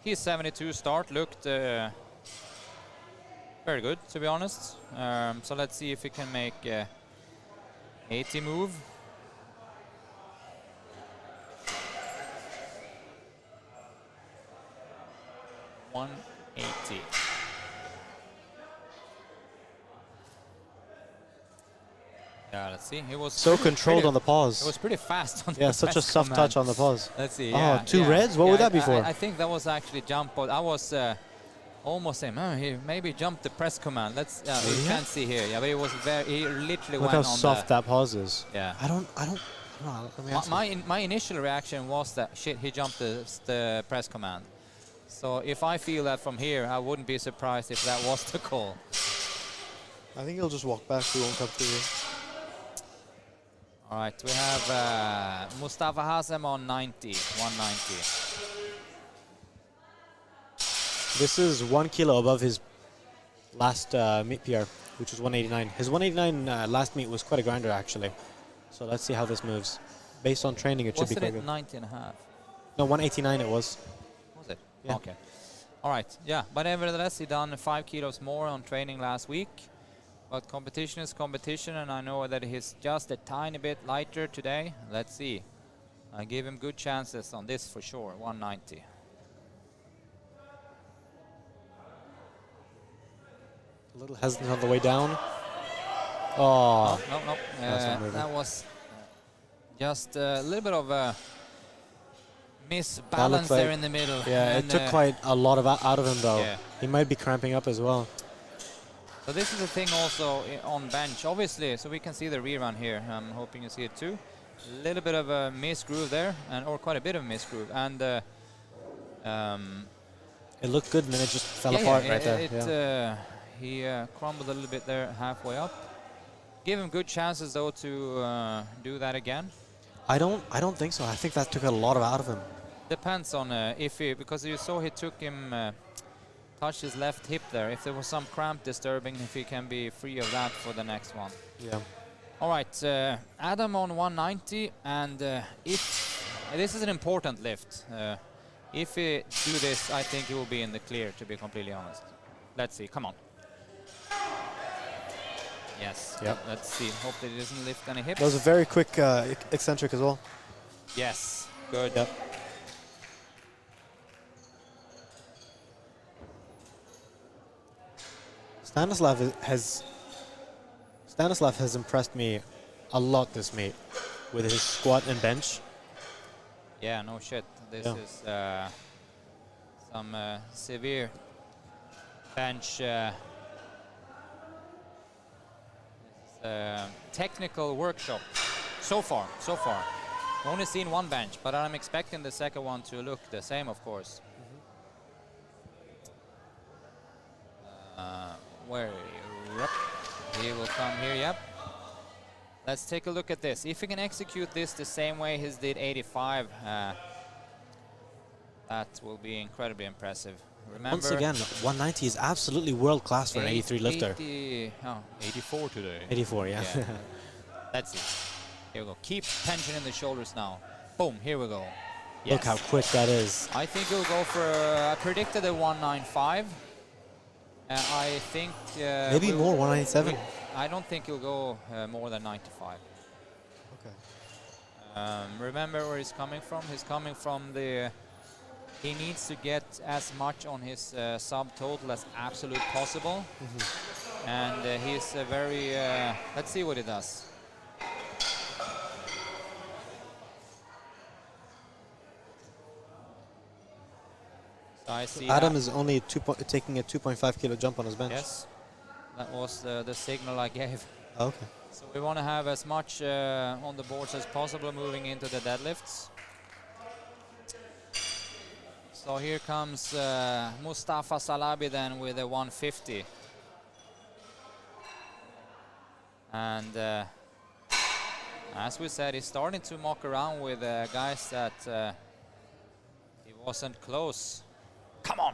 his 72 start looked very good, to be honest. So let's see if he can make 80 move. $180. Yeah, let's see. He was So controlled on the It pause. was pretty fast on the Yeah, such a press soft command. touch on the pause. Let's see. Oh, Yeah, two yeah. reds? What Yeah, would that be for? I think that was actually jump. I was almost saying, oh, he maybe jumped the press command. Let's. We Yeah. can't see here. Yeah, but it was very. He literally Look went how on soft that pause is. Yeah. I don't know. Let me ask you. My initial reaction was that shit. He jumped the press command. So if I feel that from here, I wouldn't be surprised if that was the call. I think he'll just walk back. He won't come through. All right, we have Mustafa Hazem on 90, 190. This is 1 kilo above his last meet PR, which was 189. His 189 last meet was quite a grinder, actually. So let's see how this moves. Based on training, it should be Wasn't quite it good. 90 and a half? No, 189 it was. Was it? Yeah. Okay. All right, yeah, but nevertheless, he done 5 kilos more on training last week. But competition is competition, and I know that he's just a tiny bit lighter today. Let's see. I give him good chances on this for sure, 190. A little hesitant on the way down. Oh, No. That's not moving. That was just a little bit of a That misbalance looked like- there in the middle. yeah, And, it took quite a lot of out of him, though. Yeah. He might be cramping up as well. So this is the thing also on bench, obviously, so we can see the rerun here. I'm hoping you see it too. A little bit of a misgroove there, or quite a bit of a misgroove. And It looked good, and then it just fell apart right there. He crumbled a little bit there halfway up. Give him good chances though to do that again. I don't think so. I think that took a lot of out of him. Depends on if he, because you saw he took him, touched his left hip there. If there was some cramp disturbing, if he can be free of that for the next one. Yeah. All right, Adam on 190, and if this is an important lift. If he do this, I think he will be in the clear, to be completely honest. Let's see, come on. Yes, Yep. let's see. Hope that he doesn't lift any hips. That was a very quick eccentric as well. Yes, good. Yep. Stanislav has impressed me a lot this meet with his squat and bench. Yeah, no shit. This Yeah. is some severe bench technical workshop so far. Only seen one bench, but I'm expecting the second one to look the same, of course. Where he will come here, yep. Let's take a look at this. If he can execute this the same way he did 85, that will be incredibly impressive. Remember, Once again, 190 is absolutely world class for an 83 lifter. 84 today. 84, yeah. That's it. Here we go. Keep tension in the shoulders now. Boom, here we go. Yes. Look how quick that is. I think he'll go for, I predicted a 195. I think... Maybe more, 197. I don't think he'll go more than 95. Okay. Remember where he's coming from? He's coming from the... He needs to get as much on his subtotal as absolute possible. And he's very... let's see what he does. So I see Adam is only taking a 2.5 kilo jump on his bench. Yes, that was the signal I gave. Okay. So we want to have as much on the boards as possible moving into the deadlifts. So here comes Mustafa Salabi then with a 150. And as we said, he's starting to mock around with guys that he wasn't close. Come on!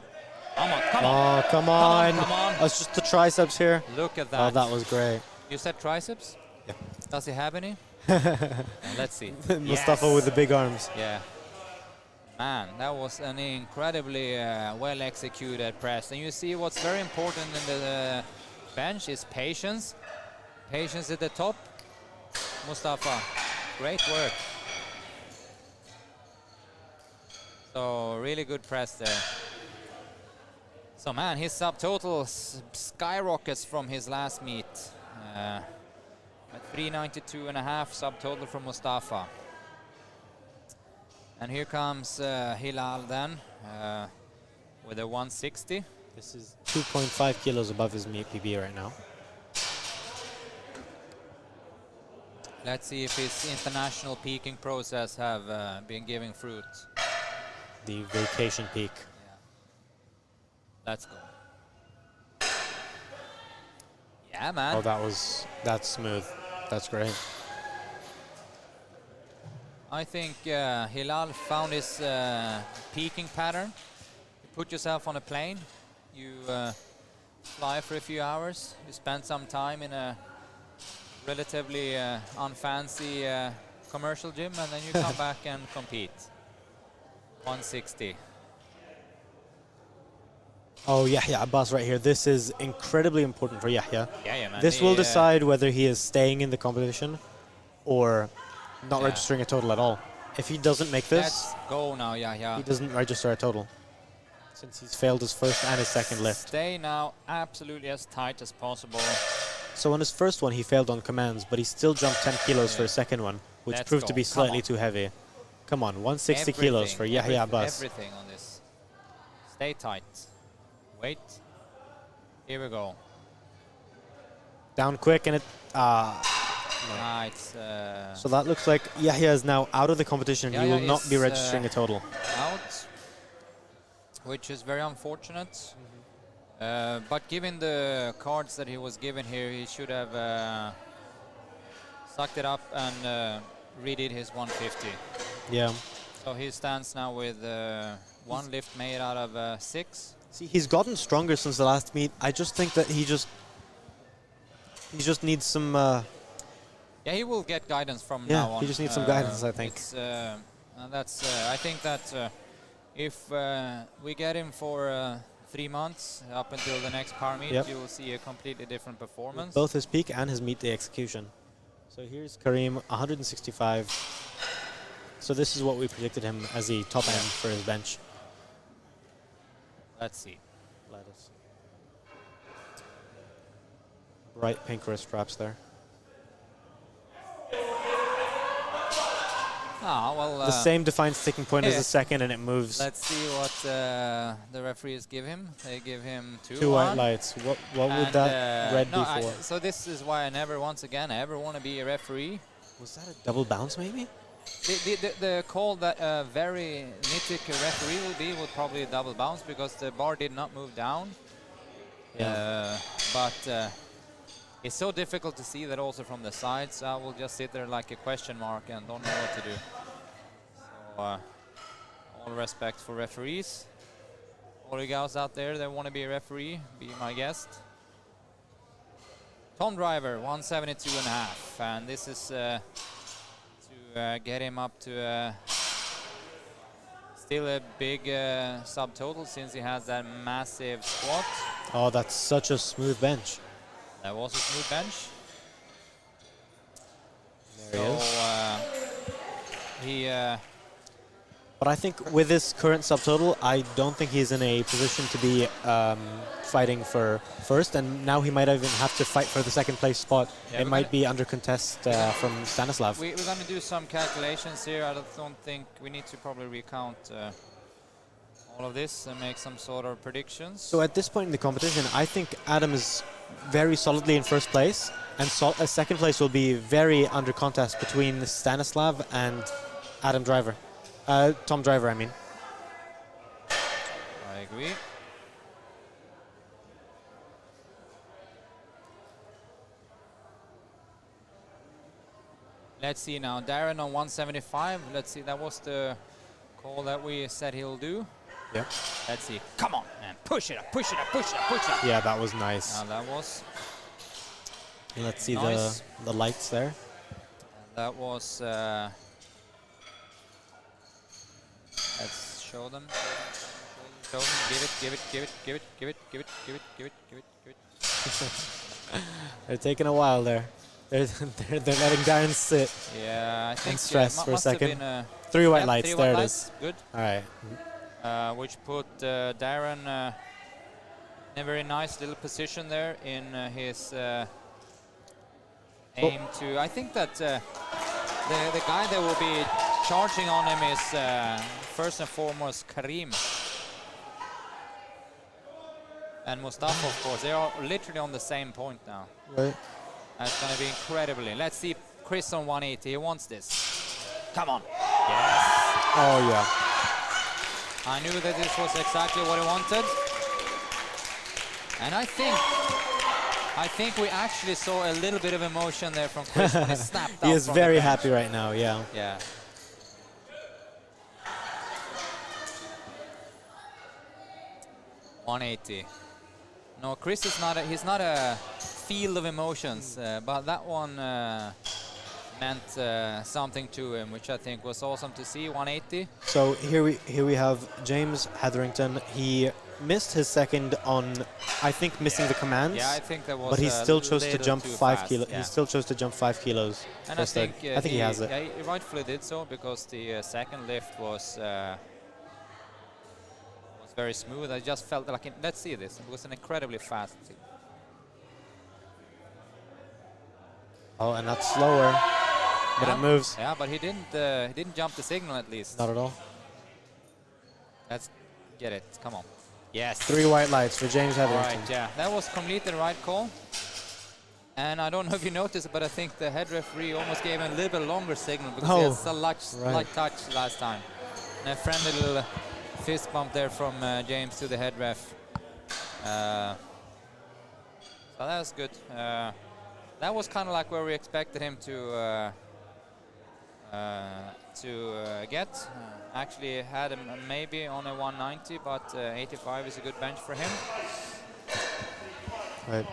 Come on! Come on! Oh, come on! Come on! That's just the triceps here. Look at that. Oh, that was great. You said triceps? Yeah. Does he have any? Let's see. Mustafa Yes. with the big arms. Yeah. Man, that was an incredibly well executed press. And you see what's very important in the bench is patience. Patience at the top. Mustafa, great work. So really good press there. So man, his subtotal skyrockets from his last meet. At 392.5 subtotal from Mustafa. And here comes Hilal then with a 160. This is 2.5 kilos above his meet PB right now. Let's see if his international peaking process have been giving fruit. The vacation peak. Yeah. Let's go. Yeah, man. Oh, that's smooth. That's great. I think Hilal found his peaking pattern. You put yourself on a plane, you fly for a few hours, you spend some time in a relatively unfancy commercial gym, and then you come back and compete. 160. Oh, Yahya Abbas right here. This is incredibly important for Yahya. Yeah, man. This will decide whether he is staying in the competition or not registering a total at all. If he doesn't make this, let's go now, he doesn't register a total since he's failed his first and his second lift. Stay now absolutely as tight as possible. So on his first one, he failed on commands, but he still jumped 10 kilos for his second one, which proved to be slightly too heavy. Come on, 160 kilos for Yahya Abbas. Everything on this. Stay tight. Wait. Here we go. Down quick, and it... So that looks like Yahya is now out of the competition. He will not be registering a total. Out, which is very unfortunate. But given the cards that he was given here, he should have sucked it up and redid his 150. Yeah. So he stands now with one lift made out of 6. See, he's gotten stronger since the last meet. I just think that he just needs some... yeah, he will get guidance from now on. He just needs some guidance, I think. And that's, I think that if we get him for 3 months up until the next power meet, you will see a completely different performance. Both his peak and his meet day execution. So here's Kareem, 165. So this is what we predicted him as the top end for his bench. Let's see. Let us. Bright pink wrist straps there. Ah, well. The same defined sticking point as yeah. the second, and it moves. Let's see what the referees give him. They give him 2-1. Two white lights. What would that red be for? So this is why I never, once again, I ever want to be a referee. Was that a double bounce, maybe? The call that a very nitpicky referee will be would probably double bounce because the bar did not move down. Yeah. But it's so difficult to see that also from the side, so I will just sit there like a question mark and don't know what to do. So all respect for referees. All you guys out there that want to be a referee, be my guest. Tom Driver, 172.5, and this is to get him up to still a big subtotal since he has that massive squat. Oh, that's such a smooth bench. That was a smooth bench. There he is. But I think with this current subtotal, I don't think he's in a position to be fighting for first, and now he might even have to fight for the second place spot. Yeah, it might be under contest from Stanislav. We're going to do some calculations here. I don't think we need to probably recount all of this and make some sort of predictions. So at this point in the competition, I think Adam is very solidly in first place, and second place will be very under contest between Stanislav and Adam Driver. Tom Driver, I mean. I agree. Let's see now, Darren on 175. Let's see, that was the call that we said he'll do. Yeah. Let's see. Come on, man. Push it up, push it up, push it up, push it up. Yeah, that was nice. Now that was Let's see nice. the lights there. That was... let's show them. Show them. Give it, give it, give it, give it, give it, give it, give it, give it, give it, give it. They're taking a while there. They're letting Darren sit. Yeah, I think and stress for a second. 3 white lights. 3 there white it lights. is. Good. All right. Which put Darren in a very nice little position there in his aim to. I think that the guy that will be charging on him is first and foremost Karim and Mustafa, of course. They are literally on the same point now. Right. That's going to be incredibly. Let's see Chris on 180. He wants this. Come on. Yes. Oh, yeah. I knew that this was exactly what he wanted. And I think we actually saw a little bit of emotion there from Chris when he snapped He out is from very the bench. happy right now, yeah. Yeah. $180. No, Chris is not. He's not a field of emotions, but that one meant something to him, which I think was awesome to see. 180. So here we have James Hetherington. He missed his second on, I think, missing the commands. Yeah, I think that was. But he still chose to jump 5 kilos. Yeah. He still chose to jump 5 kilos. And I think he has it. Yeah, he rightfully did so because the second lift was very smooth. I just felt like let's see this. It was an incredibly fast. Oh, and that's slower, but Yeah. it moves. Yeah, but he didn't jump the signal at least. Not at all. Let's get it. Come on. Yes. 3 white lights for James All Hetherington. right, yeah. That was completely the right call. And I don't know if you noticed, but I think the head referee almost gave him a little bit longer signal because he had slight touch last time. And a friendly little fist bump there from James to the head ref. So that was good. That was kind of like where we expected him to get. Actually had him maybe on a 190, but 85 is a good bench for him. Right.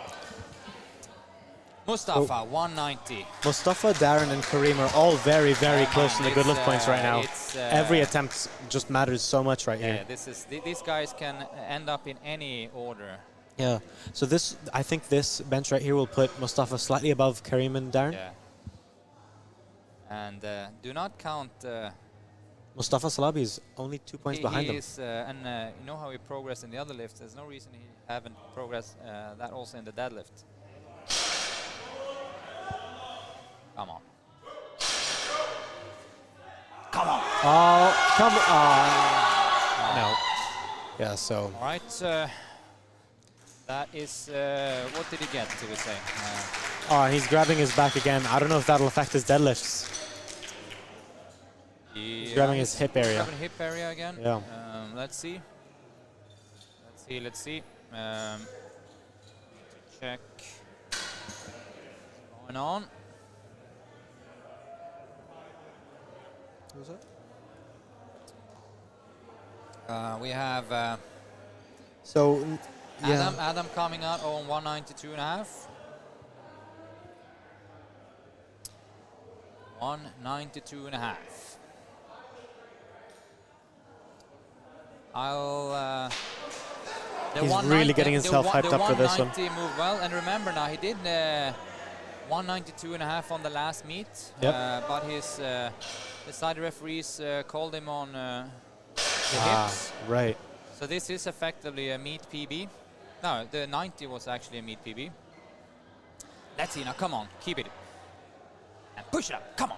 Mustafa, 190. Mustafa, Darren, and Karim are all very, very close to the good lift points right now. Every attempt just matters so much right here. Yeah, these guys can end up in any order. Yeah. So I think this bench right here will put Mustafa slightly above Karim and Darren. Yeah. And do not count. Mustafa Salabi is only 2 points behind him. And you know how he progressed in the other lifts. There's no reason he haven't progressed that also in the deadlift. Come on. Oh, come on. No. Yeah, so. All right. That is, what did he get, do we say? Oh, he's grabbing his back again. I don't know if that'll affect his deadlifts. He's grabbing his hip area. Grabbing hip area again. Yeah. Let's see. Let's see. Check. What's going on? Who's that? We have So, yeah. Adam coming out on 192.5. 192.5. I'll. He's really getting himself hyped up for this one. The 190 moved well, and remember now he did 192.5 on the last meet. Yep. But his the side referees called him on the hips. Right. So this is effectively a meet PB. No, the 90 was actually a meet PB. Let's see now. Come on, keep it. And push it up. Come on.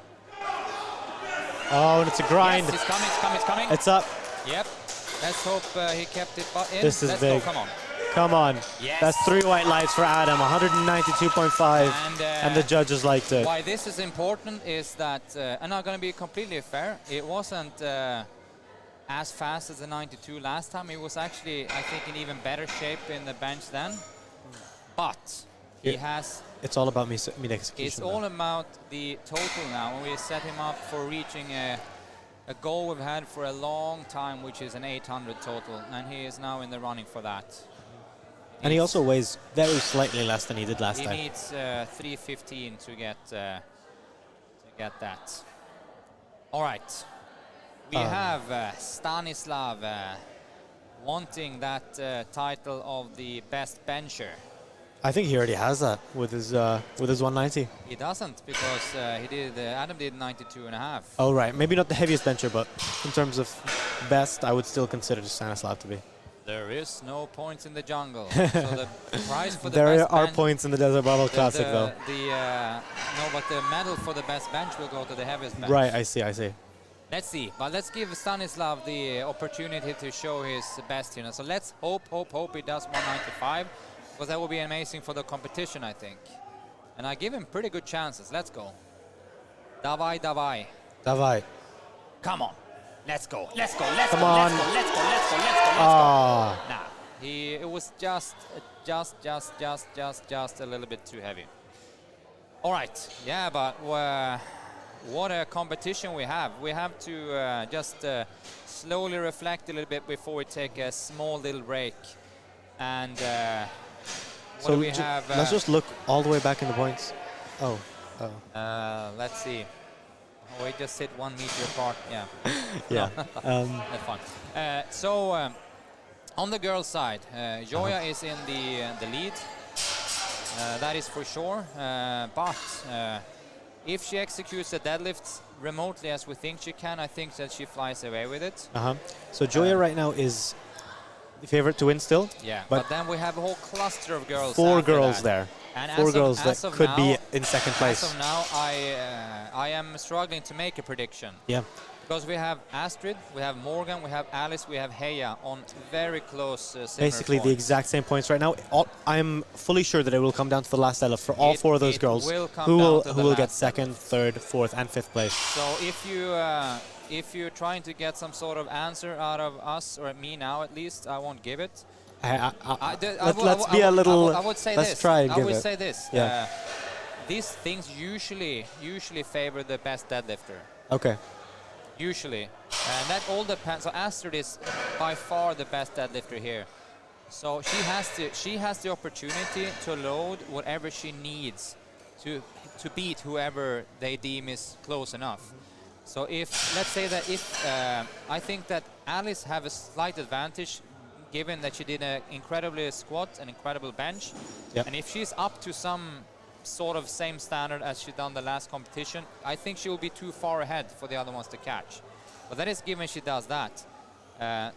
Oh, and it's a grind. Yes, it's coming. It's coming. It's coming. It's up. Yep. Let's hope he kept it in. This is Let's big. Go. Come on. Come on. Yes. That's 3 white lights for Adam, 192.5, and the judges liked it. Why this is important is that, and I'm going to be completely fair, it wasn't as fast as the 92 last time. It was actually, I think, in even better shape in the bench then. But he has... It's all about meet execution. It's all about the total now. When we set him up for reaching a goal we've had for a long time, which is an 800 total, and he is now in the running for that. And he also weighs very slightly less than he did last time. He needs 315 to get that. All right. We have Stanislav wanting that title of the best bencher. I think he already has that with his 190. He doesn't, because he did. Adam did 92.5. Oh right, maybe not the heaviest bencher, but in terms of best, I would still consider Stanislav to be. There is no points in the jungle. So the prize for the there best are bench, points in the Desert Barbell Classic, though. No, but the medal for the best bench will go to the heaviest bench. Right, I see. Let's see, but let's give Stanislav the opportunity to show his best here. So let's hope he does 195, because that will be amazing for the competition, I think. And I give him pretty good chances. Let's go. Davai. Davai. Come on. Let's go. Come on. Nah, it was just a little bit too heavy. All right. Yeah, but what a competition we have. We have to just slowly reflect a little bit before we take a small little break. And what do we have? Let's just look all the way back in the points. Oh. Let's see. Oh, we just sit 1 meter apart. Yeah. Yeah. That's fun. So on the girls' side, Joya is in the lead. That is for sure. But if she executes the deadlifts remotely as we think she can, I think that she flies away with it. So Joya right now is the favorite to win still. Yeah. But then we have a whole cluster of girls. 4 girls there. And 4 girls that could be in second place. As of now, I am struggling to make a prediction. Yeah. Because we have Astrid, we have Morgan, we have Alice, we have Heya on very close basically the exact same points right now. I'm fully sure that it will come down to the last deadlift for all 4 of those girls who will get second, third, fourth, and fifth place. So if you're trying to get some sort of answer out of us, or me now at least, I won't give it. Let's be a little. I would say let's this. try and give I would it. say this. Yeah. These things usually favor the best deadlifter. Okay. Usually, and that all depends. So Astrid is by far the best deadlifter here. So she has the opportunity to load whatever she needs to beat whoever they deem is close enough. So let's say that I think that Alice have a slight advantage, given that she did an incredible squat, an incredible bench. Yep. And if she's up to some sort of same standard as she done the last competition, I think she will be too far ahead for the other ones to catch. But that is given she does that.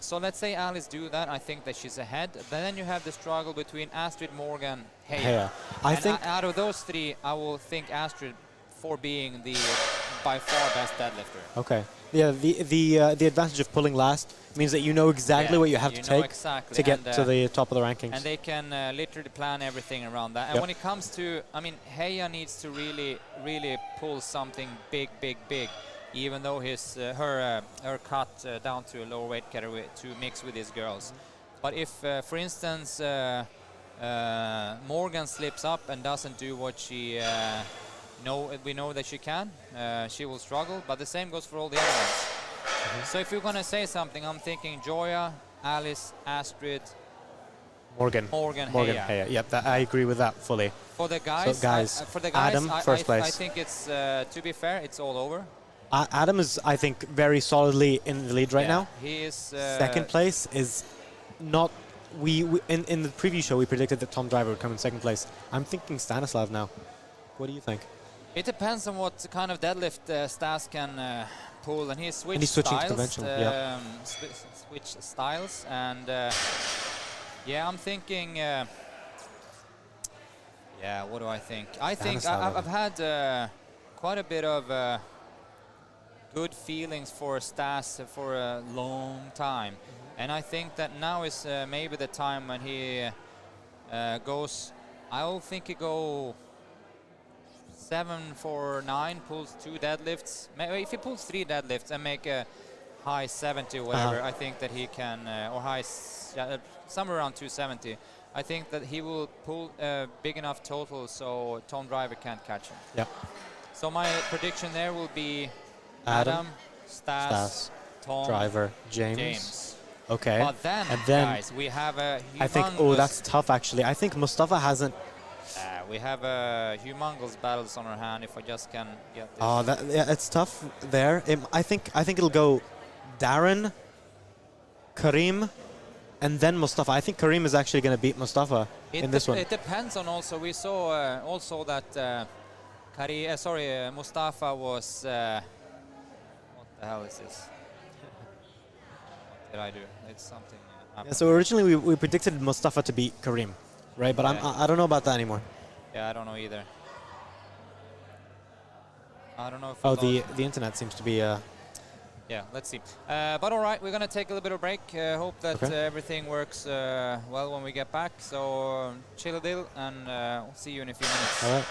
So let's say Alice do that, I think that she's ahead. But then you have the struggle between Astrid, Morgan, Heya. I think out of those 3, I will think Astrid for being the by far best deadlifter. Okay. Yeah, the advantage of pulling last means that you know exactly what you have to take exactly, to get to the top of the rankings. and they can literally plan everything around that. And Yep. when it comes to, I mean, Heya needs to really pull something big, even though her cut down to a lower weight category to mix with his girls. But if, for instance, Morgan slips up and doesn't do what we know that she can, she will struggle. But the same goes for all the other ones. So if you're gonna say something, I'm thinking Joya, Alice, Astrid, Morgan, Heya. Heya. Yep, I agree with that fully. For the guys, So guys, for the guys, Adam, first place. I think it's to be fair, it's all over. Adam is, I think, very solidly in the lead right now. He is Second place is not. We in the preview show we predicted that Tom Driver would come in second place. I'm thinking Stanislav now. What do you think? It depends on what kind of deadlift Stas can pull, and he's switched switching to styles. conventional, yeah. Switched styles, and yeah, I'm thinking. Yeah, what do I think? I think I've had quite a bit of good feelings for Stas for a long time, and I think that now is maybe the time when he goes. I think he go 7 for 9, pulls 2 deadlifts. Maybe if he pulls 3 deadlifts and make a high 70 or whatever, I think that he can, or high somewhere around 270. I think that he will pull a big enough total so Tom Driver can't catch him. Yep. So my prediction there will be Adam, Stas, Tom, Driver, James. Okay. But then, guys, we have a humongous... I think, oh, that's tough actually. I think Mustafa hasn't... we have a humongous battles on our hand if I just can get this. Oh, yeah, it's tough there. I think it'll go Darren, Karim, and then Mustafa. I think Karim is actually going to beat Mustafa in this one. It depends on also. We saw also that Mustafa was. What the hell is this? What did I do? It's something. Yeah, so originally we predicted Mustafa to beat Karim, right? But I don't know about that anymore. Yeah, I don't know either. I don't know if. Oh, the internet seems to be. Yeah, let's see. But all right, we're gonna take a little bit of break. Hope that everything works well when we get back. So chill a deal, and we'll see you in a few minutes. All right.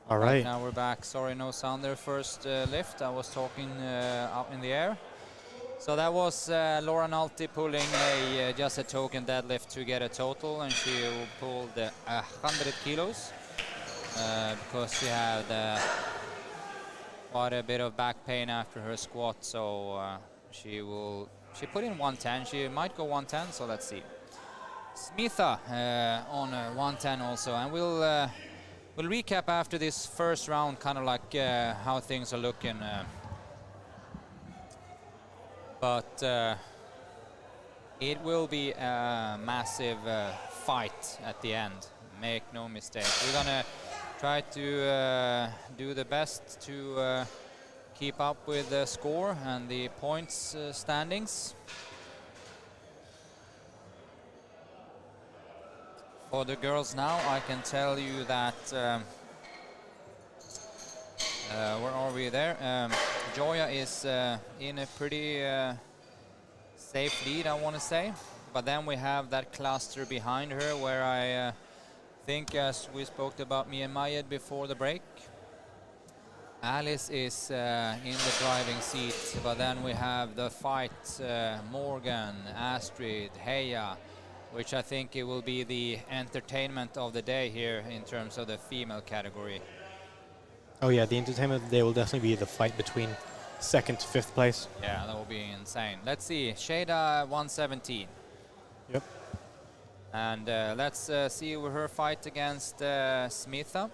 All right. Now we're back. Sorry, no sound there. First lift. I was talking up in the air. So that was Laura Nalti pulling just a token deadlift to get a total, and she pulled 100 kilos because she had quite a bit of back pain after her squat. So she put in 110. She might go 110. So let's see. Smitha on 110 also, and we'll recap after this first round, kind of like how things are looking. But it will be a massive fight at the end. Make no mistake. We're gonna try to do the best to keep up with the score and the points standings. For the girls now, I can tell you that where are we there? Joya is in a pretty safe lead, I want to say. But then we have that cluster behind her where I think, as we spoke about me and Mayed before the break, Alice is in the driving seat. But then we have the fight, Morgan, Astrid, Heya, which I think it will be the entertainment of the day here in terms of the female category. Oh yeah, the entertainment of the day will definitely be the fight between second to fifth place. Yeah, that will be insane. Let's see, Shada 117. Yep. And let's see her fight against Smitha.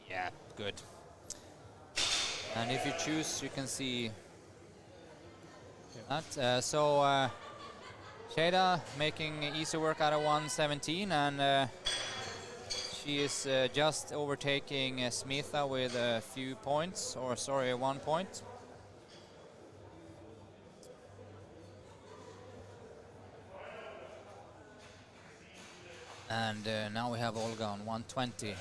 Yeah, good. And if you choose, you can see that. So Shada making easy work out of 117, and she is just overtaking Smitha with a few points, or sorry, 1 point. And now we have Olga on 120.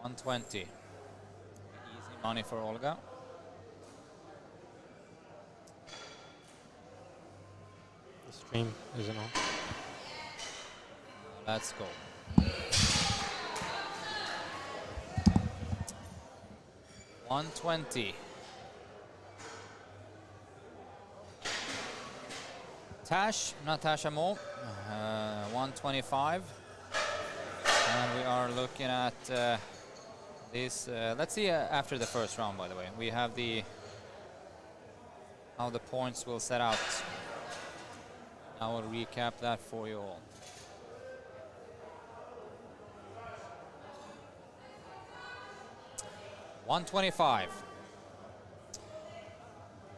120. Easy money for Olga. The stream isn't on. Let's go. $120. Natasha Mo, 125. And we are looking at this. Let's see after the first round, by the way. We have how the points will set out. I will recap that for you all. $125.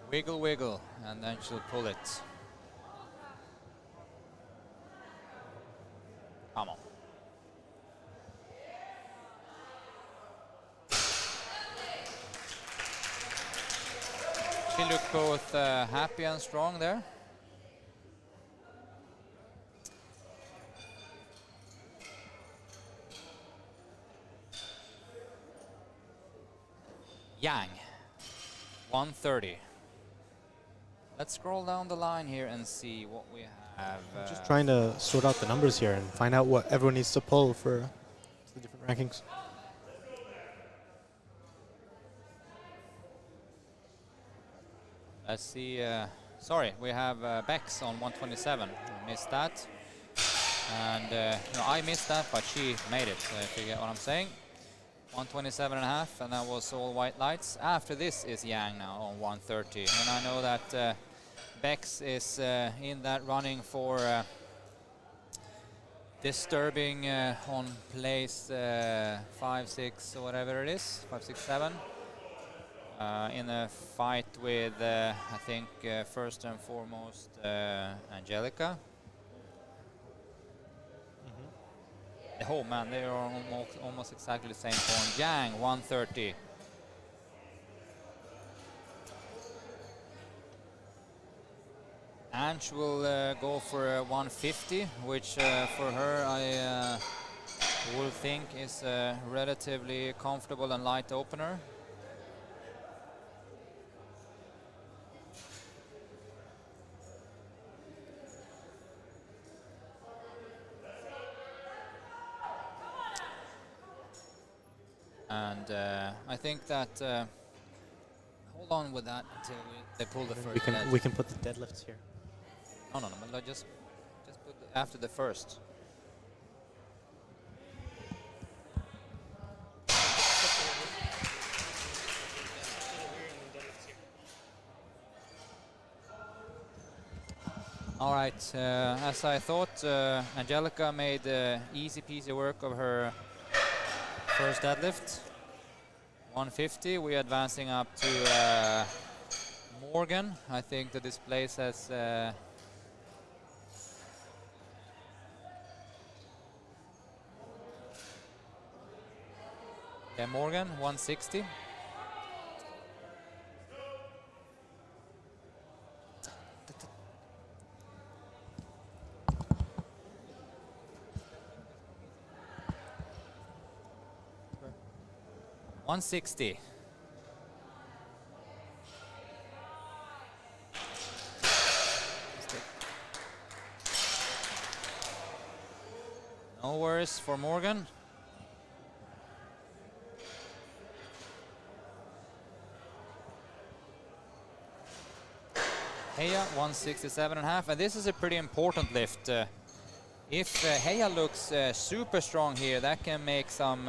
Wiggle, wiggle, and then she'll pull it. Come on. She looked both happy and strong there. Yang, 130. Let's scroll down the line here and see what we have. I'm just trying to sort out the numbers here and find out what everyone needs to pull for the different rankings. Let's see. Sorry, we have Bex on 127. I missed that. And no, I missed that, but she made it, if you get what I'm saying. 127.5, and that was all white lights. After this is Yang now on 130. And I know that Bex is in that running for disturbing on place 5, 6, or whatever it is, 5, 6, 7. In a fight with, I think, first and foremost, Angelica. Oh man, they are almost exactly the same point. Yang, 130. Ange will go for 150, which for her I will think is a relatively comfortable and light opener. And I think that hold on with that until they pull the first. We can put the deadlifts here. No, but just put after the first. All right, as I thought, Angelica made easy peasy work of her first deadlift. 150. We're advancing up to Morgan. I think the display says yeah, Morgan 160. $160. No worries for Morgan. Heya 167.5, and this is a pretty important lift. If Heya looks super strong here, that can make some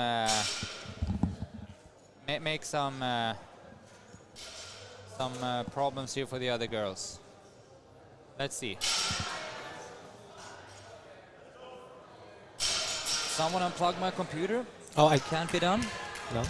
problems here for the other girls. Let's see. Someone unplug my computer. Oh, I Can't be done. no.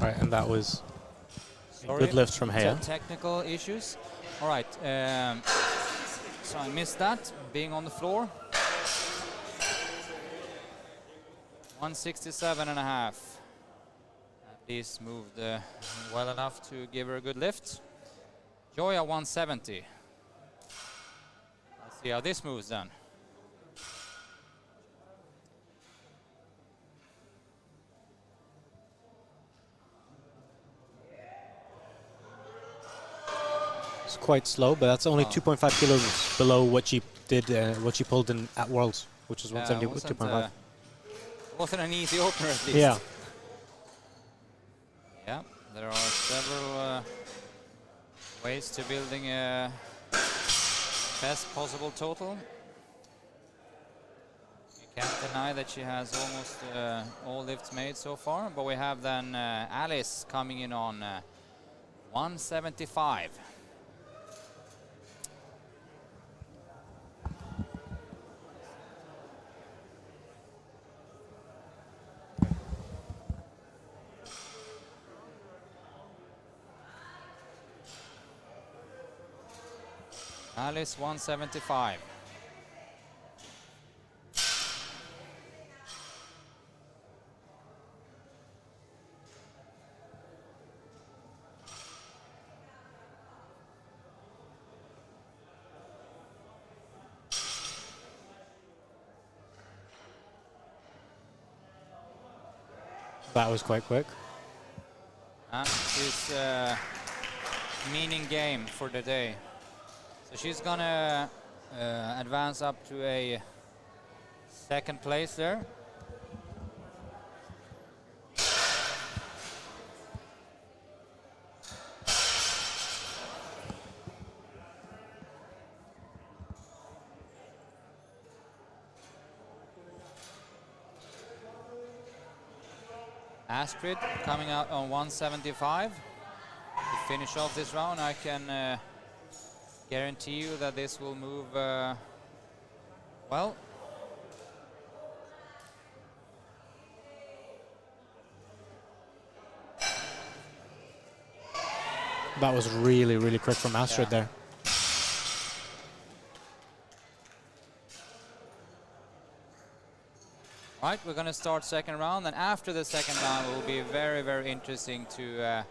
All right, and that was a good lift from Heya. Technical issues. All right. So I missed that, being on the floor. 167.5. At least moved well enough to give her a good lift. Joya 170. Let's see how this moves then. It's quite slow, but that's only 2.5 kilos below what she did, what she pulled in at Worlds, which was 170, 2.5. Wasn't an easy opener at least. Yeah. Yeah, there are several ways to building a best possible total. You can't deny that she has almost all lifts made so far, but we have then Alice coming in on 175. Alice 175. That was quite quick. She's meaning game for the day. So she's gonna advance up to a second place there. Astrid coming out on 175. To finish off this round, I can guarantee you that this will move well. That was really, really quick from Astrid there. Right, we're going to start second round, and after the second round, it will be very, very interesting to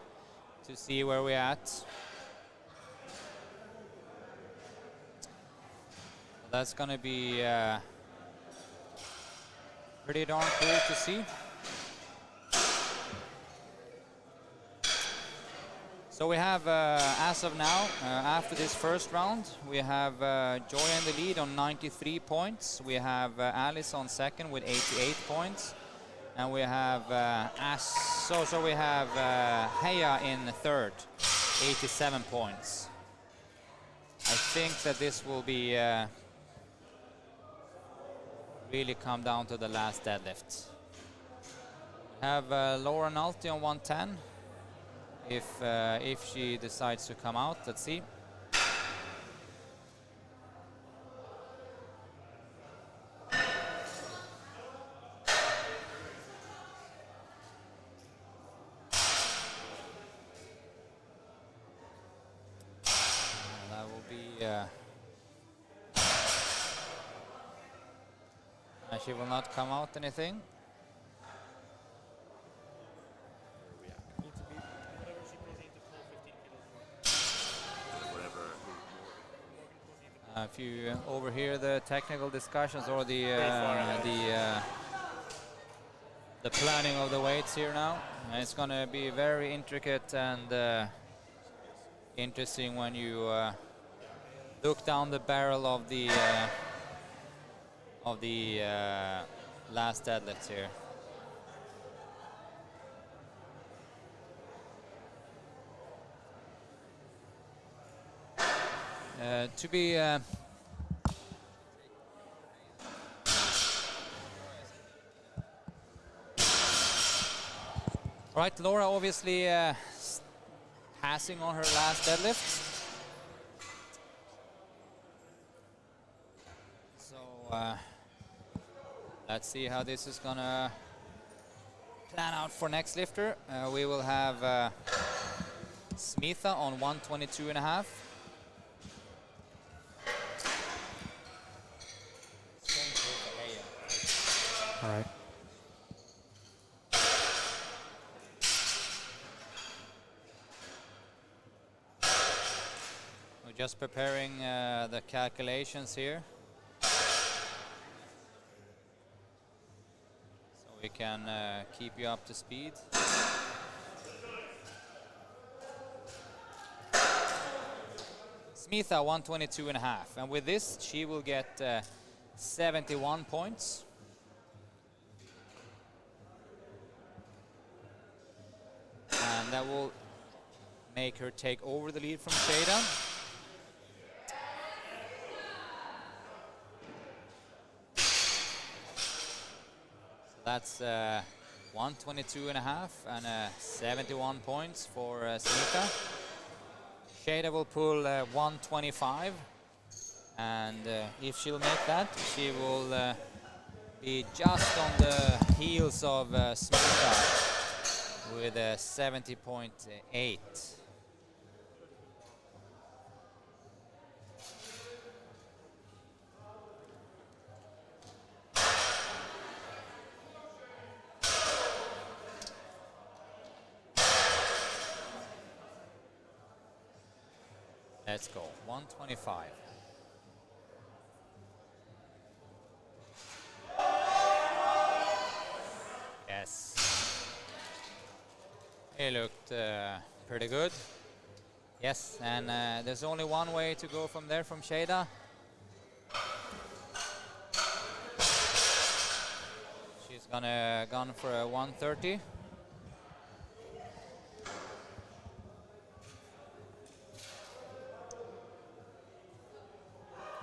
see where we're at. That's gonna be pretty darn cool to see. So we have, as of now, after this first round, we have Joy in the lead on 93 points. We have Alice on second with 88 points, and we have we have Heya in third, 87 points. I think that this will be really come down to the last deadlift. We have Laura Nalty on 110. If she decides to come out, let's see. That will be. She will not come out anything. If you overhear the technical discussions or the planning of the weights here now, it's going to be very intricate and interesting when you look down the barrel of the last deadlifts here. To be right, Laura obviously passing on her last deadlift. So let's see how this is gonna plan out for next lifter. We will have Smitha on 122.5. All right. We're just preparing the calculations here, so we can keep you up to speed. Smitha 122.5, and with this she will get 71 points. And that will make her take over the lead from Shada. So that's 122.5 and 71 points for Smitha. Shada will pull 125, and if she'll make that, she will be just on the heels of Smitha with 70.8. Let's go, 125. Yes. It looked pretty good. Yes, and there's only one way to go from there from Shada. She's gonna gun for a 130.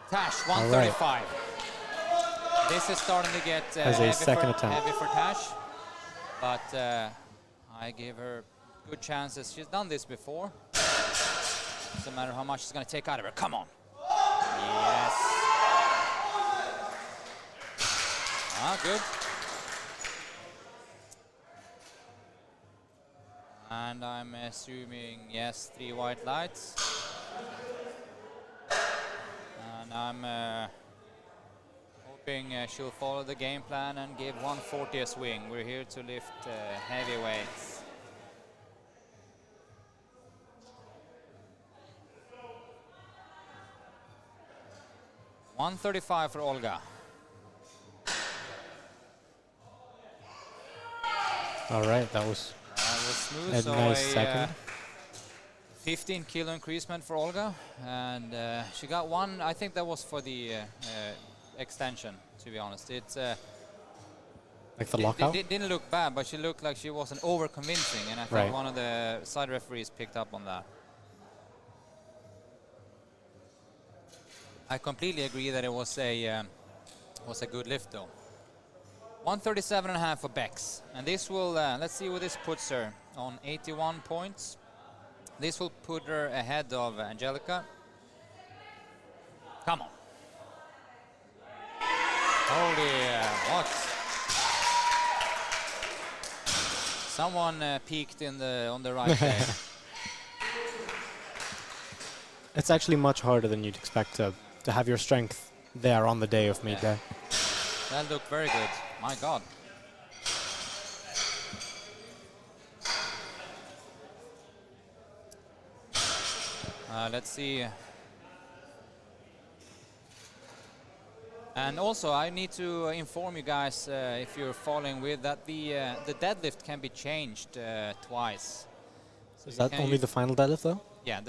Tash, 135. Right. This is starting to get heavy for Tash, but I give her good chances. She's done this before. Doesn't matter how much it's going to take out of her. Come on. Yes. Ah, good. And I'm assuming, yes, 3 white lights. And I'm hoping she'll follow the game plan and give 140 a swing. We're here to lift heavy weights. 135 for Olga. All right, that was Smooth. a So nice second. 15 kilo increasement for Olga, and she got one. I think that was for the extension. To be honest, it's Like the lockout? didn't look bad, but she looked like she wasn't over convincing, and I think Right. one of the side referees picked up on that. I completely agree that it was a good lift though. 137.5 for Bex, and this will let's see what this puts her on. 81 points. This will put her ahead of Angelica. Come on. Holy, what? Someone peaked on the right day. It's actually much harder than you'd expect to have your strength there on the day of meet day. That looked very good. My God. Let's see. And also, I need to inform you guys, if you're following with, that the deadlift can be changed twice. So Is you that can only use- the final deadlift though? Yeah,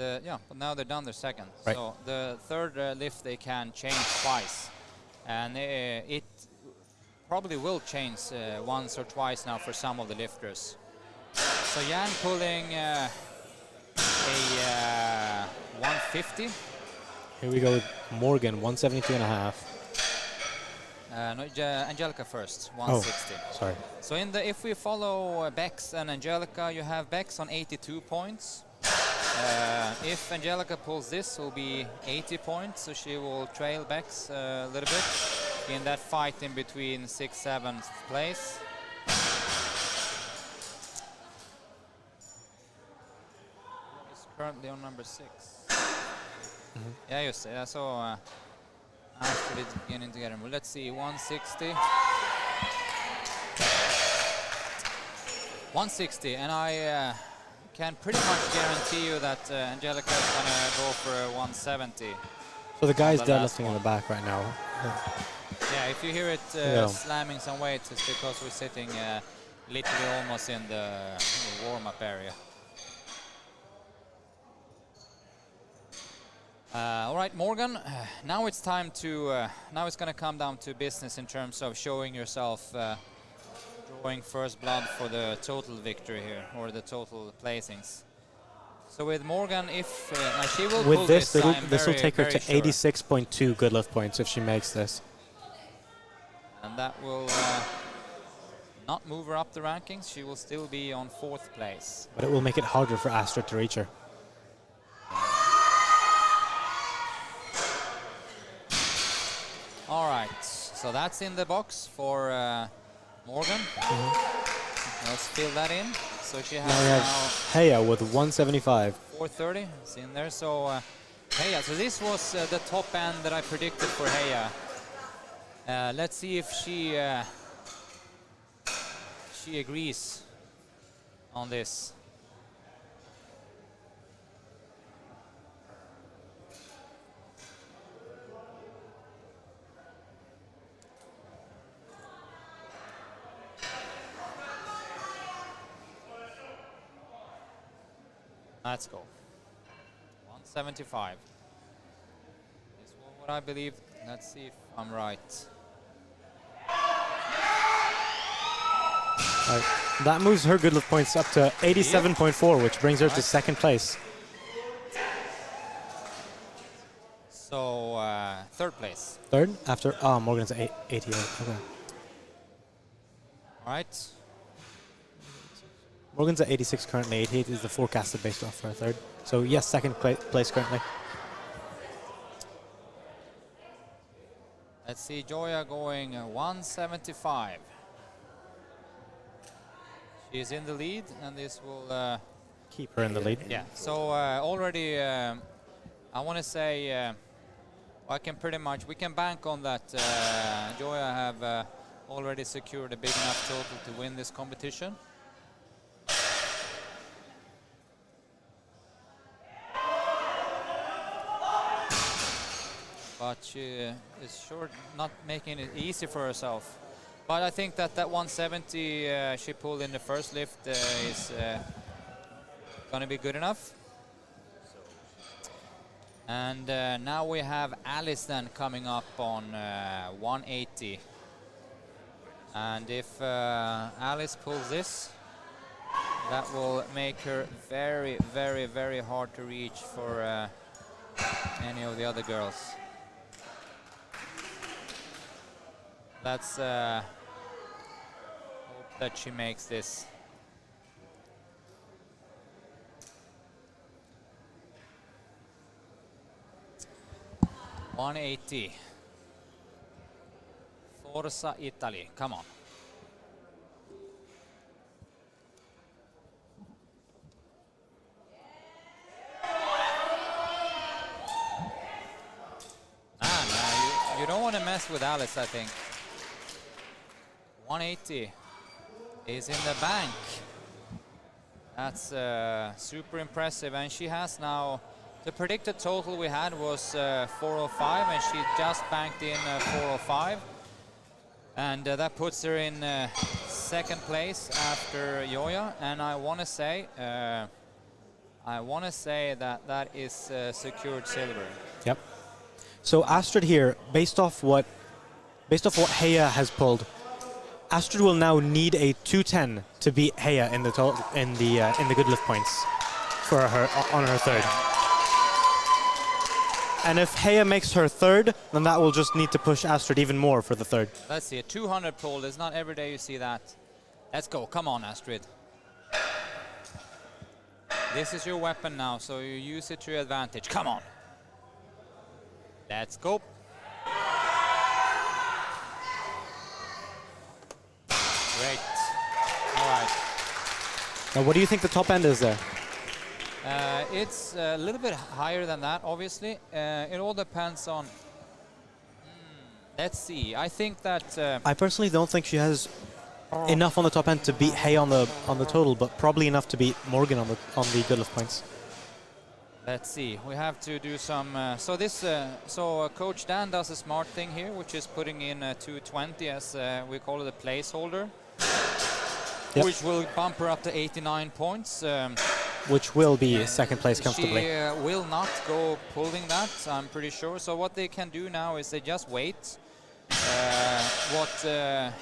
but now they're done their second. Right. So the third lift they can change twice, and it probably will change once or twice now for some of the lifters. So Jan pulling a 150. Here we go with Morgan, 172 and a half. No, Angelica first, 160. Sorry. So if we follow Bex and Angelica, you have Bex on 82 points. If Angelica pulls this, it will be 80 points, so she will trail Bex a little bit in that fight in between 6th, 7th place. He's currently on number 6. Yeah, you see. So after it's beginning to get him. Well, let's see, 160. 160, and I can pretty much guarantee you that Angelica is going to go for a 170. So the guy's the last deadlifting in the back right now. Yeah, if you hear it Yeah. slamming some weights, it's because we're sitting literally almost in the warm-up area. All right, Morgan, now it's time to, now it's going to come down to business in terms of showing yourself, drawing first blood for the total victory here, or the total placings. So with Morgan, if she will pull With this, this, this will take her to sure. 86.2 good lift points if she makes this. And that will not move her up the rankings. She will still be on 4th place. But it will make it harder for Astrid to reach her. All right, so that's in the box for Morgan. Let's fill that in. So she has Now we have Heya with 175. 430. It's in there. So Heya. So this was the top end that I predicted for Heya. Let's see if she agrees on this. Let's go. 175. This was what I believe. Let's see if I'm right. That moves her good lift points up to 87.4, which brings her to 2nd place. So 3rd place. 3rd after Morgan's at 88. Okay. All right. Morgan's at 86 currently. 88 is the forecasted based off for a 3rd. So yes, 2nd place currently. Let's see, Joya going 175. She's in the lead, and this will Keep her in the lead. yeah. So already, I want to say, I can pretty much, we can bank on that. Joya have already secured a big enough total to win this competition. but she is sure not making it easy for herself. But I think that 170 she pulled in the first lift is going to be good enough. And now we have Alice then coming up on 180. And if Alice pulls this, that will make her very, very, very hard to reach for any of the other girls. Let's hope that she makes this. $180. Forza Italy, come on. You don't want to mess with Alice, I think. 180 is in the bank. That's super impressive, and she has now, the predicted total we had was 405, and she just banked in 405. And that puts her in second place after Joja, and I want to say that that is secured silver. Yep. So Astrid here, based off what Heya has pulled, Astrid will now need a 210 to beat Heya in the good lift points for her on her third. And if Heya makes her third, then that will just need to push Astrid even more for the third. Let's see, a 200 pull. It's not every day you see that. Let's go. Come on, Astrid. This is your weapon now, so you use it to your advantage. Come on. Let's go. Great. All right. Now, what do you think the top end is there? It's a little bit higher than that, obviously. It all depends on... let's see. I think that... I personally don't think she has enough on the top end to beat Hay on the total, but probably enough to beat Morgan on the good lift points. Let's see. We have to do some... Coach Dan does a smart thing here, which is putting in 220 as we call it a placeholder, yep, which will bump her up to 89 points. Which will be second place comfortably. She will not go pulling that, I'm pretty sure. So what they can do now is they just wait what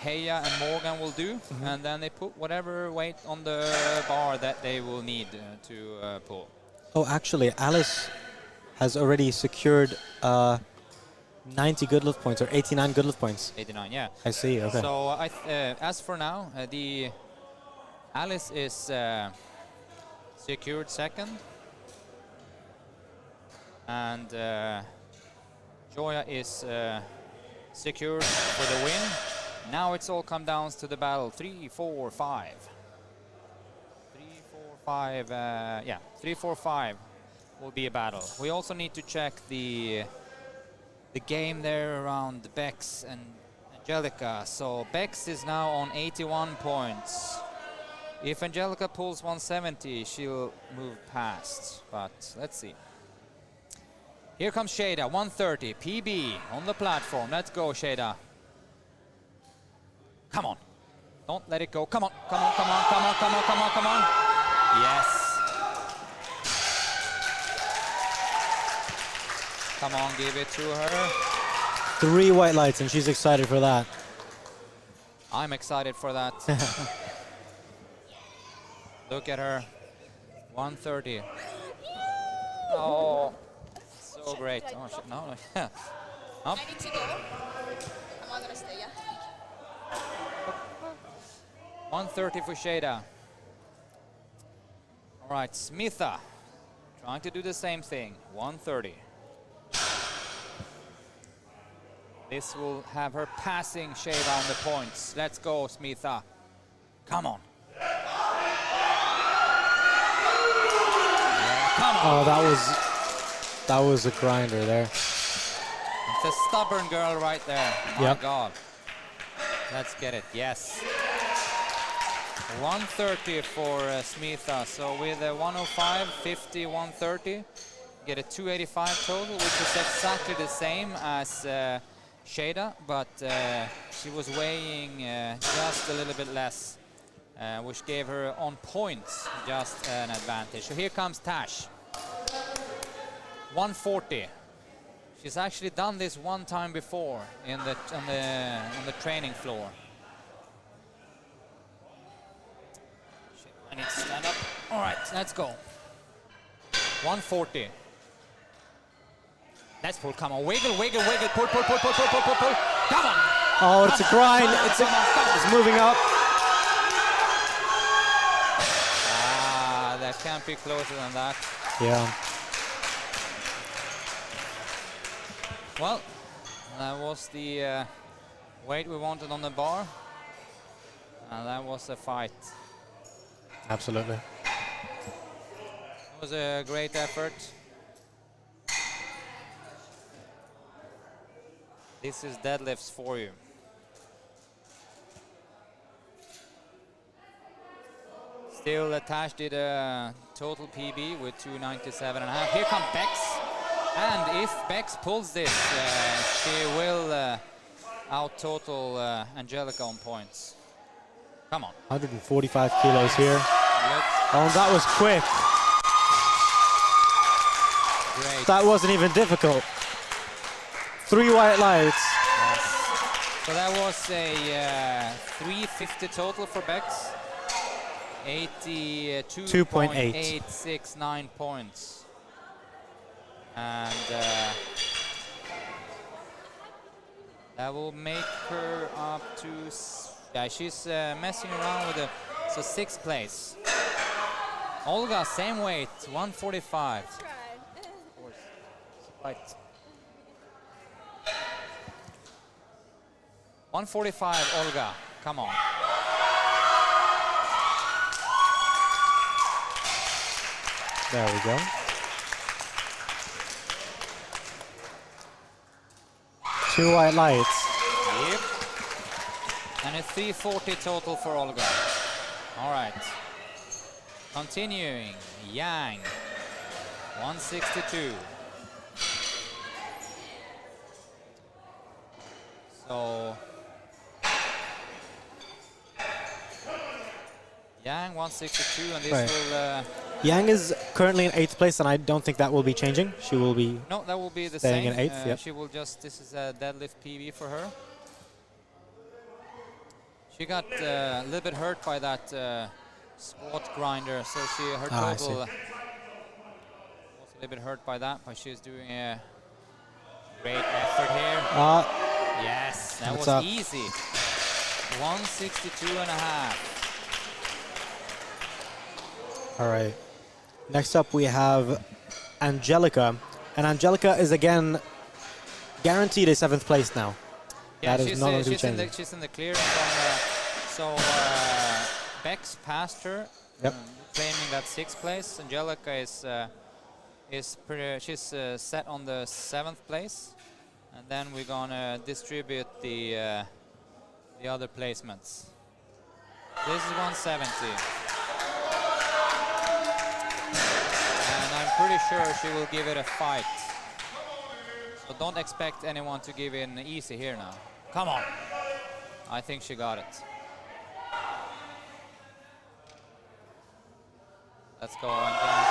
Heya and Morgan will do, and then they put whatever weight on the bar that they will need to pull. Oh, actually, Alice has already secured 90 good lift points, or 89 good lift points. 89, yeah. I see, okay. So as for now, the Alice is secured second, and Joja is secured for the win. Now it's all come down to the battle. 3, 4, 5. 3, 4, 5. Yeah, 3, 4, 5 will be a battle. We also need to check the game there around Bex and Angelica. So Bex is now on 81 points. If Angelica pulls 170, she'll move past, but let's see. Here comes Shada, 130, PB on the platform. Let's go, Shada. Come on. Don't let it go. Come on, come on, come on, come on, come on, come on, come on. Yes. Come on, give it to her. 3 white lights, and she's excited for that. I'm excited for that. Look at her, 130. Oh, so great. Oh, shit. No, no. Up. I need to go. I'm not gonna stay, yeah? 130 for Shada. All right, Smitha, trying to do the same thing, 130. This will have her passing Shada on the points. Let's go, Smitha. Come on. Come on. Oh, that was a grinder there. It's a stubborn girl right there. My yep. God. Let's get it. Yes. 130 for Smitha. So with a 105, 50, 130, get a 285 total, which is exactly the same as Shada, but she was weighing just a little bit less, which gave her on points just an advantage. So here comes Tash. 140. She's actually done this one time before in on the training floor. I need to stand up. All right, let's go. 140. Let's pull. Come on, wiggle, wiggle, wiggle. Pull, pull, pull, pull, pull, pull, pull, pull. Come on. Oh, it's a grind. It's moving up. Ah, that can't be closer than that. Yeah. Well, that was the weight we wanted on the bar. And that was a fight. Absolutely. It was a great effort. This is deadlifts for you. Still, Tash did a total PB with 297.5. Here comes Bex. And if Bex pulls this, she will out-total Angelica on points. Come on. 145 kilos here. Oh, that was quick. Great. That wasn't even difficult. 3 white lights. Yes. So that was a 350 total for Bex. 82.869 points. And that will make her up to, yeah, she's messing around with so 6th place. Olga, same weight, 145. Of course. Right. 145, Olga, come on. There we go. Two white lights. Yep. And a 340 total for Olga. All right. Continuing, Yang, 162. So, Yang, 162, and this Right. will... Yang is currently in 8th place, and I don't think that will be changing. She will be... No, that will be the staying same. in 8th, yep. She will just, this is a deadlift PB for her. She got a little bit hurt by that squat grinder, so her total was a little bit hurt by that, but she's doing a great effort here. Yes, that was easy. 162.5. All right. Next up, we have Angelica. And Angelica is again guaranteed a 7th place now. Yeah, that is not going to be changing. She's in the clear from, so Bex passed her, claiming that 6th place. Angelica is she's set on the 7th place, and then we're gonna distribute the other placements. This is 170. And I'm pretty sure she will give it a fight. So don't expect anyone to give in easy here now. Come on. I think she got it. Let's go, Angela.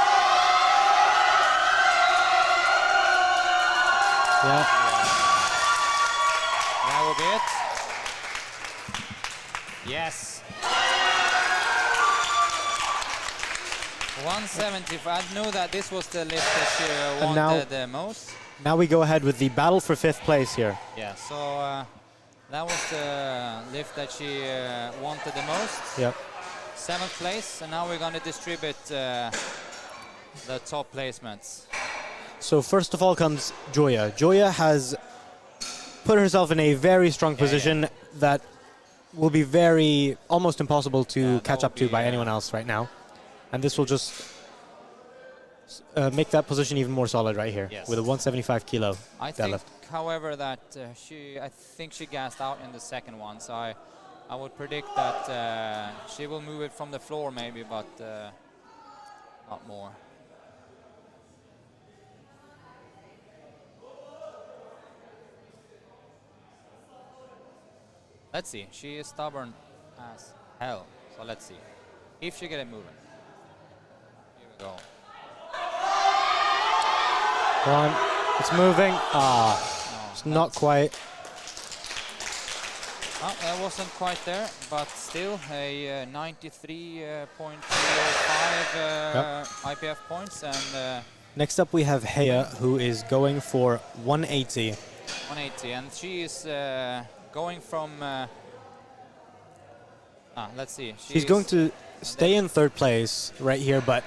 Yeah. That will be it. Yes. 175. I knew that this was the lift that she wanted the most. Now we go ahead with the battle for 5th place here. Yeah, so that was the lift that she wanted the most. Yep. 7th place, and now we're going to distribute the top placements. So first of all comes Joya. Joya has put herself in a very strong position that will be almost impossible to catch up to by anyone else right now. And this will just make that position even more solid right here with a 175 kilo I deadlift. think, however, that I think she gassed out in the second one, so I would predict that she will move it from the floor maybe, but not more. Let's see. She is stubborn as hell. So let's see if she get it moving. Here we go. One. It's moving. Ah, No, it's not quite. oh, that wasn't quite there, but still a 93.05 IPF points, and Next up, we have Heya, who is going for 180. 180, and she is going from. Let's see. She's going to stay in third place right here, but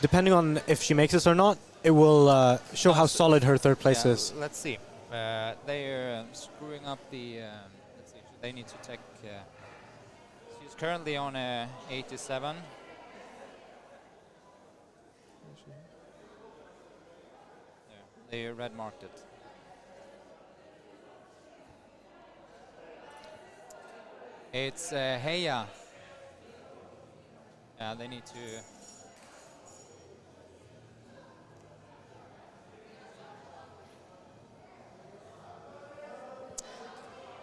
depending on if she makes this or not, it will show how solid her third place is. Let's see. They are screwing up the. Let's see. They need to take. She's currently on 87. There, they red marked it. It's Heya. Yeah, they need to.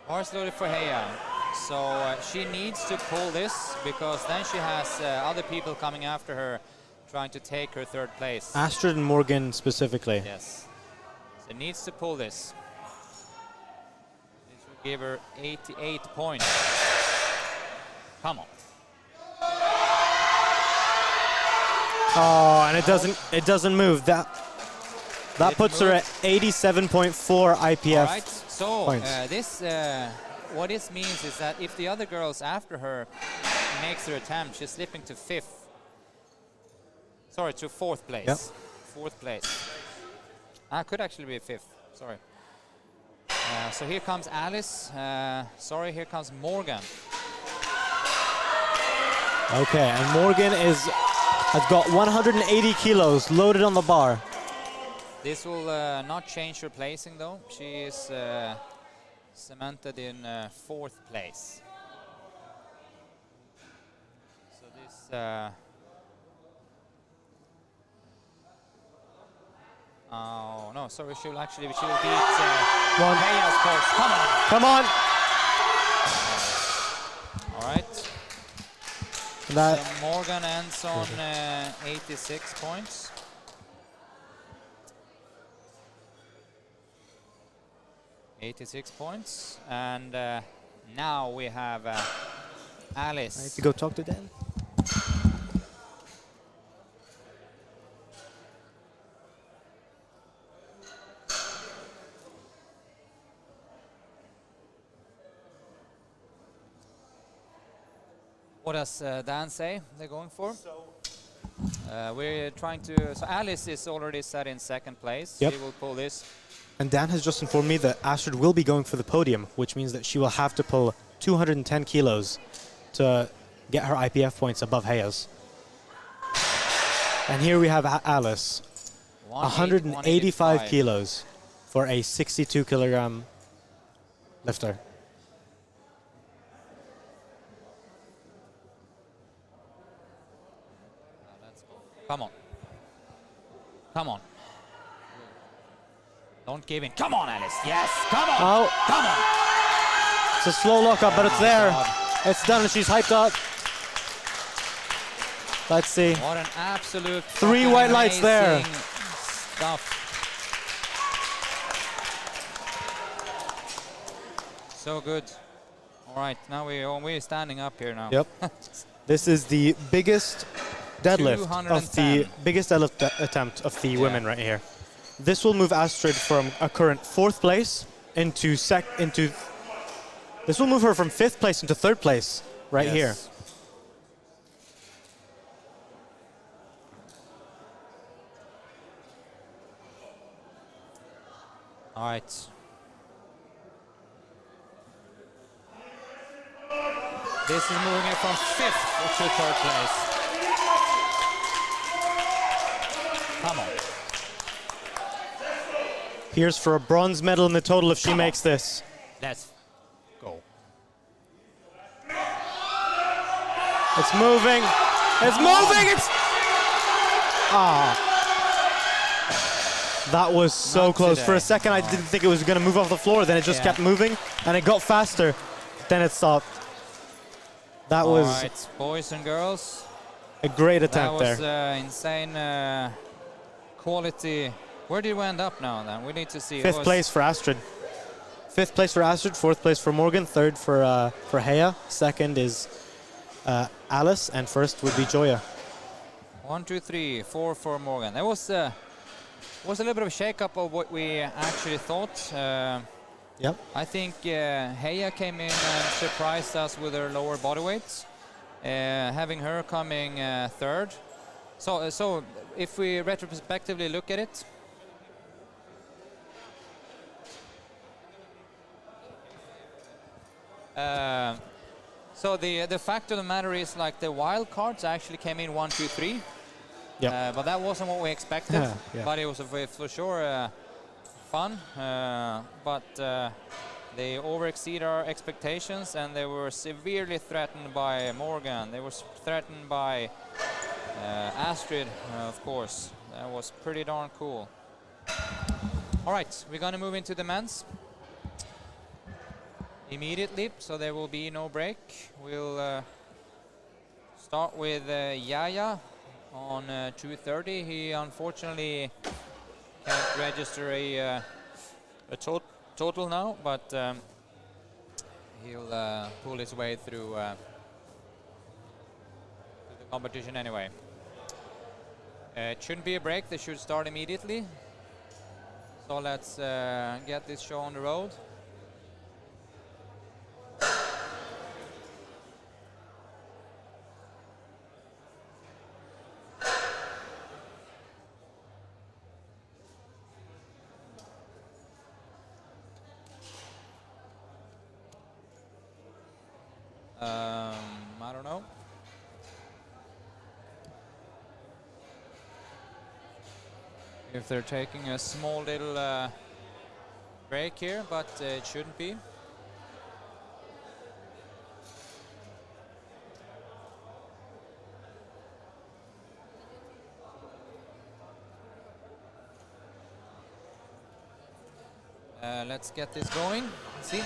Horse loaded for Heya. So she needs to pull this because then she has other people coming after her trying to take her third place. Astrid and Morgan specifically. Yes. So needs to pull this. This will give her 88 points. Come on. Oh, and it doesn't move. That puts her at 87.4 IPF. All right. So points. what this means is that if the other girls after her makes her attempt, she's slipping to fifth. Sorry, to fourth place. Yep. Fourth place. Could actually be fifth. Sorry. So here comes Alice. Sorry, here comes Morgan. Okay, and Morgan has got 180 kilos loaded on the bar. This will not change her placing though. She is cemented in fourth place. So this. Oh no! Sorry, she will beat Heya's course. Come on! Come on! All right. That So Morgan ends on 86 points. And now we have Alice. I need to go talk to Dan. What does Dan say they're going for? We're trying to. So Alice is already set in second place. Yep. She will pull this. And Dan has just informed me that Astrid will be going for the podium, which means that she will have to pull 210 kilos to get her IPF points above Heya's. And here we have Alice, 185 kilos for a 62 kilogram lifter. Come on. Come on. Don't give in. Come on, Alice. Yes. Come on. Oh. Come on. It's a slow lockup, but it's there. It's done, and she's hyped up. Let's see. What an absolute 3 white lights there. Stuff. So good. All right, now we're standing up here now. Yep. This is the biggest deadlift of the 210. biggest deadlift attempt of the women right here. This will move Astrid from a current 4th place into this will move her from 5th place into 3rd place right here. All right. This is moving it from 5th to 3rd place. Come on. Here's for a bronze medal in the total if she makes this. Let's go. It's moving. It's moving. It's that was so Not close. today. For a second, I didn't think it was going to move off the floor. Then it just kept moving, and it got faster. then it stopped. That All was right, boys and girls. a great That attempt was there. insane quality. Where did we end up now then? We need to see. Fifth place for Astrid. Fifth place for Astrid, fourth place for Morgan, third for Heya, second is Alice, and first would be Joya. 1, 2, 3, 4 for Morgan. That was a little bit of a shake-up of what we actually thought. Yep. I think Heya came in and surprised us with her lower body weight, having her coming third. So if we retrospectively look at it, so the fact of the matter is, like, the wild cards actually came in 1, 2, 3. Yep. But that wasn't what we expected. Yeah. But it was for sure fun. But they overexceed our expectations, and they were severely threatened by Morgan. They were threatened by Astrid, of course. That was pretty darn cool. All right, we're going to move into the men's immediately, so there will be no break. We'll start with Yaya on 2:30. He unfortunately can't register a total now, but he'll pull his way through the competition anyway. It shouldn't be a break. They should start immediately. So let's get this show on the road. I don't know. If they're taking a small little break here, but it shouldn't be. Let's get this going. See?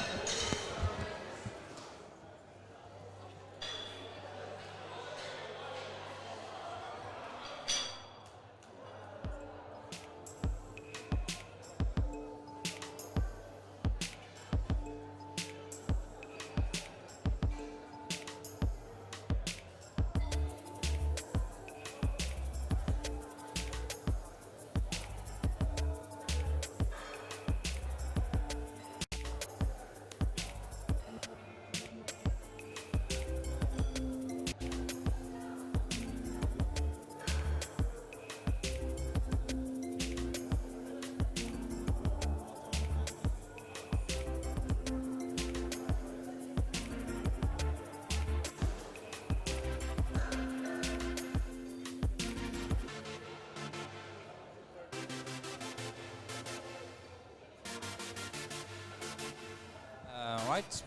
Right.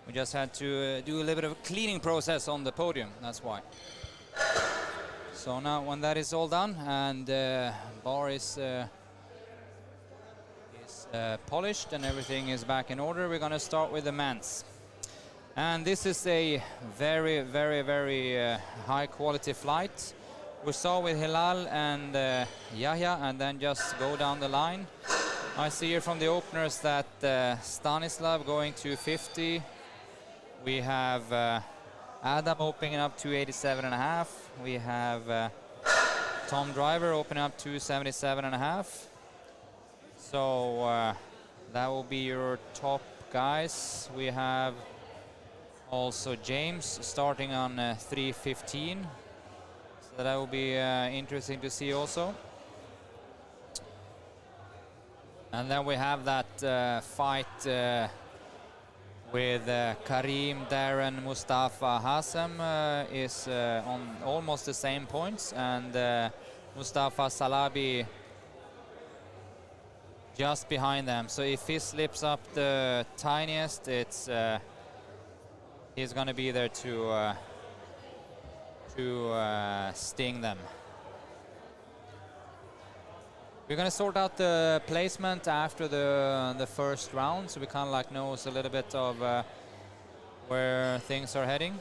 We just had to do a little bit of a cleaning process on the podium, that's why. So now when that is all done and bar is polished and everything is back in order, we're going to start with the men's. And this is a very, very, very high quality flight. We saw with Hilal and Yahya, and then just go down the line. I see here from the openers that Stanislav going to 50. We have Adam opening up to 87.5. We have Tom Driver opening up to 77.5. So that will be your top guys. We have also James starting on 3:15. So that will be interesting to see also. And then we have that fight with Karim, Darren, Mustafa, Hassem is on almost the same points, and Mustafa Salabi just behind them. So if he slips up the tiniest, it's he's going to be there to sting them. We're going to sort out the placement after the first round, so we kind of like knows a little bit of where things are heading.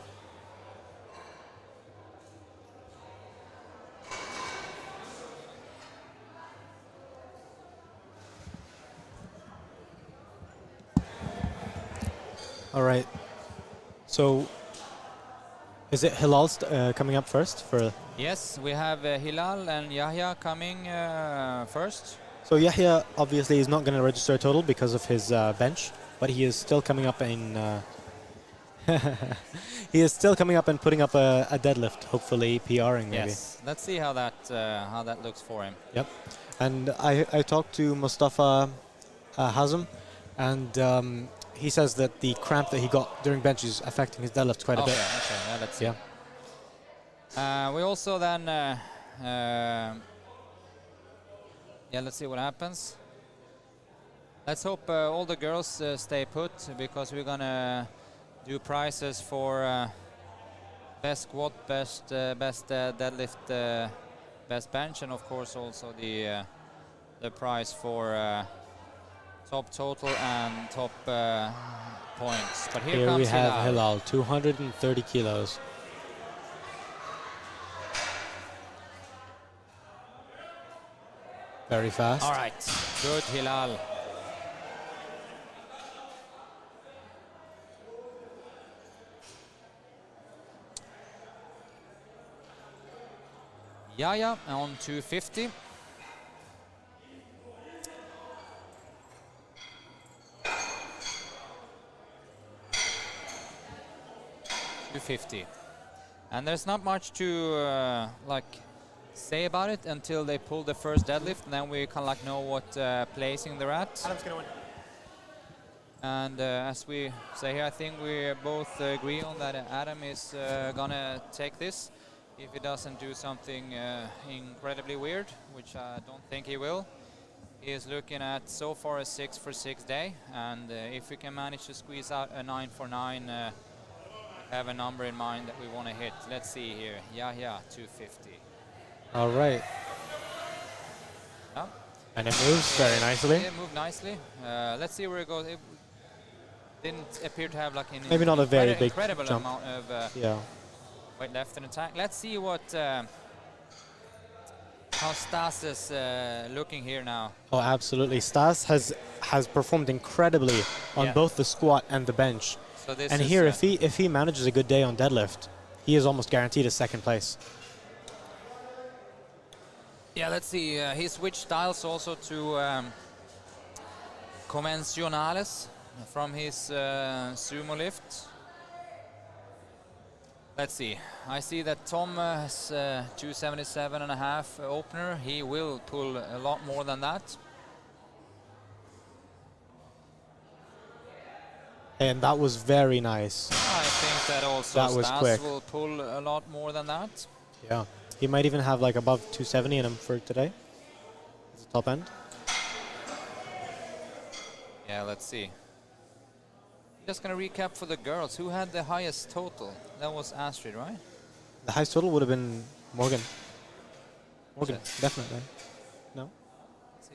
All right. So, is it Hilal coming up first for? Yes, we have Hilal and Yahya coming first. So Yahya obviously is not going to register a total because of his bench, but he is still coming up in. He is still coming up and putting up a deadlift, hopefully PRing maybe. Yes, let's see how that looks for him. Yep. And I talked to Mustafa Hazm, and he says that the cramp that he got during bench is affecting his deadlift quite a bit. Okay, yeah, let's see. Yeah. We also then, yeah, let's see what happens. Let's hope all the girls stay put, because we're gonna do prizes for best squat, best deadlift, best bench, and of course also the prize for top total and top points. But here comes we have Hilal, 230 kilos. Very fast. All right, good Hilal. Yahya on 250. And there's not much to like say about it until they pull the first deadlift, and then we kind of like know what placing they're at. Adam's gonna win. And as we say here, I think we both agree on that Adam is gonna take this if he doesn't do something incredibly weird, which I don't think he will. He is looking at so far a 6 for 6 day, and if we can manage to squeeze out a 9 for 9, have a number in mind that we want to hit. Let's see here. Yahya 250. All right. Yeah. And it moves very nicely. It moved nicely. Let's see where it goes. It didn't appear to have like an Maybe not a very big incredible jump. amount of Yeah. weight left in attack. Let's see what how Stas is looking here now. Oh, absolutely. Stas has performed incredibly on Yeah. both the squat and the bench. So this And is, here, if he manages a good day on deadlift, he is almost guaranteed a second place. yeah, let's see. He switched styles also to convencionales from his sumo lift. Let's see. I see that Tom has 277.5 opener. He will pull a lot more than that. And that was very nice. I think that also That was Stas quick. will pull a lot more than that. Yeah. He might even have like above 270 in him for today. As a top end. Yeah, let's see. Just gonna recap for the girls. Who had the highest total? That was Astrid, right? The highest total would have been Morgan. Morgan, it? definitely. No? Let's see.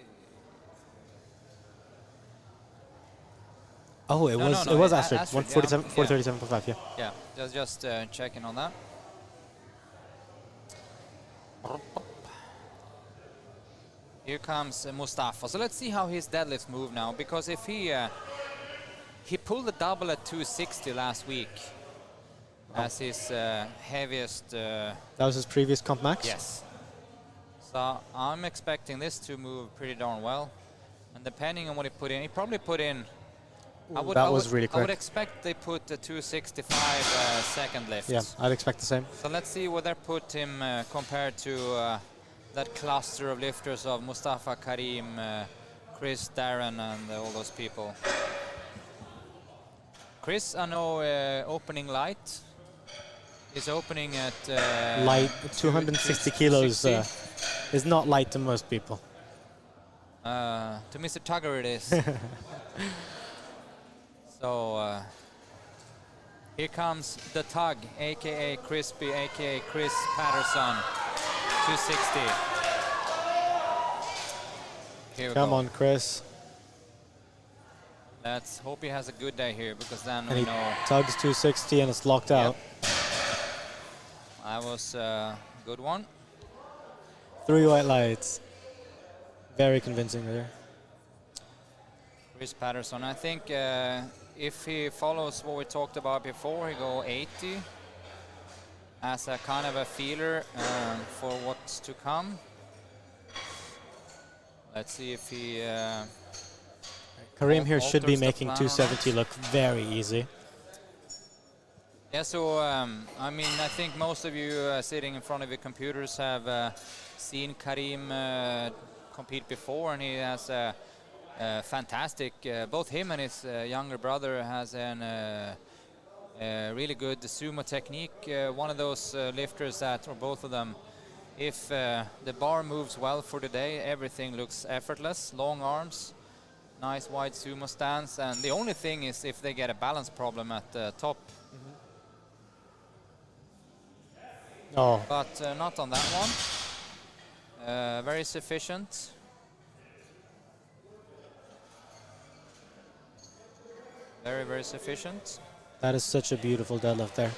Oh, it No, was no, no, it was Astrid, Astrid. yeah, 147, yeah. 437.5, yeah. Yeah, just checking on that. Here comes Mustafa. So let's see how his deadlifts move now, because if he pulled the double at 260 last week as his heaviest. That was his previous comp max? Yes. So I'm expecting this to move pretty darn well, and depending on what he put in, he probably put in. That was really I would quick. expect they put the 265 second lift. Yeah, I'd expect the same. So let's see where that put him compared to that cluster of lifters of Mustafa, Karim, Chris, Darren, and all those people. Chris, I know opening light. Is opening at Light, 260 kilos is not light to most people. To Mr. Tugger it is. So here comes the Tug, aka Crispy, aka Chris Patterson, 260. Here we Come go. on, Chris. Let's hope he has a good day here, because then And we he know. tugs 260 and it's locked out. That was a good one. 3 white lights. Very convincing there. Chris Patterson, I think if he follows what we talked about before, he go 80 as a kind of a feeler for what's to come. Let's see if he Kareem here should be alters the making plan or 270 not. look very easy. Yeah, so I mean, I think most of you sitting in front of your computers have seen Kareem compete before, and he has fantastic. Both him and his younger brother has an really good sumo technique. One of those lifters that, or both of them, if the bar moves well for the day, everything looks effortless. Long arms, nice wide sumo stance, and the only thing is if they get a balance problem at the top. Oh, But not on that one. Very sufficient. Very, very sufficient. that is such a beautiful deadlift there.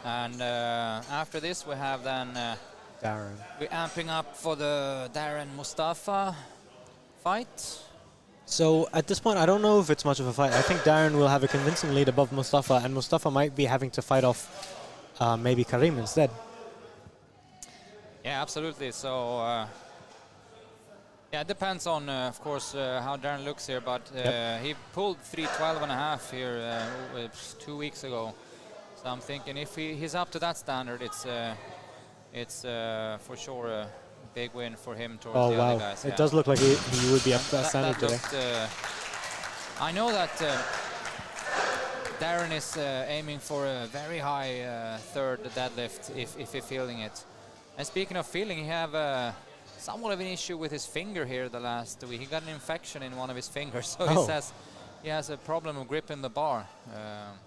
And after this, we have then Darren. we're amping up for the Darren Mustafa fight. So at this point, I don't know if it's much of a fight. I think Darren will have a convincing lead above Mustafa, and Mustafa might be having to fight off maybe Kareem instead. Yeah, absolutely. So yeah, it depends on, of course, how Darren looks here. But he pulled 312.5 here 2 weeks ago. So I'm thinking if he's up to that standard, it's for sure a big win for him towards Oh the wow, other guys. it does look like he would be up to that standard today. Looked, I know that Darren is aiming for a very high third deadlift if he's feeling it. And speaking of feeling, he have somewhat of an issue with his finger here the last week. He got an infection in one of his fingers, so he says he has a problem of gripping the bar.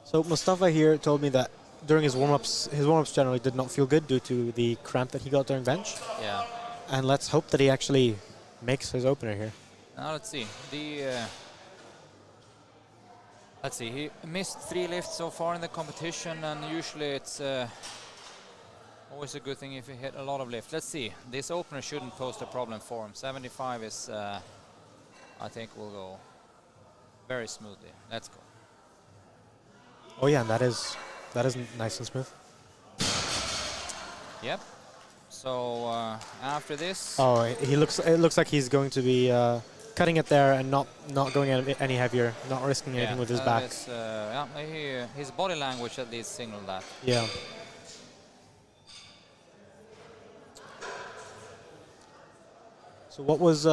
So Mustafa here told me that during his warm-ups generally did not feel good due to the cramp that he got during bench. Yeah. And let's hope that he actually makes his opener here. Now let's see. Let's see. He missed 3 lifts so far in the competition, and usually it's always a good thing if you hit a lot of lift. Let's see. This opener shouldn't pose a problem for him. 75 is, I think, will go very smoothly. Let's go. Oh yeah, and that is nice and smooth. Yep. So after this, Oh, it looks like he's going to be cutting it there and not going any heavier, not risking anything with his back. yeah, his body language at least signaled that. Yeah. So what was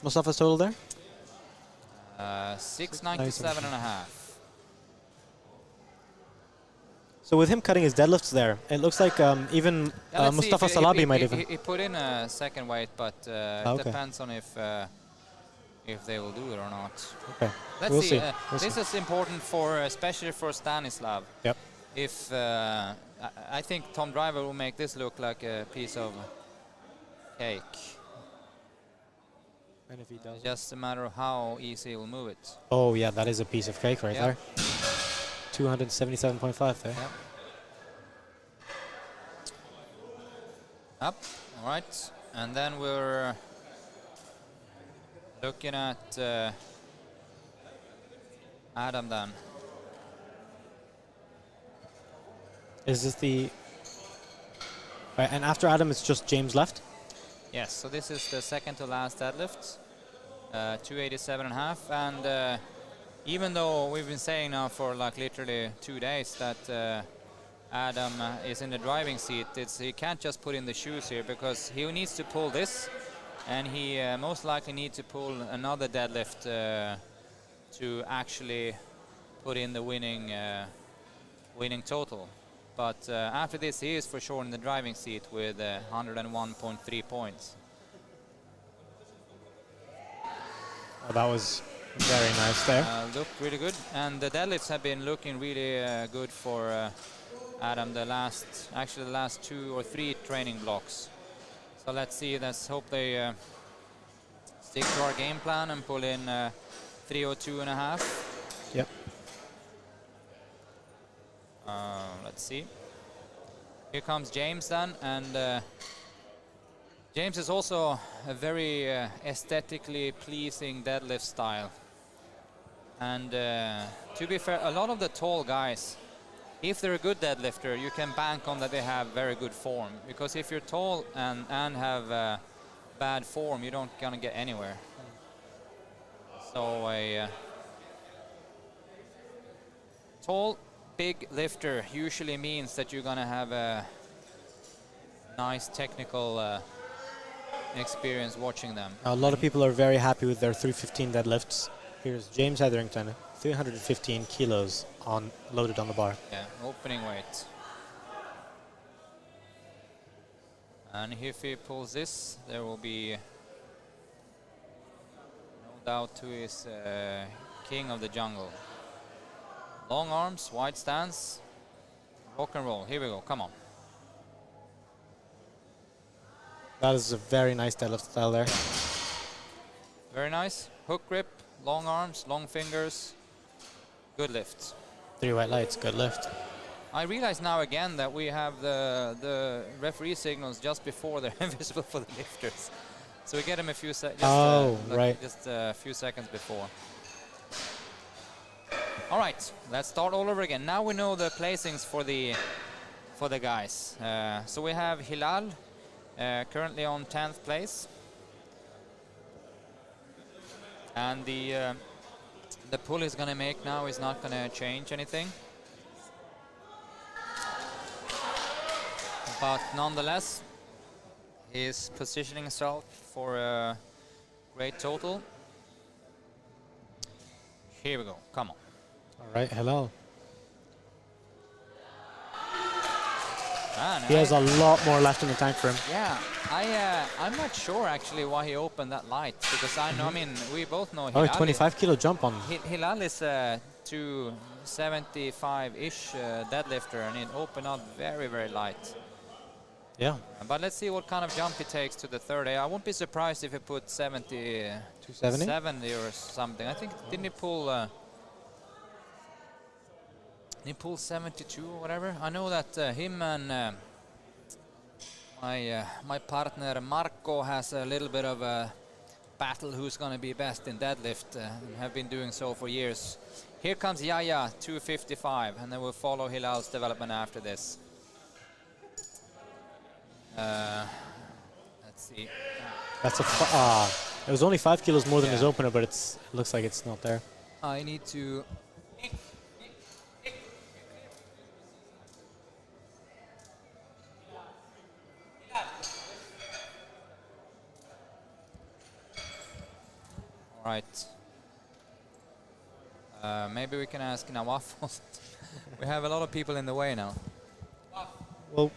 Mustafa's total there? 697.5. So with him cutting his deadlifts there, it looks like even Yeah, let's see Mustafa if Salabi might even. He put in a second weight, but it depends on if they will do it or not. Okay. Let's We'll see. see. This is important for, especially for Stanislav. Yep. If I think Tom Driver will make this look like a piece of cake. And if he does, Just a matter of how easy he will move it. oh yeah, that is a piece of cake right Yeah. there. 277.5 there. Yeah. Up. All right. And then we're looking at Adam then. Is this the? Right, and after Adam, it's just James left. Yes. So this is the second to last deadlift. 287.5, and even though we've been saying now for like literally 2 days that Adam is in the driving seat, he can't just put in the shoes here, because he needs to pull this, and he most likely needs to pull another deadlift to actually put in the winning total. But after this, he is for sure in the driving seat with 101.3 points. Oh, that was very nice there. Looked really good, and the deadlifts have been looking really good for Adam the last 2 or 3 training blocks. So let's see. Let's hope they stick to our game plan and pull in 302.5. Yep. Let's see. Here comes James then, and James is also a very aesthetically pleasing deadlift style. And to be fair, a lot of the tall guys, if they're a good deadlifter, you can bank on that they have very good form. Because if you're tall and have bad form, you don't gonna get anywhere. So a tall, big lifter usually means that you're gonna have a nice technical experience watching them. A lot of people are very happy with their 315 deadlifts. Here's James Hetherington, 315 kilos loaded on the bar. Yeah, opening weight. And if he pulls this, there will be no doubt who is king of the jungle. Long arms, wide stance, rock and roll. Here we go, come on. That is a very nice deadlift style there. Very nice. Hook grip, long arms, long fingers. Good lifts. 3 white lights, good lift. I realize now again that we have the referee signals just before they're visible for the lifters. So we get them a few seconds. Right. Just a few seconds before. All right, let's start all over again. Now we know the placings for the guys. So we have Hilal currently on 10th place, and the pull he's gonna make now is not gonna change anything. But nonetheless, he's positioning himself for a great total. Here we go, come on. All right, hello. Man, He has a lot more left in the tank for him. Yeah, I'm not sure actually why he opened that light, because I know, I mean, we both know Oh, Hilal. 25 kilo jump on. Hilal is 275-ish deadlifter, and it opened up very, very light. Yeah. But let's see what kind of jump he takes to the 30. I won't be surprised if he put 270? 70 or something. I think, didn't he pull 72 or whatever? I know that him and my partner Marco has a little bit of a battle who's going to be best in deadlift, and have been doing so for years. Here comes Yaya, 255, and then we'll follow Hilal's development after this. Let's see. That's a. It was only 5 kilos more than his opener, but it looks like it's not there. I need to. All right. Maybe we can ask Nawaf. We have a lot of people in the way now. Well,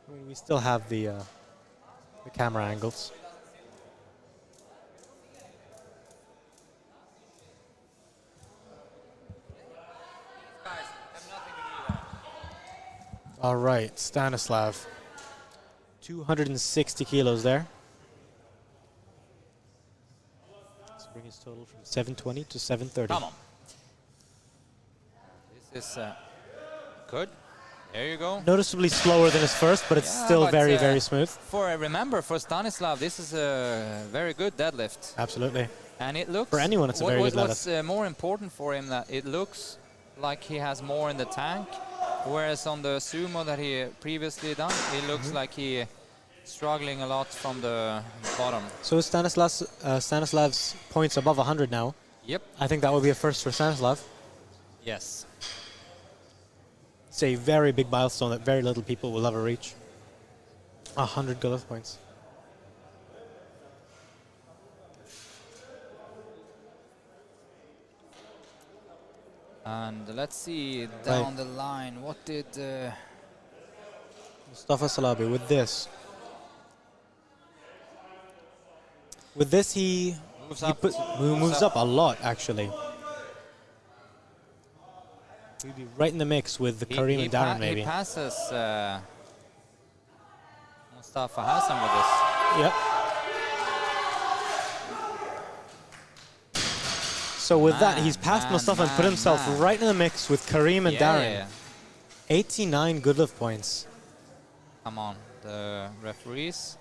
I mean, we still have the camera angles. All right, Stanislav. 260 kilos there. Let's bring his total from 720 to 730. Come on. This is good. There you go. Noticeably slower than his first, but it's still but, very, very smooth. Remember, for Stanislav, this is a very good deadlift. Absolutely. And it looks... For anyone, it's a very good deadlift. What's more important for him, that it looks like he has more in the tank, whereas on the sumo that he previously done, it looks like he struggling a lot from the bottom. So is Stanislav's points above 100 now? Yep. I think that would be a first for Stanislav. Yes. It's a very big milestone that very little people will ever reach. 100 Goliath points. And let's see down the line, what did... Mustafa Salabi with this. With this, he moves up a lot, actually. He'd be right in the mix with the Kareem and Darren, maybe. He passes Mustafa Hassan with this. Yep. So with that, he's passed Mustafa and put himself right in the mix with Karim and Darren. Yeah. 89 good lift points. Come on, the referees.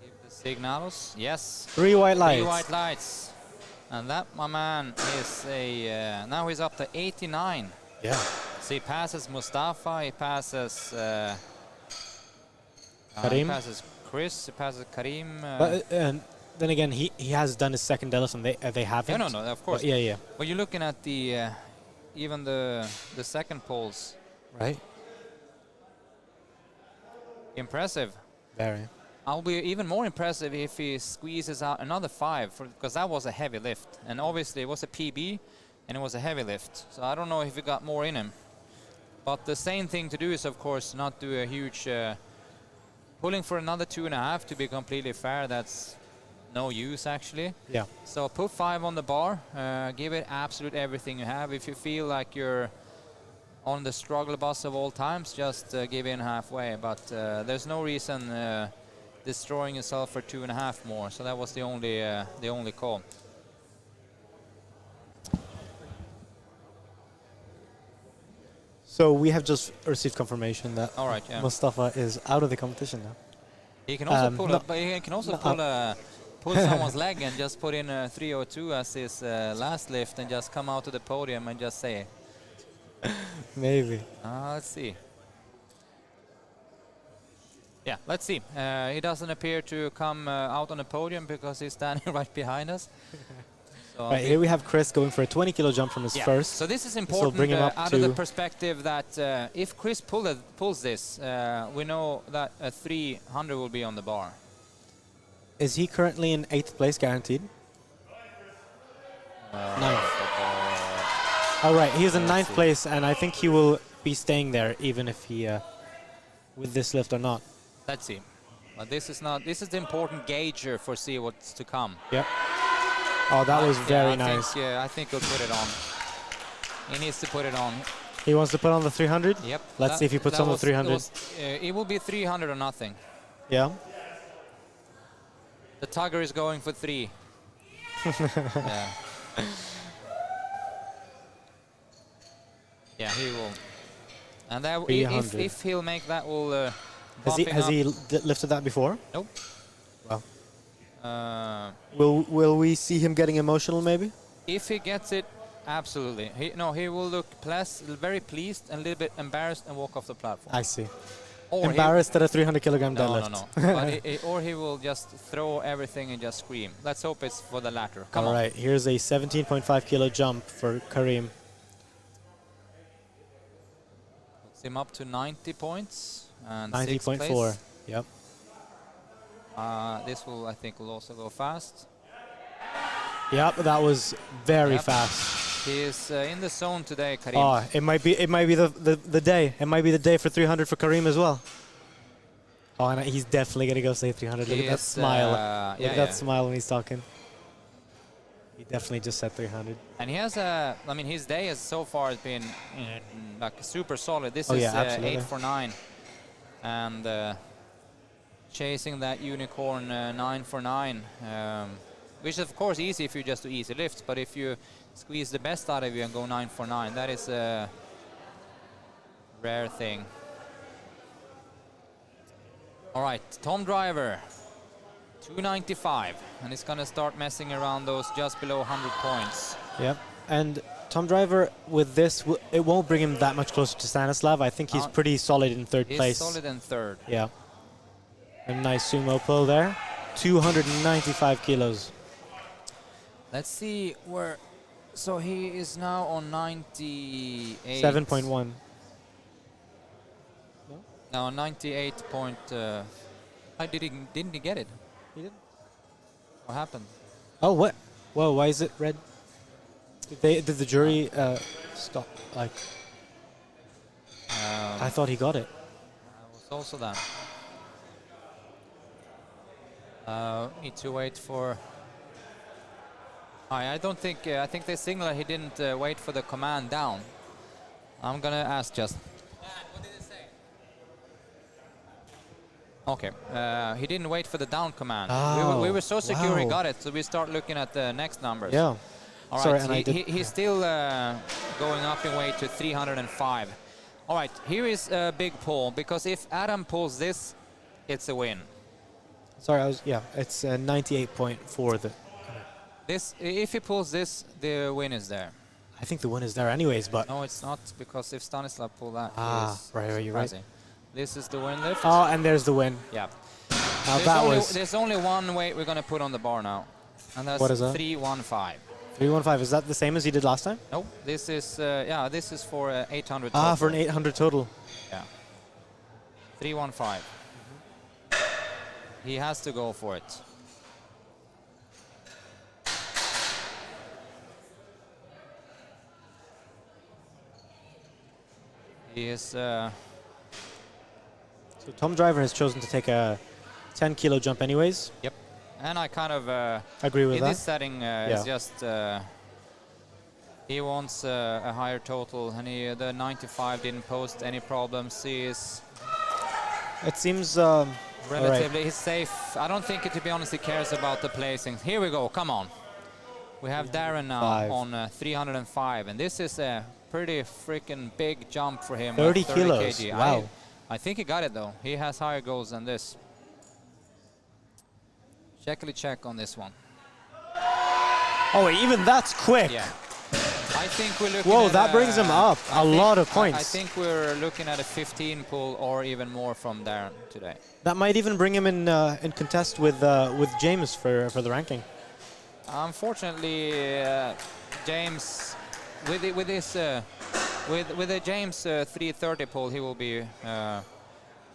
Give the signals. Yes. 3 white lights. 3 white lights. And that, my man, is a... now he's up to 89. Yeah. So he passes Mustafa, he passes... Karim. He passes Chris, he passes Karim. But then again, he has done his second deadlift and they haven't. No, of course. But yeah. But you're looking at the... even the second polls. Right. Impressive. Very. I'll be even more impressive if he squeezes out another 5, because that was a heavy lift. And obviously it was a PB and it was a heavy lift. So I don't know if he got more in him. But the same thing to do is, of course, not do a huge... pulling for another 2.5, to be completely fair, that's no use actually. Yeah. So put 5 on the bar, give it absolute everything you have. If you feel like you're on the struggle bus of all times, just give in halfway. But there's no reason destroying yourself for 2.5 more. So that was the only call. So we have just received confirmation that All right, yeah. Mustafa is out of the competition now. He can also pull no, but he can also pull someone's leg and just put in a 302 as his last lift and just come out to the podium and just say, Maybe. let's see. Yeah, let's see. He doesn't appear to come out on the podium because he's standing right behind us. So Right, here we have Chris going for a 20 kilo jump from his first. So this is This will important bring him up out of the perspective that if Chris pulls this, we know that a 300 will be on the bar. Is he currently in 8th place guaranteed? Ninth. All right, he's in 9th place, and I think he will be staying there even if he, with this lift or not. Let's see. But this is not. This is the important gauger for see what's to come. Yep. Oh, that was very nice. I think he'll put it on. He needs to put it on. He wants to put on the 300? Yep. Let's see if he puts on the 300. It will be 300 or nothing. Yeah. The tugger is going for 3. Yeah. Yeah, he will. And that if he'll make that, will. Has he lifted that before? Nope. Well. Will we see him getting emotional maybe? If he gets it, absolutely. He will look very pleased and a little bit embarrassed and walk off the platform. I see. Or embarrassed at a 300 kilogram deadlift. No. But or he will just throw everything and just scream. Let's hope it's for the latter. Come on. All right, here's a 17.5 kilo jump for Karim. Puts him up to 90 points and 90.4. Yep. This will, I think, will also go fast. Yep, that was very fast. He is in the zone today, Karim. Oh, it might be the day. It might be the day for 300 for Karim as well. Oh, and he's definitely gonna go say 300. Look at that smile. Look at that smile when he's talking. He definitely just said 300. And he has I mean, his day has so far has been like super solid. This is is 8 for 9, and chasing that unicorn 9 for 9, which is of course easy if you just do easy lifts. But if you squeeze the best out of you and go 9 for 9, that is a rare thing. All right, Tom Driver, 295, and he's gonna start messing around those just below 100 points. Yep, and Tom Driver with this, it won't bring him that much closer to Stanislav. I think he's pretty solid in third place. He's solid in third. Yeah. A nice sumo pull there. 295 kilos. Let's see where. So he is now on 98. 7.1. No, 98 point. Didn't he get it? He didn't. What happened? Oh, what? Whoa, why is it red? Did the jury stop? Like, I thought he got it. Was also that. Need to wait for. I don't think. I think they signaled he didn't wait for the command down. I'm gonna ask just. What did it say? Okay. He didn't wait for the down command. Oh, We were so secure he wow. got it, so we start looking at the next numbers. Yeah. All Sorry, right, and I did. he's still going up in weight to 305. All right, here is a big pull, because if Adam pulls this, it's a win. Sorry, it's 98.4. If he pulls this, the win is there. I think the win is there anyways, but. No, it's not, because if Stanislav pull that, Right, you're right. This is the win lift. Oh, and there's the win. Yeah. Now There's only one weight we're going to put on the bar now, and that's What is that? 315. 315. Is that the same as you did last time? No, this is this is for 800. Ah, total. for an 800 total. Yeah. 315. He has to go for it. He is. So Tom Driver has chosen to take a 10 kilo jump anyways. Yep. And I kind of agree with in that. this setting is just he wants a higher total, and the 95 didn't post any problems. He is It seems relatively he's safe. I don't think, to be honest, he cares about the placings. Here we go. Come on. We have Darren now on 305, and this is a pretty freaking big jump for him. 30 kilos. kg. Wow. I think he got it though. He has higher goals than this. Check on this one. Oh, even that's quick. Yeah. I think we're looking Whoa, at that brings him up a lot of points. I think we're looking at a 15 pull or even more from Darren today. That might even bring him in contest with James for the ranking. Unfortunately, James, with the James 330 pull, he will be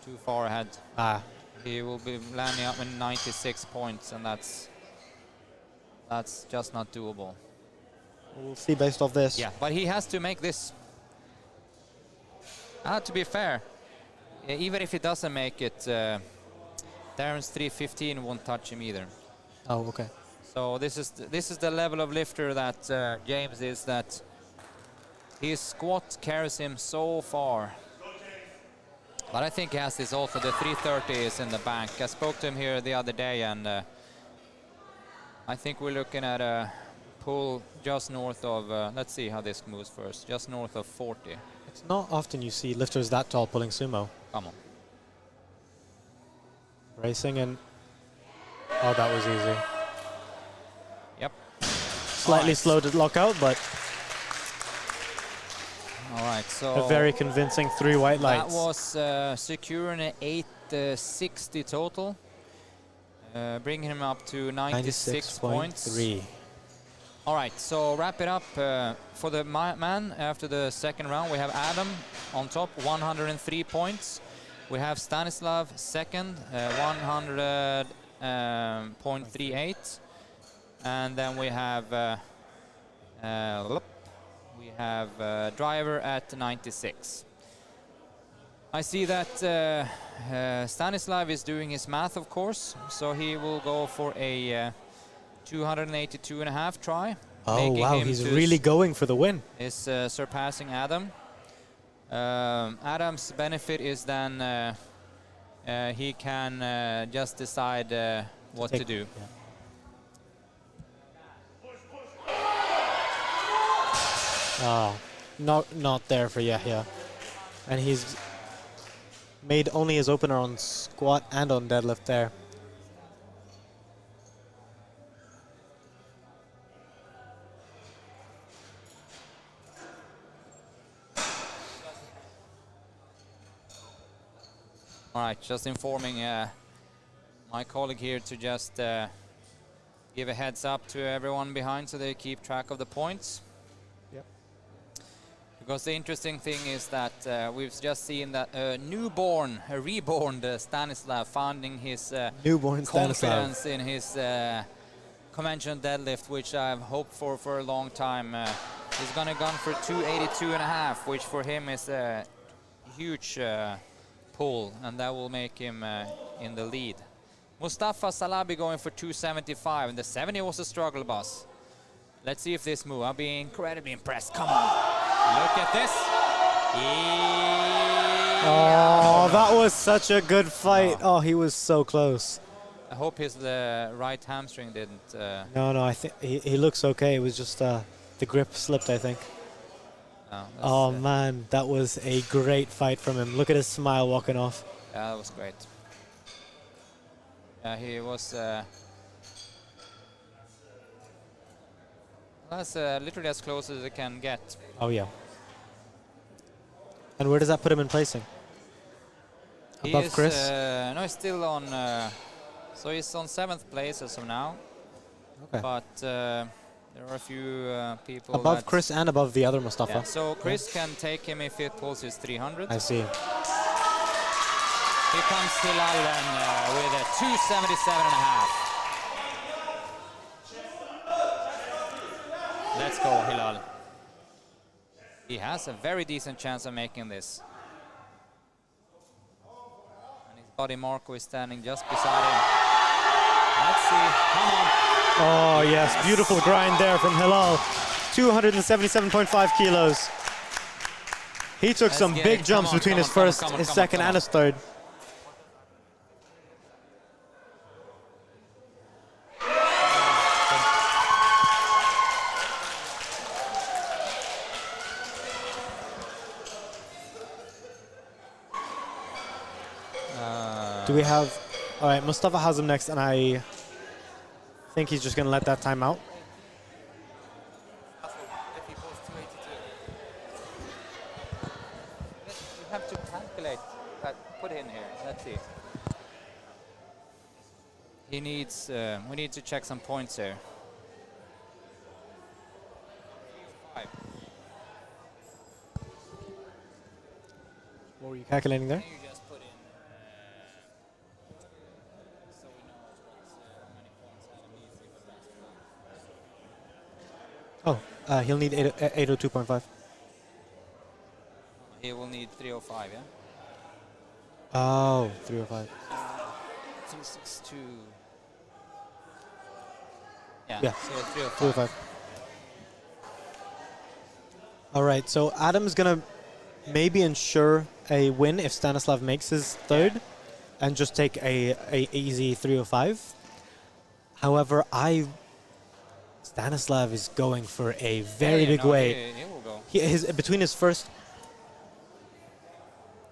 too far ahead. He will be landing up in 96 points, and that's just not doable. We'll see based off this. Yeah, but he has to make this. To be fair, even if he doesn't make it, Darren's 315 won't touch him either. Oh, okay. So this is the level of lifter that James is. That his squat carries him so far. But I think he has this also. The 330 is in the bank. I spoke to him here the other day, and I think we're looking at a pull just north of, let's see how this moves first, just north of 40. It's not often you see lifters that tall pulling sumo. Come on. Racing and... Oh, that was easy. Yep. Slightly slow to lock out, but... All right, so... A very convincing 3 white lights. That was securing an 860 total, bringing him up to 96 points. 96.3. All right, so wrap it up for the man. After the second round, we have Adam on top, 103 points. We have Stanislav second, 100.38, and then we have Driver at 96. I see that Stanislav is doing his math, of course, so he will go for a 282.5 try. Oh, wow, he's really going for the win. Is surpassing Adam. Adam's benefit is then he can just decide what to do. Yeah. Oh, not there for Yahya. And he's made only his opener on squat and on deadlift there. All right, just informing my colleague here to just give a heads up to everyone behind so they keep track of the points. Yep. Because the interesting thing is that we've just seen that a reborn Stanislav finding his Newborn confidence Stanislav. in his conventional deadlift, which I've hoped for a long time. He's gonna gun for 282.5, which for him is a huge pull, and that will make him in the lead. Mustafa Salabi going for 275, and the 70 was a struggle, boss. Let's see if this move. I'll be incredibly impressed. Come on. Look at this. Oh, that was such a good fight. Oh, he was so close. I hope his right hamstring didn't. No, I think he looks okay. It was just the grip slipped, I think. Oh man, that was a great fight from him. Look at his smile walking off. Yeah, that was great. Yeah, he was. That's literally as close as it can get. Oh yeah. And where does that put him in placing? Above Chris? No, he's still on. So he's on 7th place as of now. Okay. But there are a few people above Chris and above the other Mustafa. Yeah, so Chris can take him if he pulls his 300. I see. Here comes Hilal with a 277.5. Let's go, Hilal. He has a very decent chance of making this. And his buddy Marco is standing just beside him. Let's see. Come on. Oh, yes. Beautiful grind there from Hilal. 277.5 kilos. He took some big jumps between his first, his second, and his third. Do we have... All right, Mustafa has him next, and I think he's just going to let that time out. You have to calculate. Put in here. Let's see. He needs... we need to check some points here. 5. What were you calculating there? Oh, he'll need 802.5. He will need 305, yeah? Oh, 305. 362. Yeah, Yeah. so 305. 305. All right, so Adam's going to maybe ensure a win if Stanislav makes his third and just take a easy 305. However, Stanislav is going for a very big weight. He will go. Between his first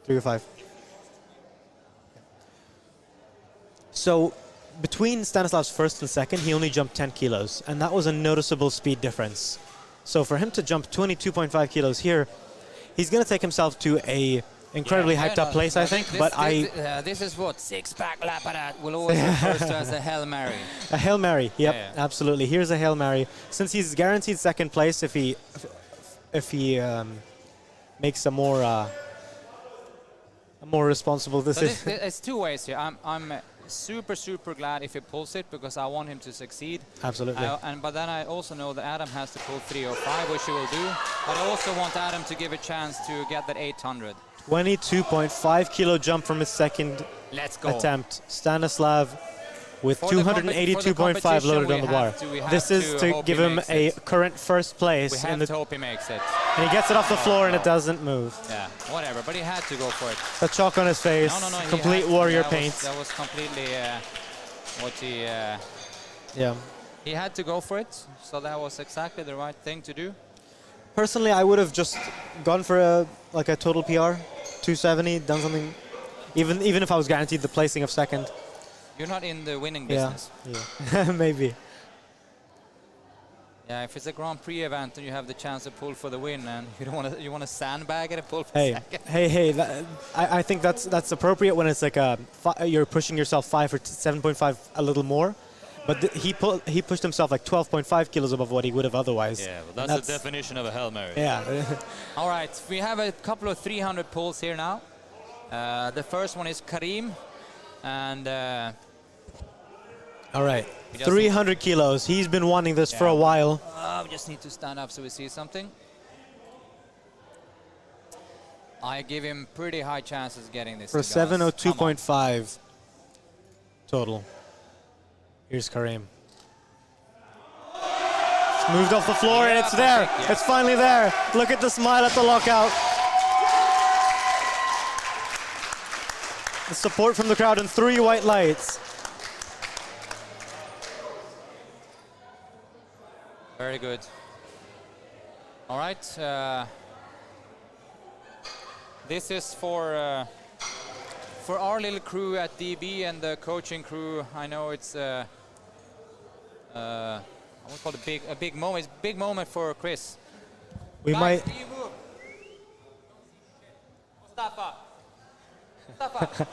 305. So between Stanislav's first and second, he only jumped 10 kilos, and that was a noticeable speed difference. So for him to jump 22.5 kilos here, he's going to take himself to a incredibly hyped up place, I think. This is what six-pack Laparat will always refer to as a Hail Mary. A Hail Mary, yep, absolutely. Here's a Hail Mary. Since he's guaranteed second place if he makes a more responsible decision. It's two ways here. I'm super glad if he pulls it because I want him to succeed. Absolutely. But then I also know that Adam has to pull 305, which he will do. But I also want Adam to give a chance to get that 800. 22.5 kilo jump from his second attempt. Stanislav with 282.5 loaded on the bar. This is to give him a current first place. We have to hope he makes it. And he gets it off the floor and it doesn't move. Yeah, whatever, but he had to go for it. The chalk on his face, complete warrior paint. That was completely what he... Yeah. He had to go for it, so that was exactly the right thing to do. Personally, I would have just gone for a total PR, 270, done something, even if I was guaranteed the placing of second. You're not in the winning business. Yeah, maybe. Yeah, if it's a Grand Prix event and you have the chance to pull for the win, and you want to sandbag it and pull for second. Hey! I think that's appropriate when it's like you're pushing yourself 5 or 7.5 a little more. But he pushed himself like 12.5 kilos above what he would have otherwise. Yeah, well, that's the definition of a Hail Mary. Yeah. All right, we have a couple of 300 pulls here now. The first one is Karim, and... all right, 300 kilos. He's been wanting this for a while. We just need to stand up so we see something. I give him pretty high chances getting this. For 702.5 total. Here's Karim. It's moved off the floor and it's there. Yeah. It's finally there. Look at the smile at the lockout. The support from the crowd and 3 white lights. Very good. All right. This is for our little crew at DB and the coaching crew. I know it's I would call it a big moment. It's a big moment for Chris. We Guys, might. do you move? Mustafa. Mustafa.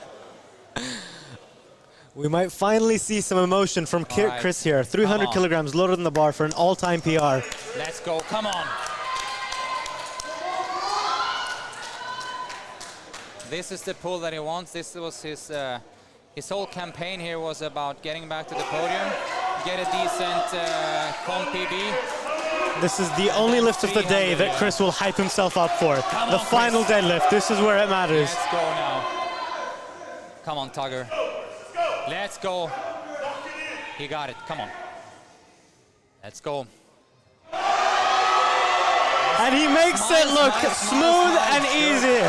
We might finally see some emotion from right. Chris here. 300 on. kilograms loaded in the bar for an all-time PR. Let's go. Come on. This is the pull that he wants. This was his whole campaign here was about getting back to the podium, get a decent comp PB. This is the only lift of the day that Chris will hype himself up for. Come The on, final Chris. deadlift. This is where it matters. Let's go now. Come on, Tugger. Let's go. He got it. Come on. Let's go. And he makes it look smooth and easy.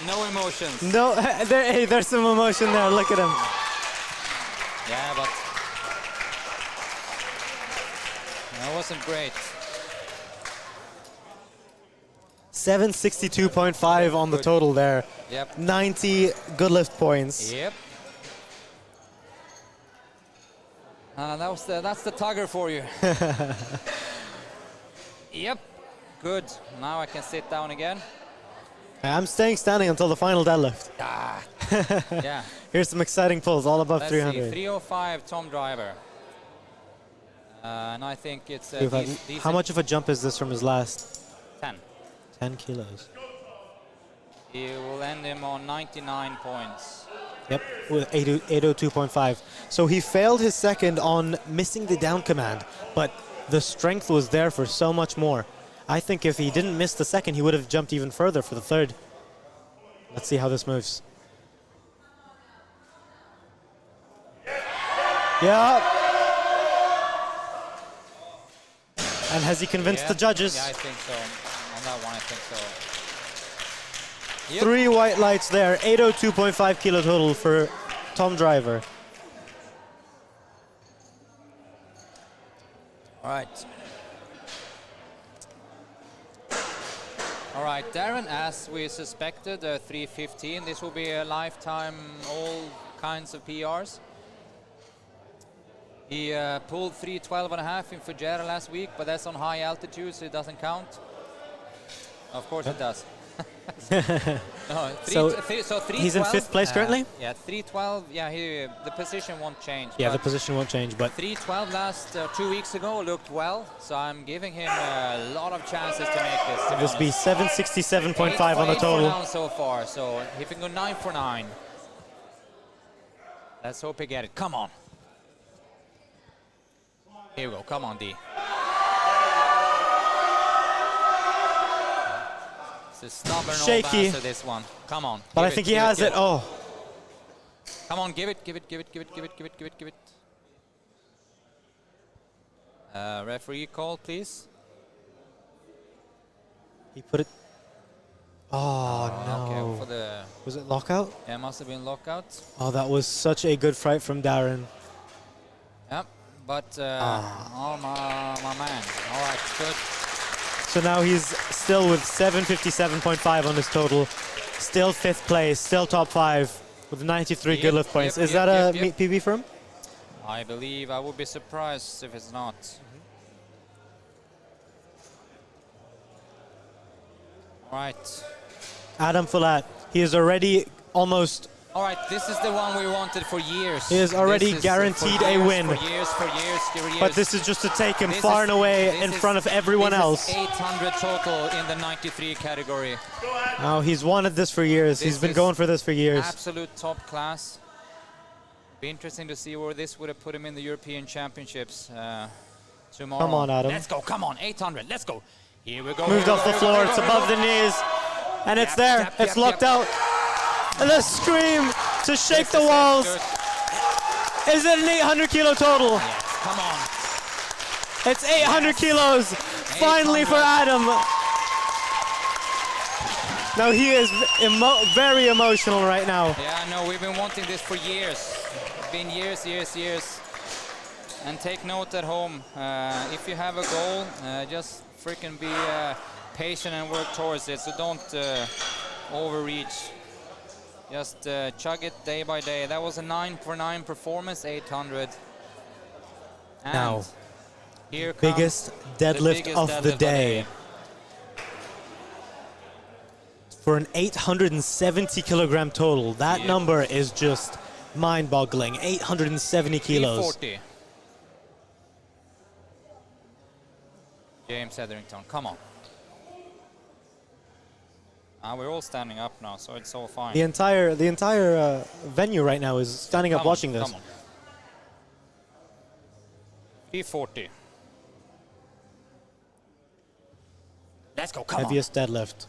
No emotions. No, hey, there's some emotion there. Look at him. Yeah, but that wasn't great. 762.5 on the total there. Yep. 90 good lift points. Yep. That's the Tugger for you. Yep. Good. Now I can sit down again. I'm staying standing until the final deadlift. Yeah. Here's some exciting pulls, all above Let's 300. see. 305 Tom Driver. And I think it's How much of a jump is this from his last? 10. 10 kilos. He will end him on 99 points. Yep, with 802.5. So he failed his second on missing the down command, but the strength was there for so much more. I think if he didn't miss the second, he would have jumped even further for the third. Let's see how this moves. Yeah. And has he convinced the judges? Yeah, I think so. On that one, I think so. Yep. 3 white lights there, 802.5 kilo total for Tom Driver. All right. All right, Darren, as we suspected, 315. This will be a lifetime, all kinds of PRs. He pulled 312.5 in Fujairah last week, but that's on high altitude, so it doesn't count. Of course it does. No, So he's in 312, 5th place currently? Yeah, 312. Yeah, the position won't change. Yeah, the but position won't change, but 312 last 2 weeks ago looked well, so I'm giving him a lot of chances to make this. To this will be 767.5 on the 8 for total. 9 so far, so if he can go 9 for 9. Let's hope he get it. Come on. Here we go. Come on, D. It's a stubborn Shaky. old bastard, this one. Come on. But give I think it, he give has give it. Oh, Come on, give it, give it, give it, give it, give it, give it, give it, give it. Referee call, please. he put it. Oh, Okay, no. for the Was it lockout? yeah, must have been lockout. Oh, that was such a good fight from Darren. Yep, but oh my man. All right, good. So now he's still with 757.5 on his total. Still 5th place, still top 5 with 93 good Yep, lift points. yep, Is yep, that a yep, meet PB for him? I believe I would be surprised if it's not. All right. Adam Follett, he is already almost, All right, this is the one we wanted for years. He is already This is, guaranteed for a years, win. For years, for years, for years. but this is just to take him This far is- and away this in is- front of everyone this else. is 800 total in the 93 category. Now he's wanted this for years. This He's been is going for this for years. Absolute top class. Be interesting to see where this would have put him in the European Championships tomorrow. Come on, Adam. Let's go, come on, 800, let's go. Here we go. Moved here we off go, the here we floor, go, it's here we above go. the knees, and it's Yep, there, yep, it's yep, locked yep. out. And the scream to shake This the is it, walls. good. Is it an 800 kilo total? Yes, come on. It's 800 kilos, finally for 800. Adam. Now he is very emotional right now. Yeah, I know, we've been wanting this for years. been years, years, years. And take note at home, if you have a goal, just freaking be patient and work towards it. So don't overreach. Just chug it day by day. That was a 9 for 9 performance, 800. And Now, here comes biggest deadlift biggest of the deadlift day. For an 870 kilogram total. That Yep. number is just mind-boggling. 870 kilos. 340. James Hetherington, come on. We're all standing up now, so it's all fine. The entire venue right now is standing up Come on, watching this. Come on. 340. Let's go, come Heaviest deadlift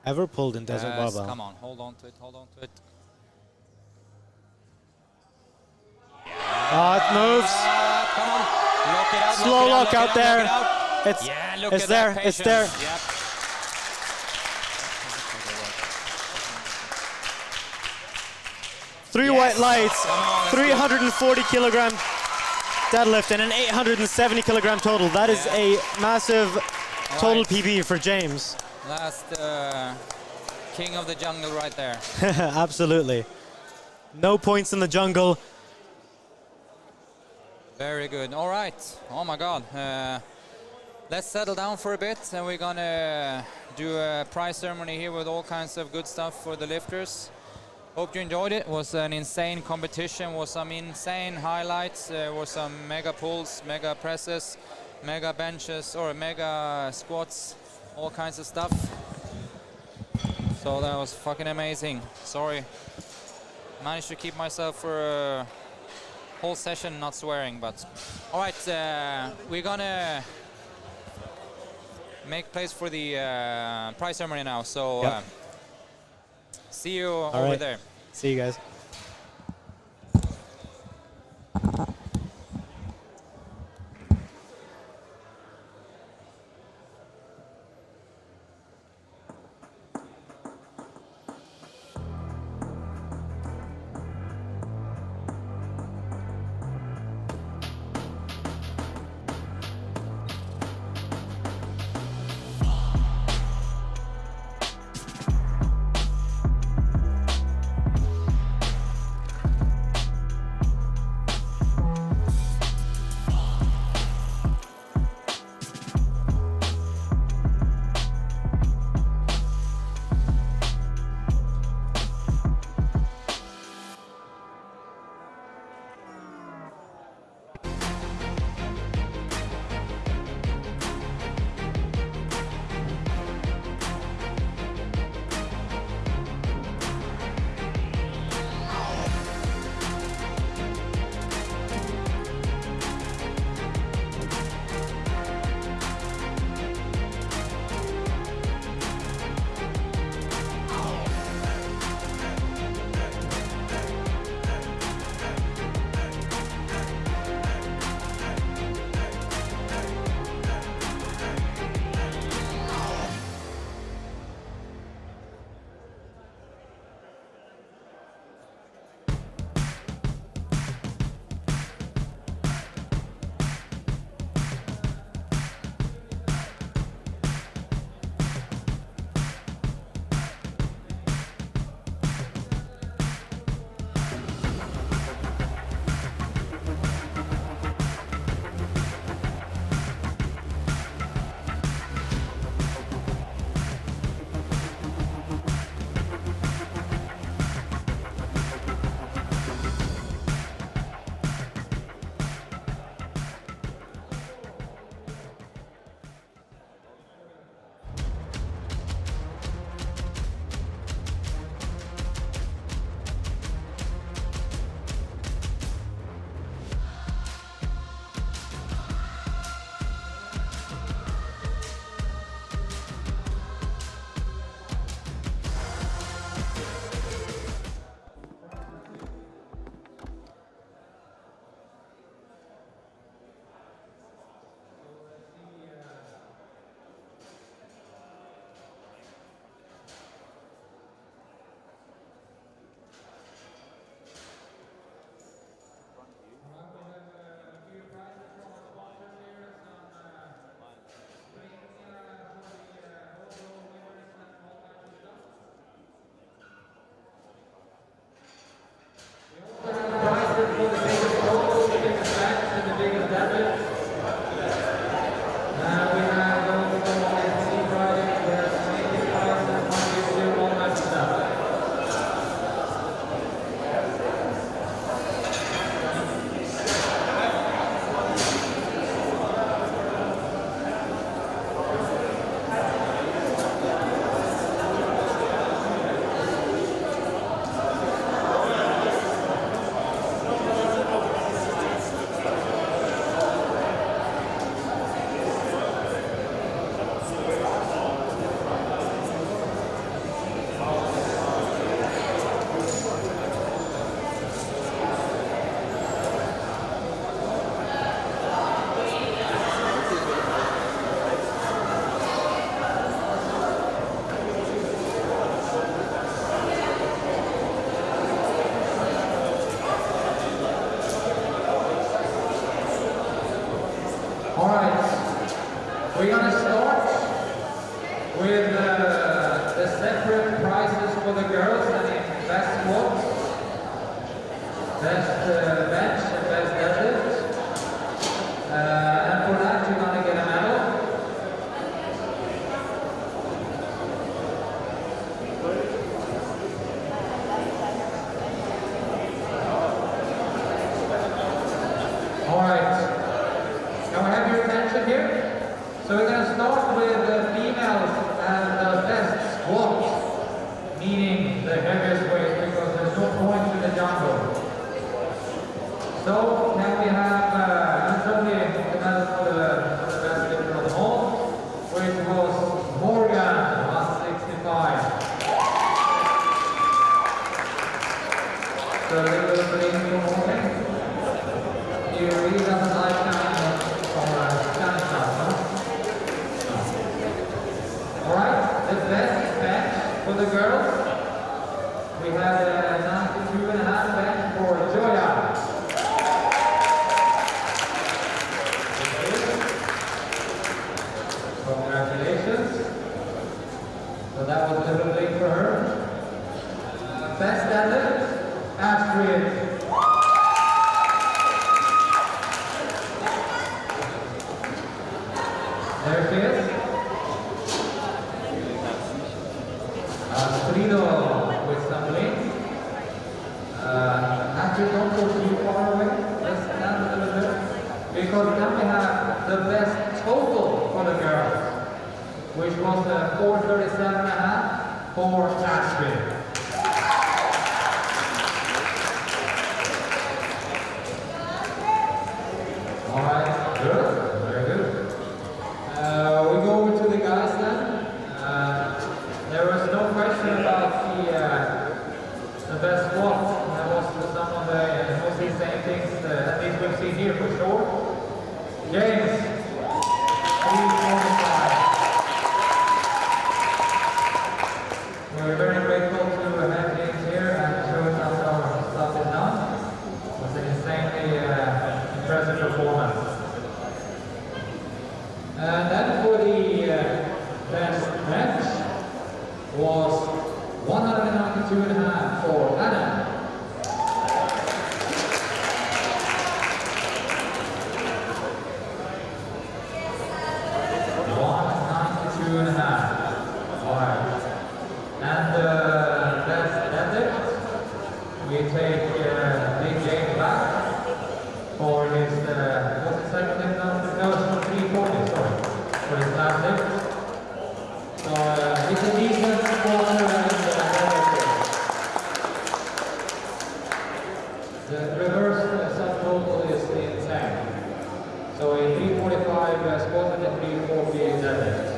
ever pulled in on. desert barbell. Come on, hold on to it, hold on to it. Ah, it moves. Come on, lock it out. Slow lock out there. Lock it out. It's Yeah, look it's at there. that It's there. patience. Yep. Three Yes. white lights, Come on, let's 340 kilogram deadlift, and an 870 kilogram total. That is Yeah. a massive total right. PB for James. Last king of the jungle right there. Absolutely. No points in the jungle. Very good. All right. Oh my God. Let's settle down for a bit, and we're gonna do a prize ceremony here with all kinds of good stuff for the lifters. Hope you enjoyed it. It was an insane competition. Was some insane highlights. There were some mega pulls, mega presses, mega benches, or mega squats, all kinds of stuff. So that was fucking amazing. Sorry. Managed to keep myself for a whole session not swearing, but all right, we're gonna make place for the prize ceremony now. So Yep. see you over right. there. See you guys. We're gonna start with the separate prizes for the girls and the best squat, best bench, and best deadlift. And for that, you're gonna get a medal. All right. Can we have your attention here? So we're going to start with the females and the best squat, meaning the heaviest weight, because there's no point in the jungle. So can we have not only the medal for the best lifter of them all, which was Morgan, 165. So a little bit of breathing for Morgan. You really doesn't like Spanish stuff, huh? Alright, the best bench for the girls. We have a 92.5 bench for Joya. Congratulations. So that was a little big for her. Best deadlift, Astrid. There she is. Frido with some links. Actually, don't go too far away. Just stand a little bit. Because then we have the best total for the girls, which was 437.5 for Astrid. Alright, good. Very good. We go over to the guys then. There was no question about the best squat. That was some of the mostly same things, at least we've seen here for sure. James, 345. We're very grateful to have James here and showing us how our stuff is done. It was an insanely impressive performance. And then for the best bench was 192.5 for Adam. Alright. And the best deadlift, we take Big James back for his, what's the second lift now? No, it's 340, sorry, for his last lift. So it's a decent quarter and the reverse subtotal is insane. So a 345 squat and a 340 deadlift.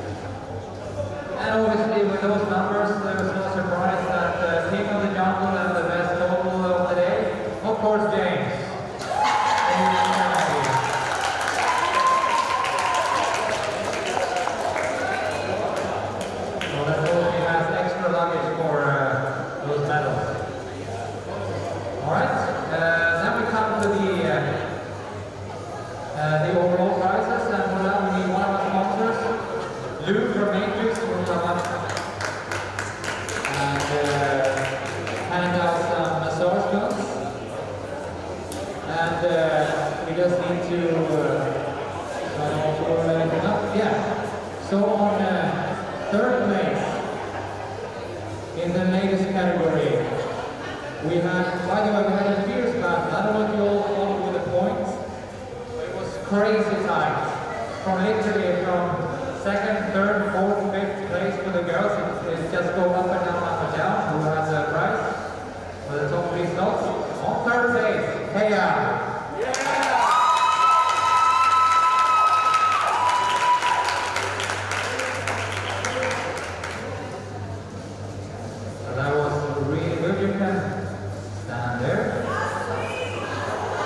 And obviously with those numbers, there was no surprise that King of the Jungle and the best total of the day, of course, James. So that totally has extra luggage for those medals. Alright, then we come to the overall prizes, and for that we need one of our sponsors, Luke from Matrix, who will come up and hand out some massage guns. And we just need to, I don't want to roll anything up. Yeah. So on third place in the latest category, we had, by the way, we had a fierce battle. I don't know if you all followed with the points, but it was crazy times. From literally from second, third, fourth, fifth place for the girls. It's just go up and down, who has a prize for the top 3 slots. On third place, Heya. So that was really good. You can stand there.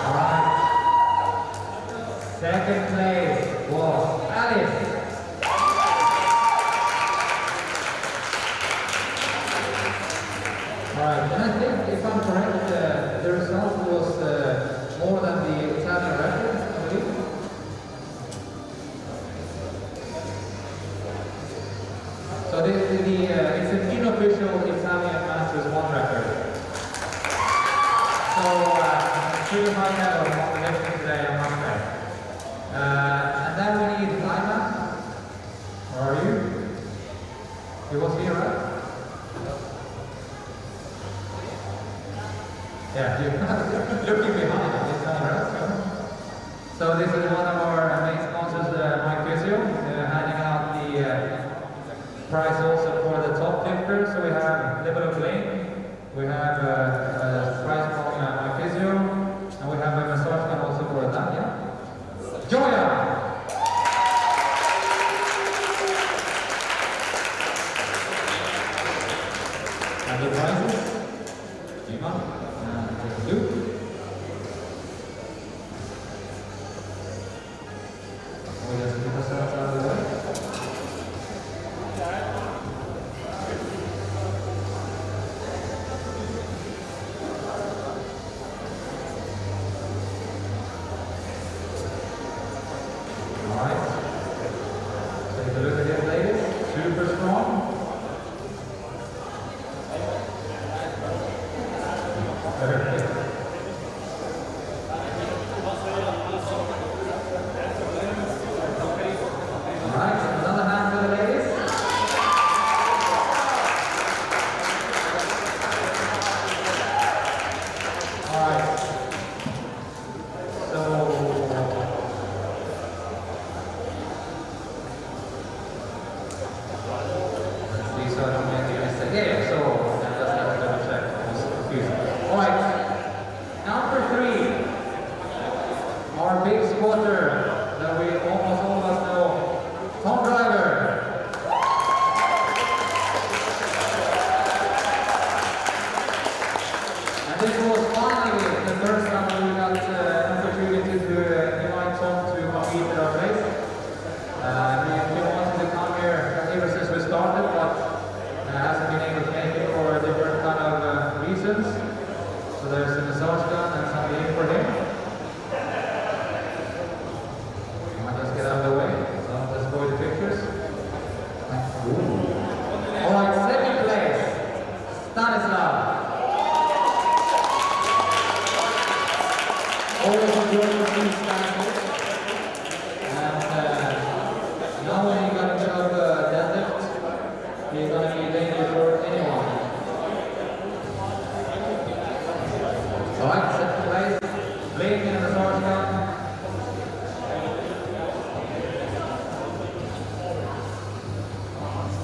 Alright. Second place was Alice. Alright, and I think, if I'm correct, the result was more than the Italian record, I believe. So this is it's an unofficial Italian Masters 1 record. So I'm pretty high level on the lifting today, I must say. And then we need Laima. Where are you? You was here, right? Yeah, you're looking behind. It's not right. So this is one of our main sponsors, Mike Physio, handing out the prize also for the top lifter. So we have Liberal Flame, we have a prize from Mike Physio, and we have a massage gun also for that. Yeah. Joya. And the prizes, Jima and Luke. We just put ourselves out of the way. Alright. Take a look at it, ladies. Super strong. Perfect. Alright, another hand for the ladies. Alright. So let's see so I don't make a mistake. Yeah, so that doesn't have to double check. I was confused. Alright. Number 3. Our big squatter that we almost all of us know. Tom Driver. And this was finally the first time we got an opportunity to invite Tom to compete at our place. He wanted to come here ever since we started, but hasn't been able to make it for different kind of reasons. So there's a massage gun and something in for him. I'll just get out of the way, so I'll just avoid the pictures. Alright, second place, Stanislav. Always enjoy the team Stanislav. And now when you're going to get up deadlift, you're going to be dangerous for anyone. Alright, second place, Blake in the massage gun.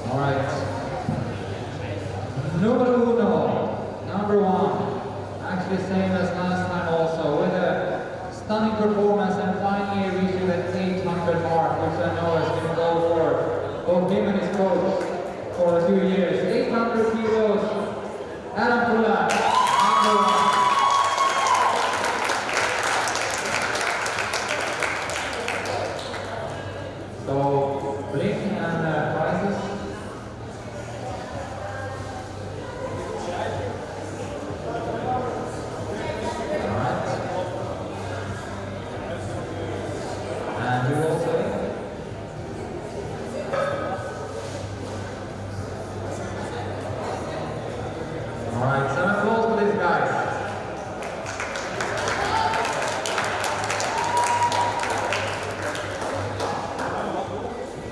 Alright. Numero uno, number 1. Actually same as last time also, with a stunning performance and finally reaching the 800 mark, which I know has been a goal for both him and his coach for a few years. 800 kilos, Adam Pula, number 1. So, Blink and prizes. Alright. And you will say? Alright, some applause for these guys.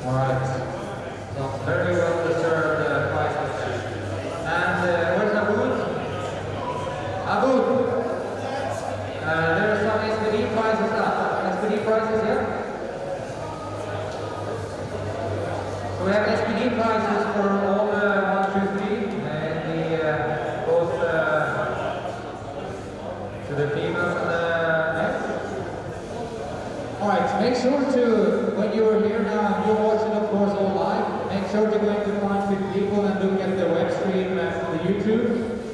Alright. So very well deserved prizes. And where's Abud? Abud! There are some SPD prizes up. SPD prizes here? So we have SPD prizes for all the 1, 2, 3 and both to the females and the males. Alright, make sure to, when you are here now, and you're watching of course all live, make sure to go into Conflict People and look at the web stream from the YouTube.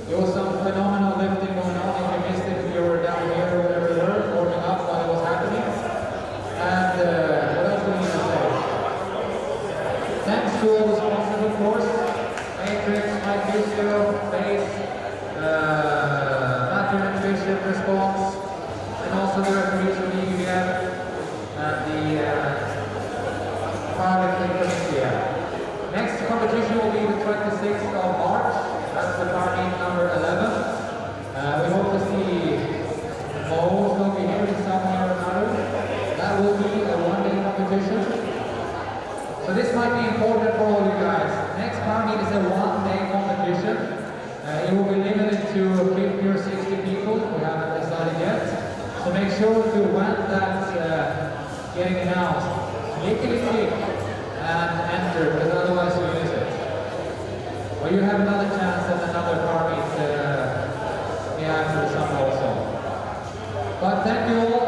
There was some phenomenal lifting going on. If you missed it, if you were down here or wherever you were, warming up while it was happening. And what else do we need to say? Thanks to all the sponsors of course. Matrix, Mike Physio, Base, Matthew and Bishop Response, and also the referees from the EVF and the powerlifting from India. Next competition 6th of March. That's the car meet number 11. We hope to see most of you here in some way or another. That will be a one-day competition. So this might be important for all you guys. Next car meet is a one-day competition. It will be limited to 50 or 60 people. We haven't decided yet. So make sure to when that's getting announced, click and enter, because otherwise you miss it. Or you have another chance at another car meet after the summer also. But thank you all.